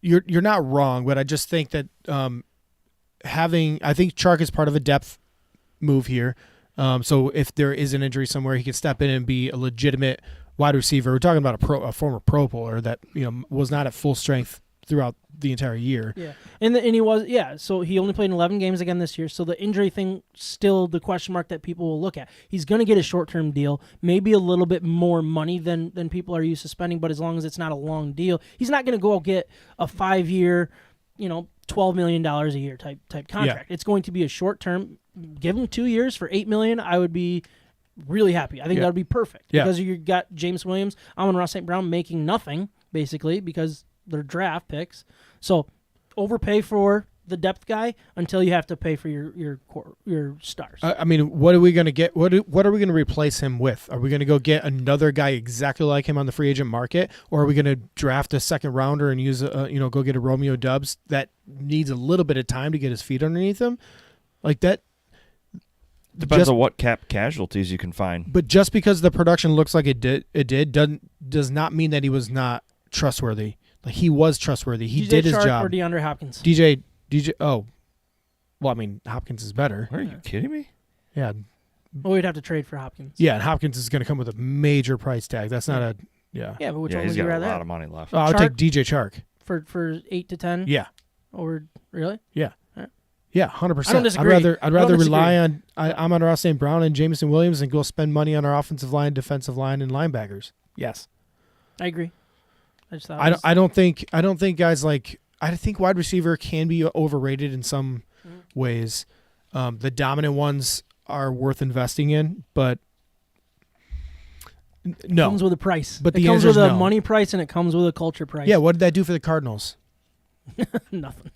you're not wrong, but I just think that I think Chark is part of a depth move here. So if there is an injury somewhere, he can step in and be a legitimate wide receiver. We're talking about a former Pro Bowler that was not at full strength throughout the entire year. Yeah, and he was So he only played in 11 games again this year. So the injury thing still the question mark that people will look at. He's going to get a short-term deal, maybe a little bit more money than people are used to spending, but as long as it's not a long deal, he's not going to go get a 5-year, $12 million a year type contract. Yeah. It's going to be a short-term. Give him 2 years for $8 million. I would be really happy. I think that would be perfect because you got James Williams, Amon-Ra St. Brown making nothing basically because they're draft picks. So overpay for the depth guy until you have to pay for your stars. I mean, what are we going to get? What are we going to replace him with? Are we going to go get another guy exactly like him on the free agent market, or are we going to draft a second rounder and use go get a Romeo Dubs that needs a little bit of time to get his feet underneath him, like that? Depends on what cap casualties you can find. But just because the production looks like it does not mean that he was not trustworthy. Like he was trustworthy. He did his Chark job. or DeAndre Hopkins. DJ. Oh, well, I mean Hopkins is better. Are you kidding me? Yeah. Well, we'd have to trade for Hopkins. Yeah, and Hopkins is going to come with a major price tag. That's not a Yeah, but which Yeah, one he's would you got a rather lot have? of money left. I would Chark? take DJ Chark. For 8 to 10? Yeah. Or really? Yeah. Alright. Yeah, 100%. I don't disagree. I'd rather disagree. rely on Amon-Ra St. Brown and Jameson Williams and go spend money on our offensive line, defensive line, and linebackers. Yes. I agree. I just thought I don't think guys like I think wide receiver can be overrated in some ways. The dominant ones are worth investing in, but it no. comes with a price. But it the comes answer is with a no. money price and it comes with a culture price. Yeah, what did that do for the Cardinals? Nothing.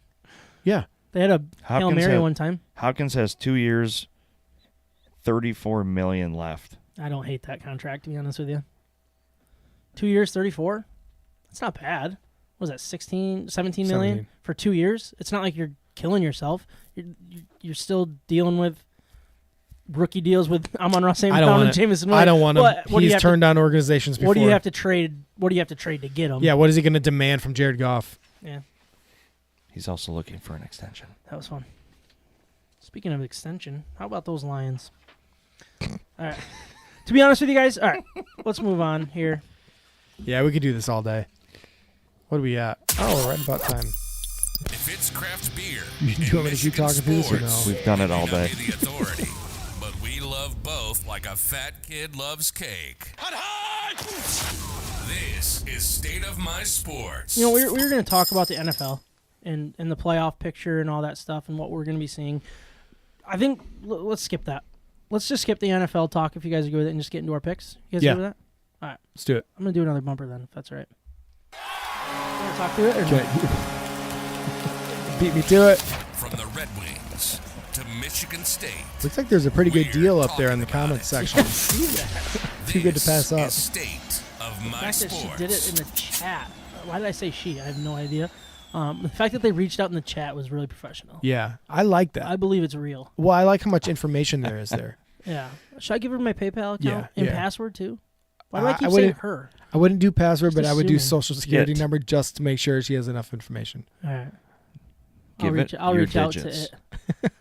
Yeah. They had a Hail Mary one time. Hopkins has 2 years, $34 million left. I don't hate that contract, to be honest with you. 2 years, 34? That's not bad. What was that, 17 million 17. for 2 years? It's not like you're killing yourself. You're still dealing with rookie deals with Amon-Ra St. Brown and Jameson Williams. I don't want him. What do you He's have turned down organizations before. What do you have to trade? What do you have to trade to get him? Yeah, what is he going to demand from Jared Goff? Yeah, He's also looking for an extension. that was fun. Speaking of extension, how about those Lions? All right. To be honest with you guys, all right, let's move on here. Yeah, we could do this all day. What are we at? Oh, we're right about time. If it's craft beer, Do you want me to keep Michigan talking through this or no? sports, We've done it all may not day. be the authority, but we love both like a fat kid loves cake. This is State of My Sports. You know, we were going to talk about the NFL and the playoff picture and all that stuff and what we're going to be seeing. I think let's skip that. Let's just skip the NFL talk if you guys are good with it and just get into our picks. You guys Yeah. good with that? All right. Let's do it. I'm going to do another bumper then, if that's all right. You want to talk through it? Or no? Beat me to it. From the Red Wings to Michigan State. Looks like there's a pretty good We're deal up there in the talking comments about it. section. See that? Too good to pass This up. is State of The My fact that Sports. she did it in the chat. Why did I say she? I have no idea. The fact that they reached out in the chat was really professional. Yeah, I like that. I believe it's real. Well, I like how much information there is there. Yeah. Should I give her my PayPal account Yeah, and yeah. password too? Why do I I keep saying wouldn't- her? I wouldn't do password, Just but I would do assuming. social security It. number just to make sure she has enough information. All right. Give it I'll your reach out digits. to it.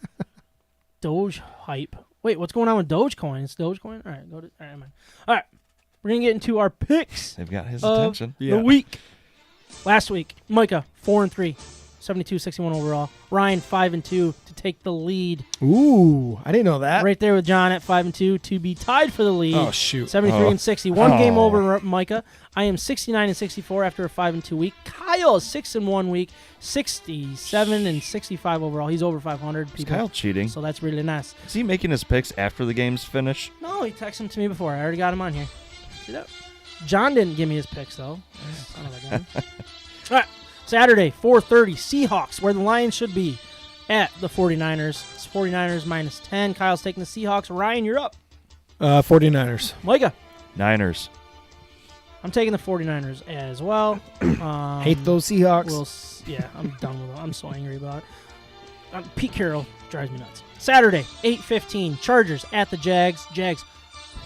Doge hype. Wait, what's going on with Dogecoin? It's Dogecoin? All right, go to. All right, man. All right, we're gonna get into our picks They've got his of attention. Yeah. the week. Last week, Micah 4-3, 72-61 overall. Ryan 5-2 to take the lead. Ooh, I didn't know that. Right there with John at 5-2 to be tied for the lead. Oh shoot. 73-60. One game Oh. over Micah. I am 69-64 after a 5-2 week. Kyle is 6-1 week, 67-65 overall. He's over 500 Is people. Kyle cheating? So that's really nice. Is he making his picks after the game's finish? No, he texted them to me before. I already got him on here. See that? John didn't give me his picks though. Son of a gun. All right, Saturday 4:30 Seahawks, where the Lions should be, at the 49ers. It's 49ers minus 10. Kyle's taking the Seahawks. Ryan, you're up. 49ers. Micah. Niners. I'm taking the 49ers as well. Hate those Seahawks. Yeah, I'm done with them. I'm so angry about it. Pete Carroll drives me nuts. Saturday, 8:15, Chargers at the Jags. Jags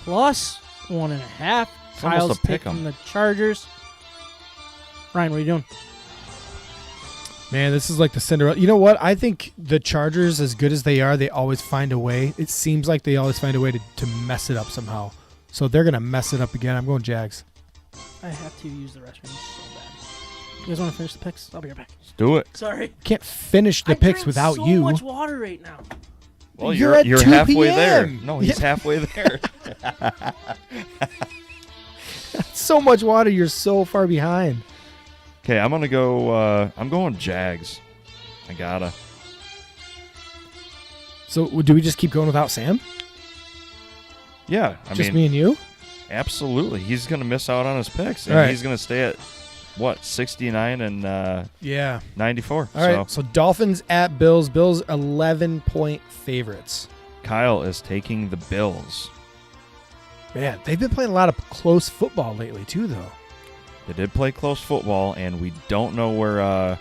plus 1.5. Kyle's picking the Chargers. Ryan, what are you doing? Man, this is like the Cinderella. You know what? I think the Chargers, as good as they are, they always find a way. It seems like they always find a way to mess it up somehow. So they're going to mess it up again. I'm going Jags. I have to use the restroom so bad. You guys want to finish the picks? I'll be right back. Let's do it. Sorry. Can't finish the picks without so you. much water right now. Well, you're at 2 halfway p.m. there. No, he's halfway there. So much water. You're so far behind. Okay, I'm gonna go. I'm going Jags. I gotta. So do we just keep going without Sam? Yeah, I just mean, me and you. Absolutely, he's gonna miss out on his picks, and right. He's gonna stay at what 69 and 94. All right. So Dolphins at Bills. Bills 11-point favorites. Kyle is taking the Bills. Man, they've been playing a lot of close football lately too, though. They did play close football, and we don't know where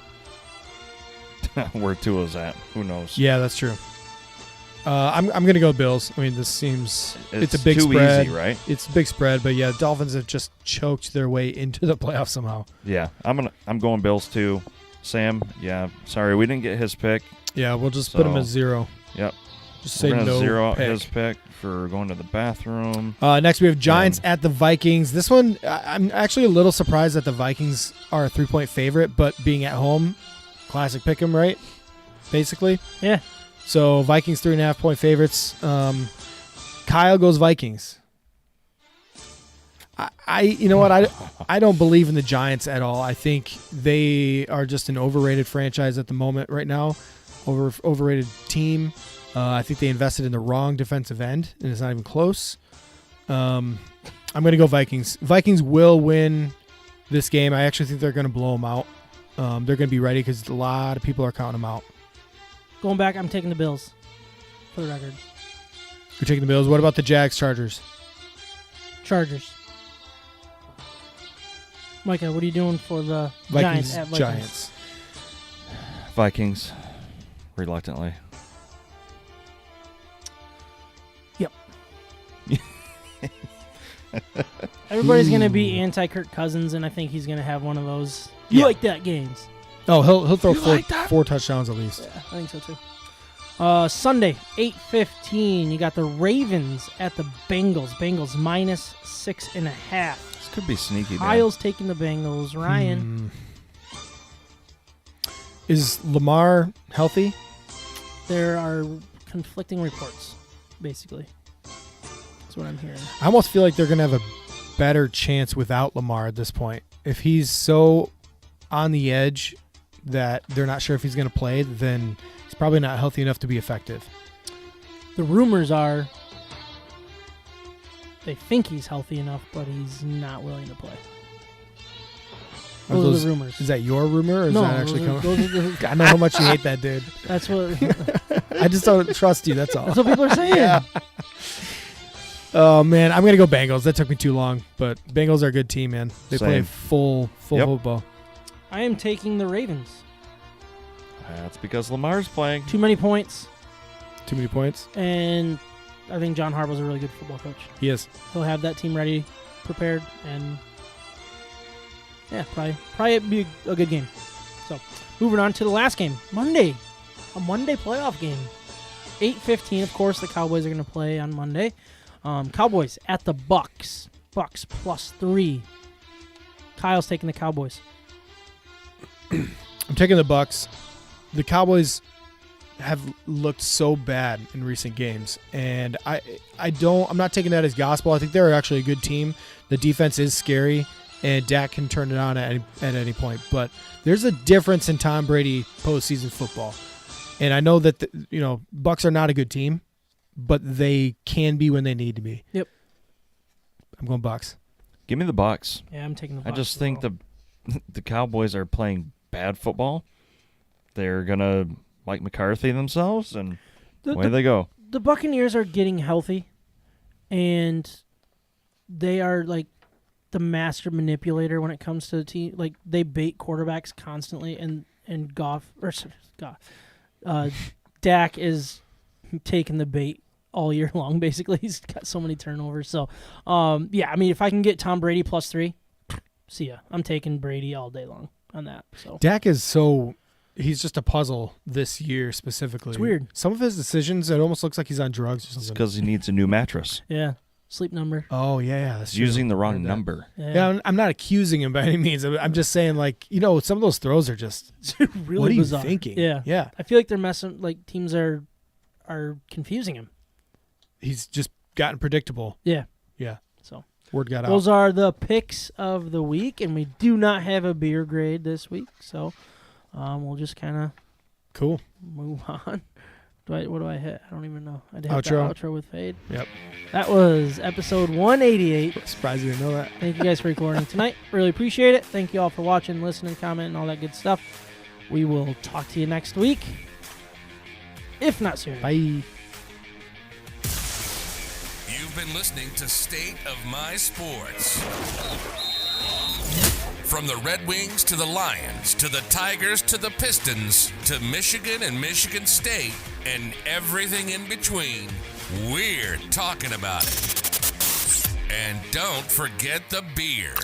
where Tua's at. Who knows? Yeah, that's true. I'm gonna go Bills. I mean, this seems it's a big too spread, easy, right? It's a big spread, but yeah, Dolphins have just choked their way into the playoffs somehow. Yeah, I'm going Bills too. Sam, yeah, sorry we didn't get his pick. Yeah, we'll just put him at 0. Yep. Just We're say gonna no zero out pick. his pick for going to the bathroom. Next, we have Giants at the Vikings. This one, I'm actually a little surprised that the Vikings are a 3-point favorite, but being at home, classic pick 'em, right? Basically. Yeah. So Vikings 3.5-point favorites. Kyle goes Vikings. You know what? I don't believe in the Giants at all. I think they are just an overrated franchise at the moment right now. Overrated team. I think they invested in the wrong defensive end, and it's not even close. I'm going to go Vikings. Vikings will win this game. I actually think they're going to blow them out. They're going to be ready because a lot of people are counting them out. Going back, I'm taking the Bills, for the record. You're taking the Bills. What about the Jags, Chargers? Chargers. Micah, what are you doing for the Vikings, Giants at Vikings? Giants. Vikings, reluctantly. Yep. Everybody's going to be anti-Kirk Cousins, and I think he's going to have one of those you like that games. Oh, he'll throw You four touchdowns at least. Yeah, I think so too. Sunday, 8:15. You got the Ravens at the Bengals. Bengals minus 6.5. This could be sneaky. Kyle's taking the Bengals. Ryan. Is Lamar healthy? There are conflicting reports, basically. That's what I'm hearing. I almost feel like they're going to have a better chance without Lamar at this point. If he's so on the edge that they're not sure if he's going to play, then he's probably not healthy enough to be effective. The rumors are they think he's healthy enough, but he's not willing to play. Those are the rumors. Is that your rumor, or is No, that actually those coming? I know how much you hate that dude. That's what. I just don't trust you, that's all. That's what people are saying. Yeah. Oh, man, I'm going to go Bengals. That took me too long, but Bengals are a good team, man. They play full football. I am taking the Ravens. That's because Lamar's playing. Too many points. Too many points? And I think John Harbaugh's a really good football coach. He is. He'll have that team ready, prepared, and probably be a good game. So, moving on to the last game, Monday. A Monday playoff game. 8:15, of course, the Cowboys are going to play on Monday. Cowboys at the Bucks. Bucks +3. Kyle's taking the Cowboys. I'm taking the Bucks. The Cowboys have looked so bad in recent games, and I'm not taking that as gospel. I think they're actually a good team. The defense is scary, and Dak can turn it on at any point. But there's a difference in Tom Brady postseason football, and I know that Bucks are not a good team, but they can be when they need to be. Yep. I'm going Bucks. Give me the Bucks. Yeah, I'm taking the Bucks. I just think the Cowboys are playing bad football. They're gonna Mike McCarthy themselves, and away they go. The Buccaneers are getting healthy, and they are the master manipulator when it comes to the team. Like, they bait quarterbacks constantly, and Dak is taking the bait all year long, basically. He's got so many turnovers. So, yeah, I mean, if I can get Tom Brady +3, see ya. I'm taking Brady all day long on that. So Dak is he's just a puzzle this year specifically. It's weird. Some of his decisions, it almost looks like he's on drugs or something. It's because he needs a new mattress. Yeah. Sleep number. Oh, yeah. That's Using true. the wrong number. Yeah, I'm not accusing him by any means. I'm just saying, like, some of those throws are just really what are bizarre. you thinking? Yeah. Yeah. I feel like they're messing, like, teams are confusing him. He's just gotten predictable. Yeah. Yeah. So word got out. Those are the picks of the week, and we do not have a beer grade this week, so we'll just kind of cool move on. What do I hit? I don't even know. I did outro. The outro with fade. Yep. That was episode 188. Surprised you didn't know that. Thank you guys for recording tonight. Really appreciate it. Thank you all for watching, listening, commenting, all that good stuff. We will talk to you next week, if not sooner. Bye. You've been listening to State of My Sports. From the Red Wings to the Lions, to the Tigers, to the Pistons, to Michigan and Michigan State, and everything in between, we're talking about it. And don't forget the beer.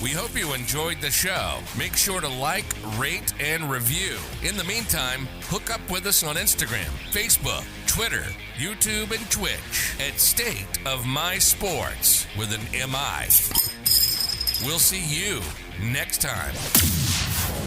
We hope you enjoyed the show. Make sure to like, rate, and review. In the meantime, hook up with us on Instagram, Facebook, Twitter, YouTube, and Twitch at State of My Sports with an MI. We'll see you next time.